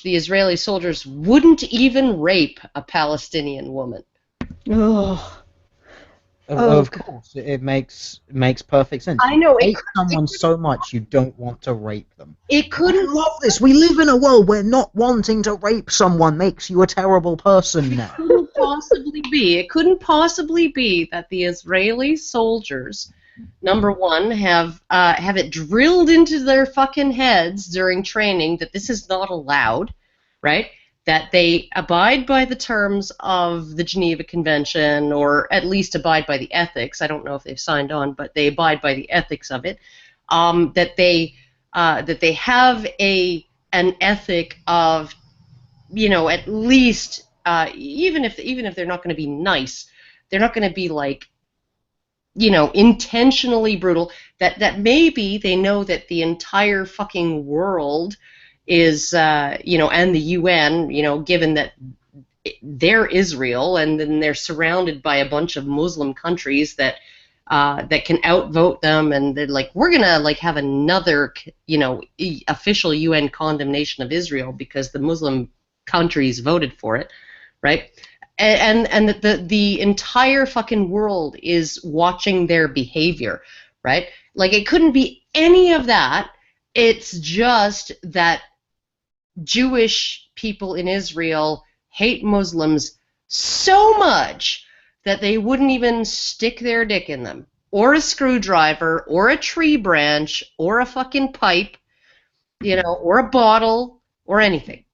Israeli soldiers wouldn't even rape a Palestinian woman. Ugh. Of course, it makes perfect sense. I know. You hate someone so much you don't want to rape them. It couldn't. I love this. We live in a world where not wanting to rape someone makes you a terrible person now. It couldn't possibly be that the Israeli soldiers, number one, have it drilled into their fucking heads during training that this is not allowed, right? That they abide by the terms of the Geneva Convention, or at least abide by the ethics. I don't know if they've signed on, but they abide by the ethics of it. That they have an ethic of, at least even if they're not going to be nice, they're not going to be intentionally brutal. That maybe they know that the entire fucking world is, and the UN, given that they're Israel and then they're surrounded by a bunch of Muslim countries that can outvote them, and they're like, we're gonna have another, official UN condemnation of Israel because the Muslim countries voted for it, right? And that the entire fucking world is watching their behavior, right? It couldn't be any of that. It's just that Jewish people in Israel hate Muslims so much that they wouldn't even stick their dick in them, or a screwdriver, or a tree branch, or a fucking pipe, or a bottle, or anything.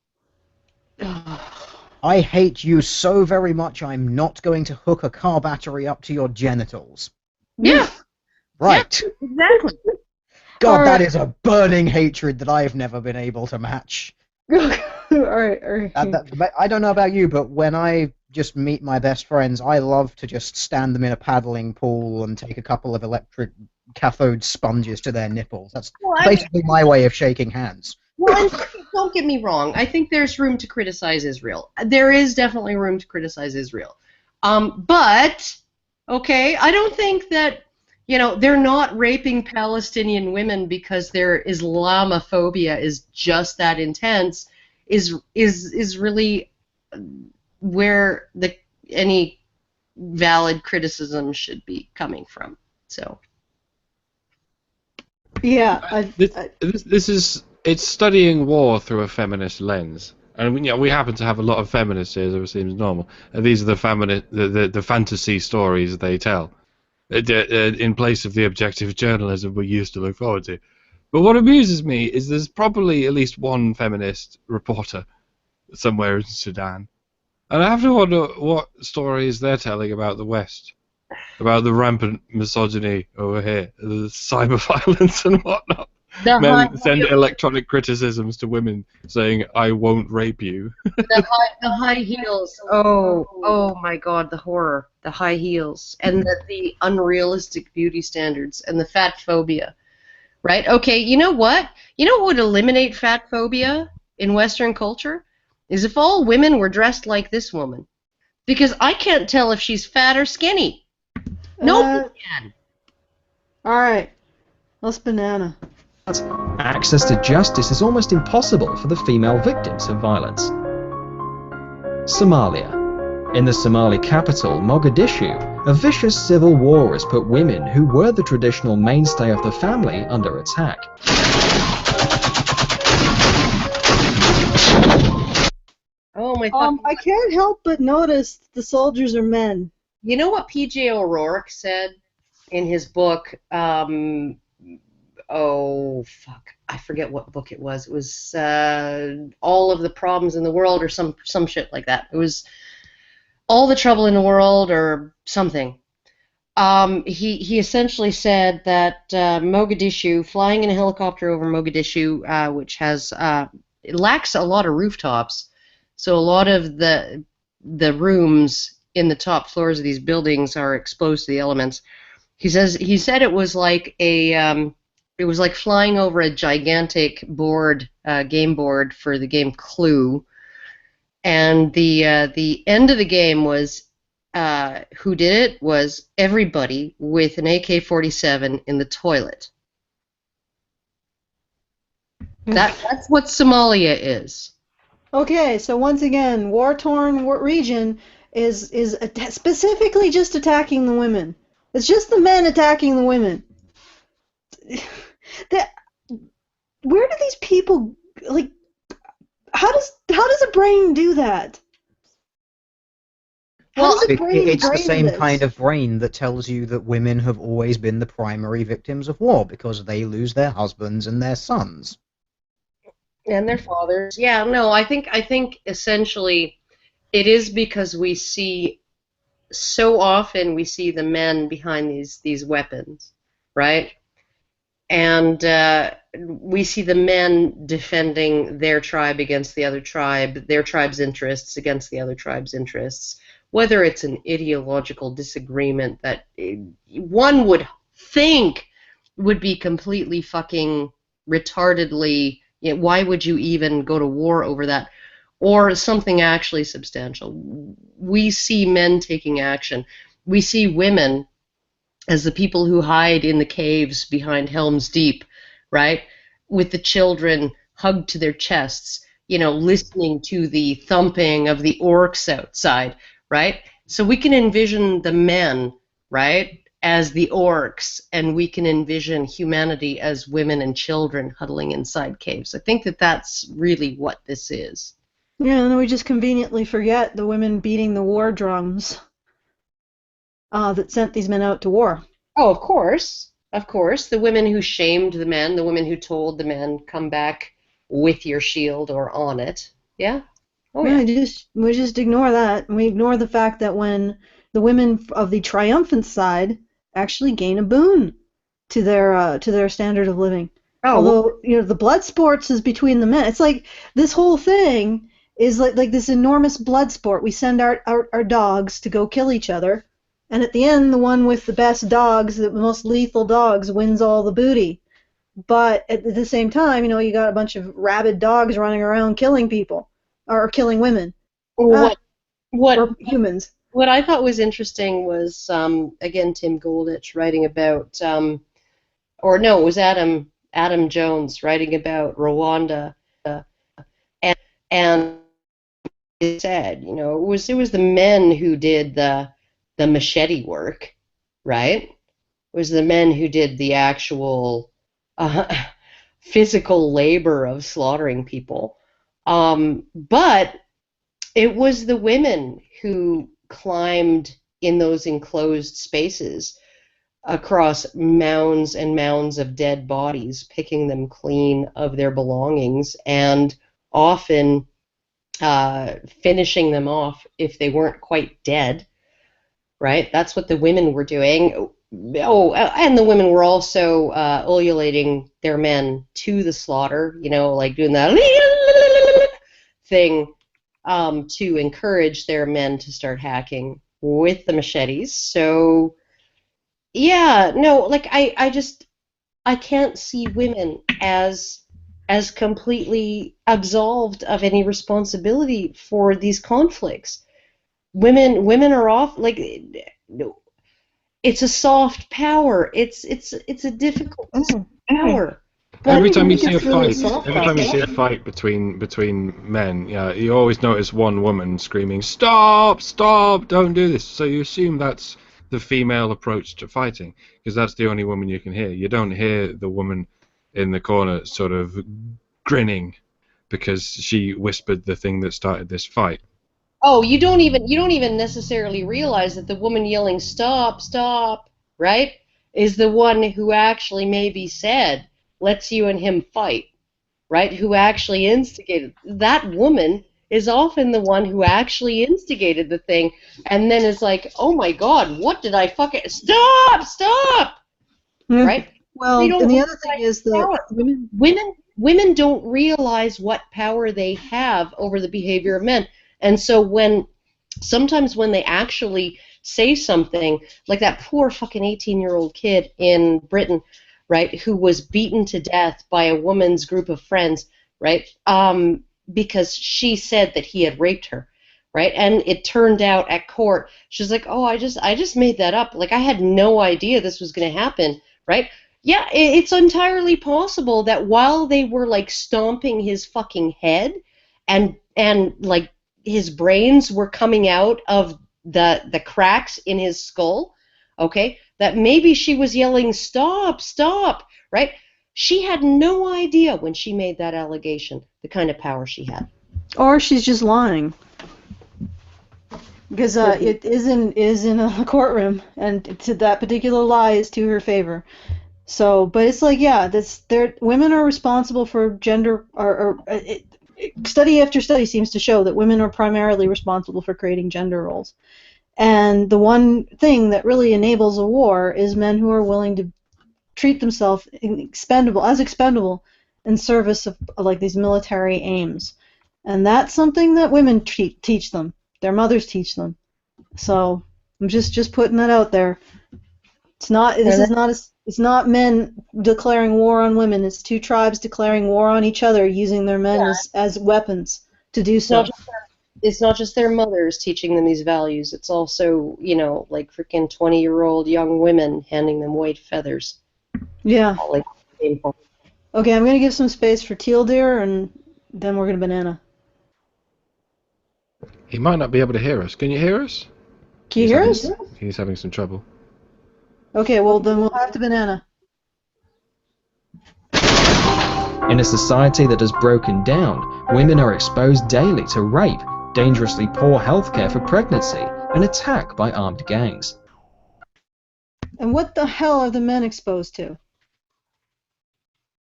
I hate you so very much I'm not going to hook a car battery up to your genitals. Yeah. Right. Yeah, exactly. God, that is a burning hatred that I've never been able to match. All right. I don't know about you, but when I just meet my best friends, I love to just stand them in a paddling pool and take a couple of electric cathode sponges to their nipples. That's basically my way of shaking hands. Well, don't get me wrong. I think there's room to criticize Israel. There is definitely room to criticize Israel. But, okay, I don't think that, they're not raping Palestinian women because their Islamophobia is just that intense, is really where any valid criticism should be coming from. So. Yeah. It's studying war through a feminist lens, and we happen to have a lot of feminists here, so it seems normal. And these are the fantasy stories they tell, in place of the objective journalism we used to look forward to. But what amuses me is there's probably at least one feminist reporter somewhere in Sudan, and I have to wonder what stories they're telling about the West. about the rampant misogyny over here, the cyber violence and whatnot. The high Men send electronic criticisms to women saying, "I won't rape you." the high heels. Oh my God, the horror. The high heels and the unrealistic beauty standards and the fat phobia. Right? Okay, you know what? You know what would eliminate fat phobia in Western culture? Is if all women were dressed like this woman. Because I can't tell if she's fat or skinny. Nobody Uh, can. all right. Let's banana. Access to justice is almost impossible for the female victims of violence. Somalia. In the Somali capital, Mogadishu, a vicious civil war has put women who were the traditional mainstay of the family under attack. Oh my fucking I can't help but notice the soldiers are men. You know what P.J. O'Rourke said in his book? Oh fuck, I forget what book it was. It was All of the Problems in the World or some shit like that. It was All the Trouble in the World or something. He essentially said that Mogadishu, flying in a helicopter over Mogadishu, which has it lacks a lot of rooftops, so a lot of the rooms in the top floors of these buildings are exposed to the elements. He said it was like it was like flying over a gigantic board, game board for the game Clue, and the end of the game was who did it was everybody with an AK-47 in the toilet. That's what Somalia is. Okay, so once again, war-torn region is specifically just attacking the women. It's just the men attacking the women. That where do these people like? How does a brain do that? How does a brain It's the brain same this? kind of brain that tells you that women have always been the primary victims of war because they lose their husbands and their sons. And their fathers. Yeah, no, I think essentially it is because we see so often we see the men behind these weapons, right? And we see the men defending their tribe against the other tribe, their tribe's interests against the other tribe's interests, whether it's an ideological disagreement that one would think would be completely fucking retardedly, why would you even go to war over that? Or something actually substantial. We see men taking action. We see women as the people who hide in the caves behind Helm's Deep, right? With the children hugged to their chests, listening to the thumping of the orcs outside, right? So we can envision the men, right, as the orcs, and we can envision humanity as women and children huddling inside caves. I think that that's really what this is. Yeah, and then we just conveniently forget the women beating the war drums that sent these men out to war. Oh, of course. Of course. The women who shamed the men, the women who told the men, come back with your shield or on it. Yeah? Oh, yeah. We just ignore that. And we ignore the fact that when the women of the triumphant side actually gain a boon to their standard of living. Oh, although the blood sports is between the men. It's like this whole thing is like this enormous blood sport. We send our dogs to go kill each other, and at the end, the one with the best dogs, the most lethal dogs, wins all the booty. But at the same time, you got a bunch of rabid dogs running around killing people or killing women. what or humans. What I thought was interesting was again Tim Goldich writing about or no, it was Adam Jones writing about Rwanda, and it said, it was the men who did the machete work, right? It was the men who did the actual physical labor of slaughtering people. But it was the women who climbed in those enclosed spaces across mounds and mounds of dead bodies, picking them clean of their belongings, and often finishing them off if they weren't quite dead. right? That's what the women were doing. Oh, and the women were also ululating their men to the slaughter, like doing that thing to encourage their men to start hacking with the machetes. So, yeah, no, like I can't see women as completely absolved of any responsibility for these conflicts. Women are off like it's a soft power. It's a difficult power. But Every time you think see a it's really fight, soft every time you power. see a fight between men, yeah, you always notice one woman screaming, "Stop! Stop! Don't do this!" So you assume that's the female approach to fighting, because that's the only woman you can hear. You don't hear the woman in the corner sort of grinning because she whispered the thing that started this fight. oh, you don't even necessarily realize that the woman yelling "Stop! Stop!" right, is the one who actually maybe said, "Let's you and him fight." Right? Who actually instigated. That woman is often the one who actually instigated the thing and then is like, oh my God, what did I fucking. Stop! Stop! Yeah. Right? They Well, don't and the other thing realize is that power. women. Women don't realize what power they have over the behavior of men. And so sometimes when they actually say something, like that poor fucking 18-year-old kid in Britain, right, who was beaten to death by a woman's group of friends, right, because she said that he had raped her, right, and it turned out at court, she's like, oh, I just made that up, like I had no idea this was going to happen, right? Yeah, it's entirely possible that while they were like stomping his fucking head and like his brains were coming out of the cracks in his skull, okay, that maybe she was yelling stop, stop, right? She had no idea when she made that allegation the kind of power she had. Or she's just lying. Because it is in a courtroom, and that particular lie is to her favor. So, but it's like, yeah, women are responsible for gender, study after study seems to show that women are primarily responsible for creating gender roles. And the one thing that really enables a war is men who are willing to treat themselves expendable in service of like these military aims. And that's something that women teach them. Their mothers teach them. So I'm just putting that out there. It's not men declaring war on women. It's two tribes declaring war on each other, using their men as weapons to do so. It's not just their mothers teaching them these values. It's also, like freaking 20-year-old young women handing them white feathers. Yeah. Like painful. Okay, I'm gonna give some space for Teal Deer, and then we're gonna banana. He might not be able to hear us. Can you hear us? Can you hear us? He's having some trouble. Okay, well then we'll have to banana. In a society that has broken down, women are exposed daily to rape, dangerously poor healthcare for pregnancy, and attack by armed gangs. And what the hell are the men exposed to?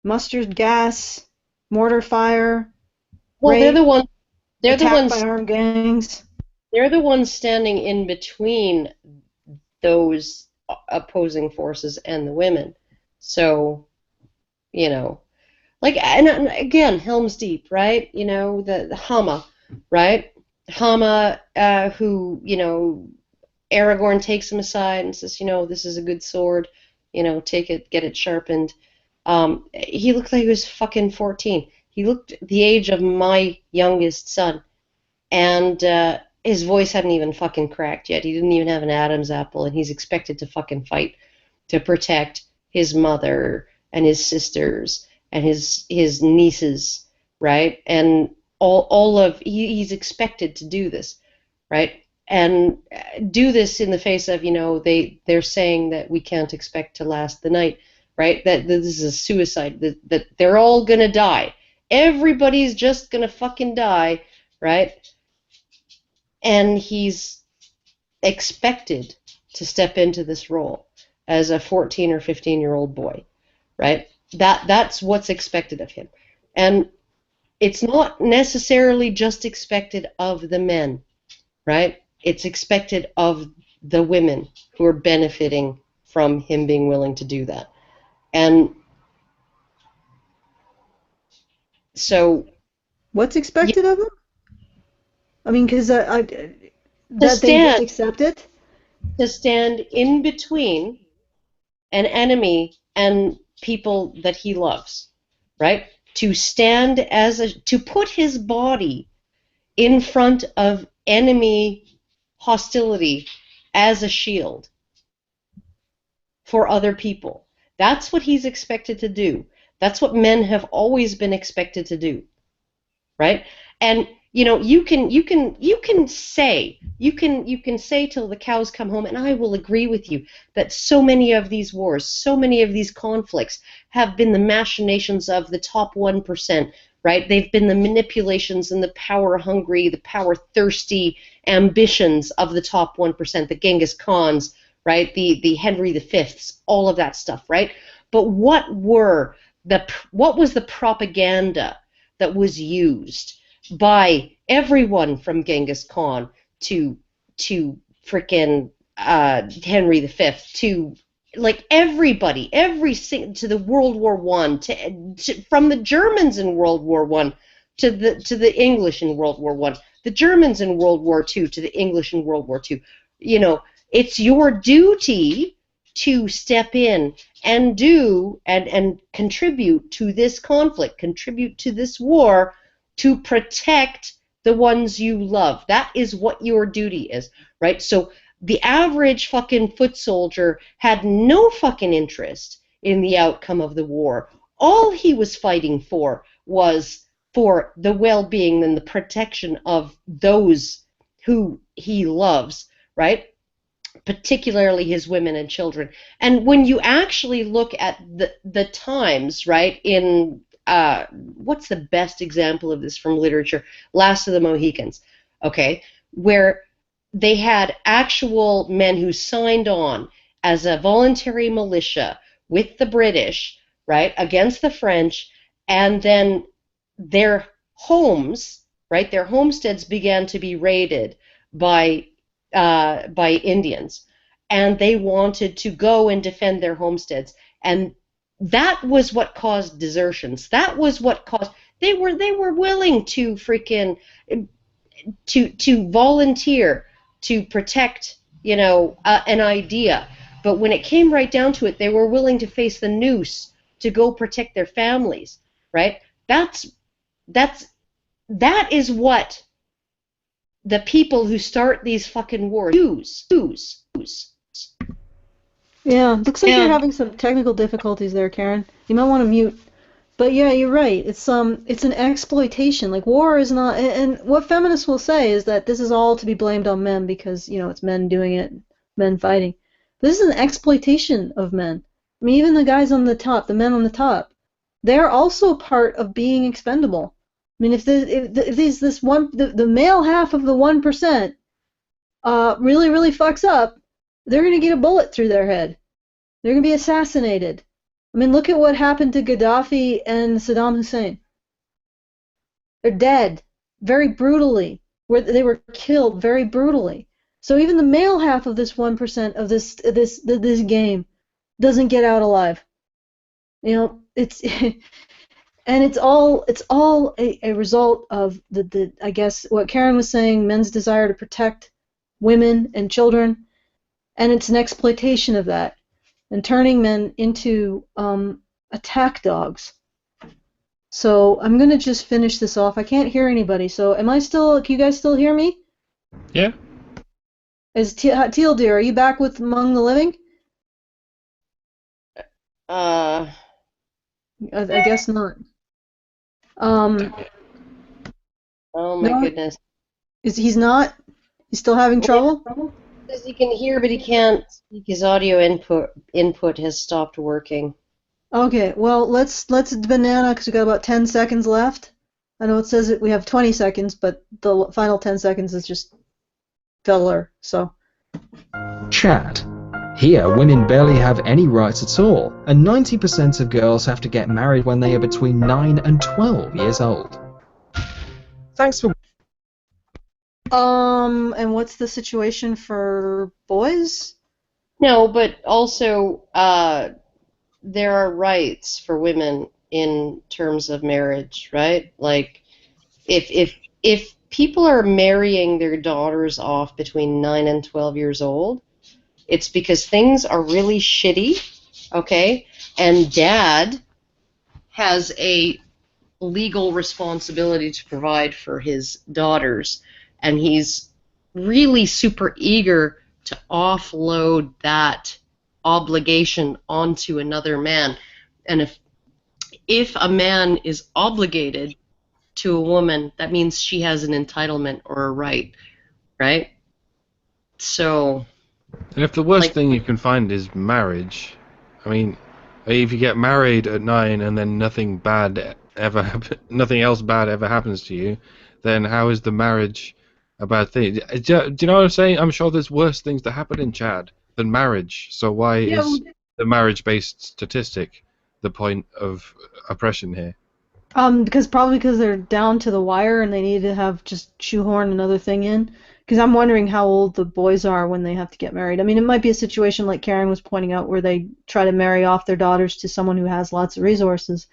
Mustard gas, mortar fire, well, rape, they're the ones. They're the attack ones. by armed gangs. They're the ones standing in between those opposing forces and the women. So, like, and again, Helm's Deep, right? The Hama, right? Hama, who, Aragorn takes him aside and says, this is a good sword, take it, get it sharpened. He looked like he was fucking 14. He looked the age of my youngest son. And his voice hadn't even fucking cracked yet. He didn't even have an Adam's apple, and he's expected to fucking fight to protect his mother and his sisters and his nieces, right? And he's expected to do this, right? And do this in the face of, they're saying that we can't expect to last the night, right? That this is a suicide, that they're all gonna die. Everybody's just gonna fucking die, right? And he's expected to step into this role as a 14 or 15-year-old boy, right? That's what's expected of him. And it's not necessarily just expected of the men, right? It's expected of the women who are benefiting from him being willing to do that. And so, What's expected of them? I mean, because that they just accept it. to stand in between an enemy and people that he loves, right? To stand to put his body in front of enemy hostility as a shield for other people. That's what he's expected to do. That's what men have always been expected to do, right? And you can say till the cows come home, and I will agree with you that so many of these wars, so many of these conflicts have been the machinations of the top 1%, right? They've been the manipulations and the power hungry, the power thirsty ambitions of the top 1%, the Genghis Khans, right? The Henry V's, all of that stuff, right? But what was the propaganda that was used by everyone from Genghis Khan to frickin' Henry V, to like everybody, to the World War I, from the Germans in World War I to the English in World War I, the Germans in World War II to the English in World War II. It's your duty to step in and do and contribute to this conflict, contribute to this war, to protect the ones you love. That is what your duty is, right? So the average fucking foot soldier had no fucking interest in the outcome of the war. All he was fighting for was for the well-being and the protection of those who he loves, right? Particularly his women and children. And when you actually look at the times, right, in what's the best example of this from literature? Last of the Mohicans, okay, where they had actual men who signed on as a voluntary militia with the British, right, against the French, and then their homes, right, their homesteads began to be raided by Indians, and they wanted to go and defend their homesteads, and that was what caused desertions. That was what caused they were willing to freaking to volunteer to protect an idea, but when it came right down to it, they were willing to face the noose to go protect their families, right? That is what the people who start these fucking wars use. Yeah, looks like you're having some technical difficulties there, Karen. You might want to mute. But yeah, you're right. It's an exploitation. Like war is not, and what feminists will say is that this is all to be blamed on men because it's men doing it, men fighting. This is an exploitation of men. I mean, even the guys on the top, the men on the top, they're also part of being expendable. I mean, if the male half of the 1% really fucks up, they're gonna get a bullet through their head. They're gonna be assassinated. I mean, look at what happened to Gaddafi and Saddam Hussein. They're dead very brutally. They were killed very brutally. So even the male half of this 1% of this game doesn't get out alive. It's and it's all a result of the I guess what Karen was saying, men's desire to protect women and children, and it's an exploitation of that, and turning men into attack dogs. So I'm gonna just finish this off. I can't hear anybody. So can you guys still hear me? Yeah. Teal dear, are you back with Among the Living? I guess not. Oh my goodness. He's not? He's still having trouble? Says he can hear, but he can't speak. His audio input has stopped working. Okay, well, let's banana because we got about 10 seconds left. I know it says that we have 20 seconds, but the final 10 seconds is just filler, so. Chat. Here, women barely have any rights at all, and 90% of girls have to get married when they are between 9 and 12 years old. Thanks for And what's the situation for boys? No, but also there are rights for women in terms of marriage, right? Like if people are marrying their daughters off between 9 and 12 years old, it's because things are really shitty, okay? And dad has a legal responsibility to provide for his daughters, and he's really super eager to offload that obligation onto another man. And if a man is obligated to a woman, that means she has an entitlement or a right, right? So, And if the worst like, thing you can find is marriage, I mean, if you get married at 9 and then nothing else bad ever happens to you, then how is the marriage a bad thing? Do you know what I'm saying? I'm sure there's worse things that happen in Chad than marriage. So why yeah, is the marriage-based statistic the point of oppression here? Because they're down to the wire and they need to have just shoehorn another thing in. Because I'm wondering how old the boys are when they have to get married. I mean, it might be a situation like Karen was pointing out where they try to marry off their daughters to someone who has lots of resources.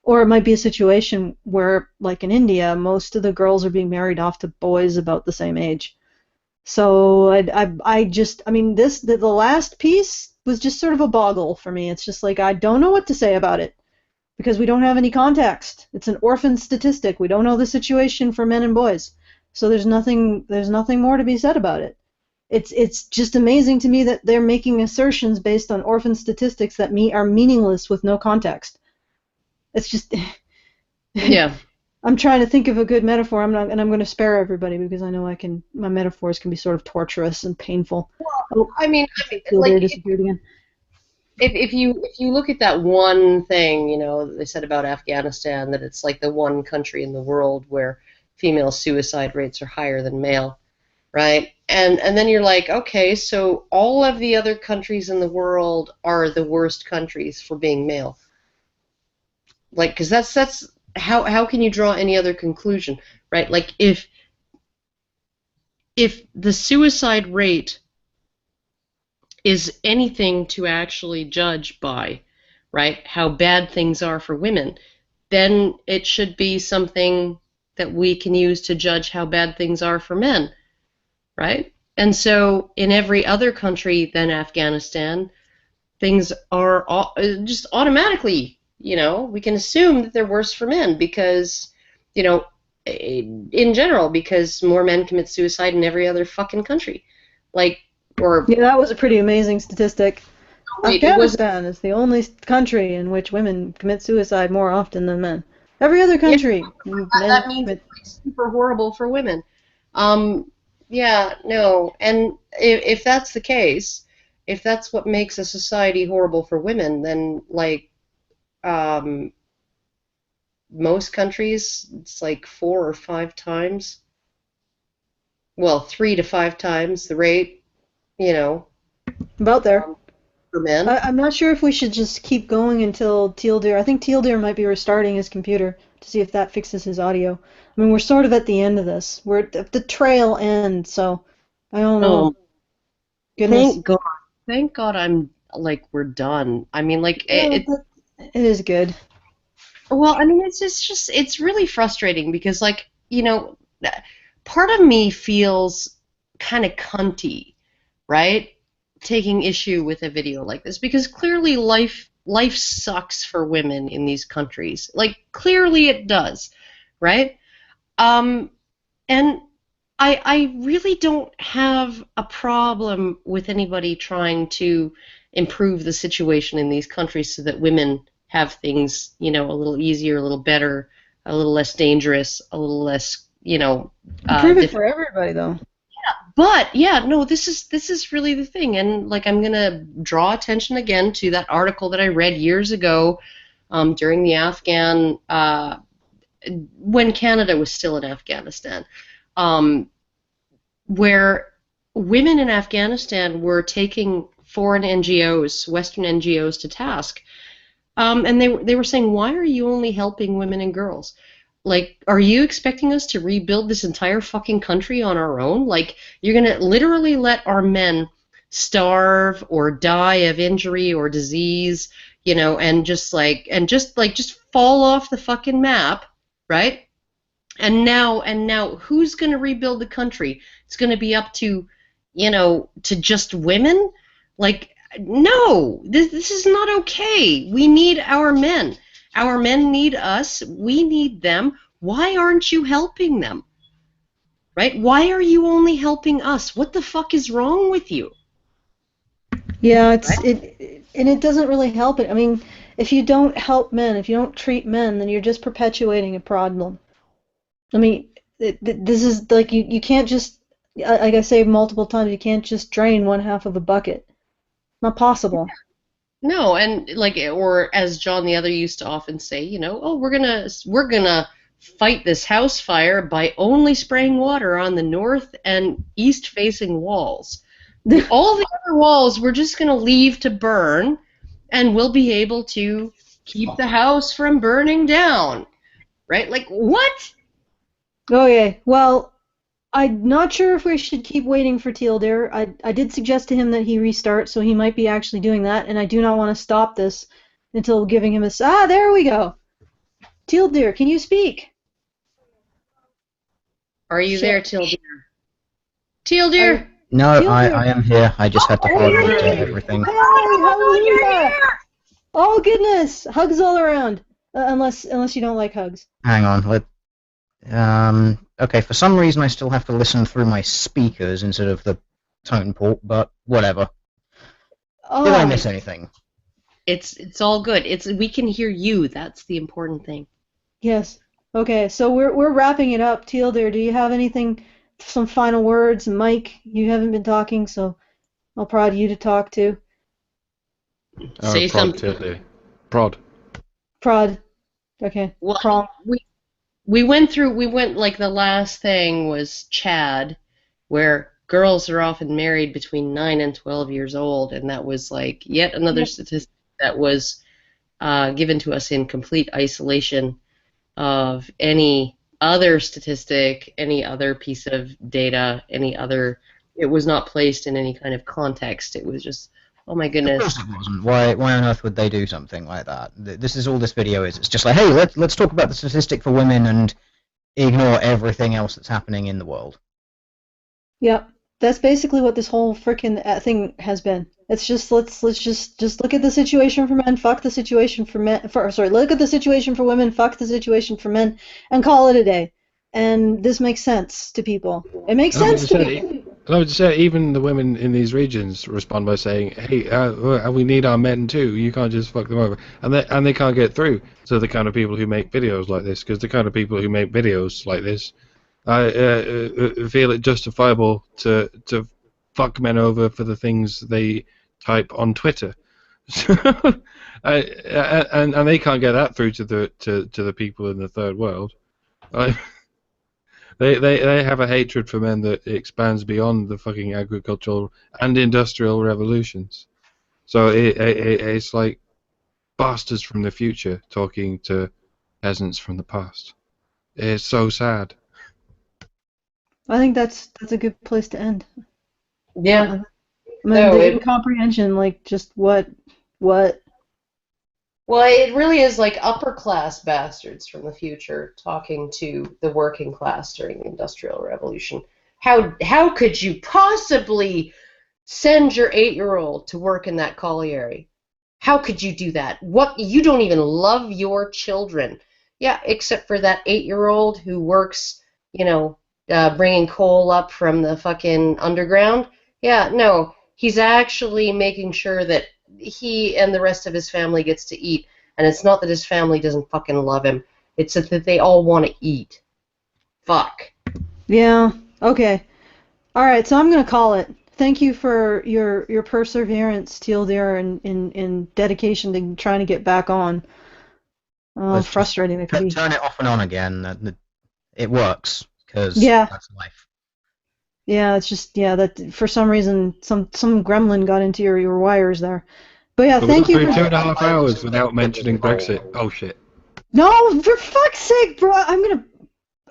Or it might be a situation where, like in India, most of the girls are being married off to boys about the same age. So I mean, the last piece was just sort of a boggle for me. It's just like I don't know what to say about it because we don't have any context. It's an orphan statistic. We don't know the situation for men and boys. So there's nothing more to be said about it. It's just amazing to me that they're making assertions based on orphan statistics that are meaningless with no context. It's just yeah. I'm trying to think of a good metaphor. I'm going to spare everybody because I know my metaphors can be sort of torturous and painful. Oh, I mean, Kildare disappeared again. if you look at that one thing, they said about Afghanistan that it's like the one country in the world where female suicide rates are higher than male, right? And then you're like, okay, so all of the other countries in the world are the worst countries for being male. Like, because that's how can you draw any other conclusion, right? Like if the suicide rate is anything to actually judge by, right, how bad things are for women, then it should be something that we can use to judge how bad things are for men, right? And so in every other country than Afghanistan, things are just automatically, we can assume that they're worse for men because, in general, because more men commit suicide in every other fucking country. Like, or Yeah, that was a pretty amazing statistic. wait, it was Afghanistan is the only country in which women commit suicide more often than men. Every other yeah, country, men that means commit. it's like super horrible for women. Yeah, no, and if that's the case, if that's what makes a society horrible for women, then like um, most countries, it's like 4 or 5 times, well, 3 to 5 times the rate, you know, About there. um, for men. I'm not sure if we should just keep going until Teal Deer. I think Teal Deer might be restarting his computer to see if that fixes his audio. I mean, we're sort of at the end of this. We're at the trail end, so I don't know. Oh, Goodness. thank God. Thank God I'm like we're done. I mean, like Yeah, but it is good. well, I mean, it's really frustrating because like, part of me feels kind of cunty, right? Taking issue with a video like this because clearly life sucks for women in these countries. Like clearly it does, right? And I really don't have a problem with anybody trying to improve the situation in these countries so that women have things, a little easier, a little better, a little less dangerous, a little less, Improve it difficult. for everybody, though. But yeah, no, this is really the thing, and like I'm gonna draw attention again to that article that I read years ago, during the Afghan when Canada was still in Afghanistan, um, where women in Afghanistan were taking foreign NGOs, Western NGOs, to task, and they were saying, why are you only helping women and girls? Like, are you expecting us to rebuild this entire fucking country on our own? Like, you're gonna literally let our men starve or die of injury or disease, and just fall off the fucking map, right? And now, who's gonna rebuild the country? It's gonna be up to just women? Like, no, this is not okay. We need our men. Our men need us. We need them. Why aren't you helping them? Right? Why are you only helping us? What the fuck is wrong with you? Yeah, Right? and it doesn't really help it. I mean, if you don't help men, if you don't treat men, then you're just perpetuating a problem. I mean, this is like you can't just, like I say multiple times, you can't just drain one half of a bucket. Not possible. No, and like, or as John the Other used to often say, oh, we're gonna fight this house fire by only spraying water on the north and east facing walls. All the other walls we're just gonna leave to burn, and we'll be able to keep the house from burning down. Right? Like, what? Okay, well, I'm not sure if we should keep waiting for Teal Deer. I did suggest to him that he restart, so he might be actually doing that, and I do not want to stop this until giving him there we go. Teal Deer, can you speak? Are you there, Shit. Teal Deer? Teal Deer? No, Teal Deer. I am here. I just had to Oh, hard you're mute here. everything. Hey, You're hallelujah! here! Oh goodness, hugs all around. Unless you don't like hugs. Hang on. Okay, for some reason I still have to listen through my speakers instead of the tone port, but whatever. Did I miss anything? It's all good. We can hear you. That's the important thing. Yes. Okay, so we're wrapping it up. Teal Deer, do you have anything, some final words? Mike, you haven't been talking, so I'll prod you to talk too. Say prod, something. Prod. Prod. Okay. Well, Prong. we went like the last thing was Chad, where girls are often married between 9 and 12 years old, and that was like yet another statistic that was given to us in complete isolation of any other statistic, any other piece of data, it was not placed in any kind of context. It was just, oh my Of goodness. course it wasn't. Why on earth would they do something like that? This is all this video is. It's just like, hey, let's talk about the statistic for women and ignore everything else that's happening in the world. Yep. That's basically what this whole frickin' thing has been. It's just let's just look at the situation for men, fuck the situation for men. Look at the situation for women, fuck the situation for men, and call it a day. And this makes sense to people. It makes sense to people. I would say even the women in these regions respond by saying, "Hey, we need our men too. You can't just fuck them over," and they can't get through to the kind of people who make videos like this, because the kind of people who make videos like this, I feel it justifiable to fuck men over for the things they type on Twitter. And they can't get that through to the people in the third world. They have a hatred for men that expands beyond the fucking agricultural and industrial revolutions. So it's like bastards from the future talking to peasants from the past. It's so sad. I think that's a good place to end. Yeah. I mean, the incomprehension, like just what. Well, it really is like upper class bastards from the future talking to the working class during the Industrial Revolution. How could you possibly send your 8-year-old to work in that colliery? How could you do that? What, you don't even love your children. Yeah, except for that 8-year-old who works, bringing coal up from the fucking underground. Yeah, no, he's actually making sure that he and the rest of his family gets to eat. And it's not that his family doesn't fucking love him. It's that they all want to eat. Fuck. Yeah. Okay. All right. So I'm gonna call it. Thank you for your perseverance, Teal Deer, and dedication to trying to get back on. Let's Frustrating it could be. Turn it off and on again. It works because that's life. Yeah, it's just that for some reason some gremlin got into your wires there. But yeah, thank you for for 2.5 hours without mentioning Brexit. Oh shit. No, for fuck's sake, bro! I'm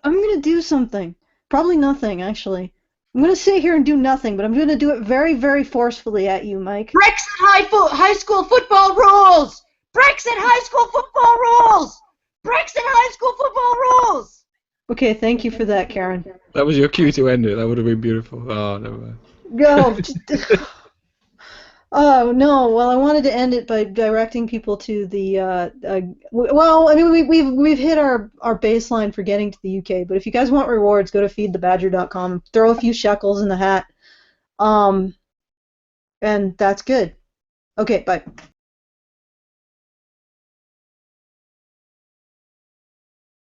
gonna do something. Probably nothing, actually. I'm gonna sit here and do nothing, but I'm gonna do it very, very forcefully at you, Mike. Brexit high school football rules! Brexit high school football rules! Brexit high school football rules! Okay, thank you for that, Karen. That was your cue to end it. That would have been beautiful. Oh, never mind. Go. Oh no! Well, I wanted to end it by directing people to the. Well, I mean, we've hit our baseline for getting to the UK, but if you guys want rewards, go to feedthebadger.com. Throw a few shekels in the hat, and that's good. Okay, bye.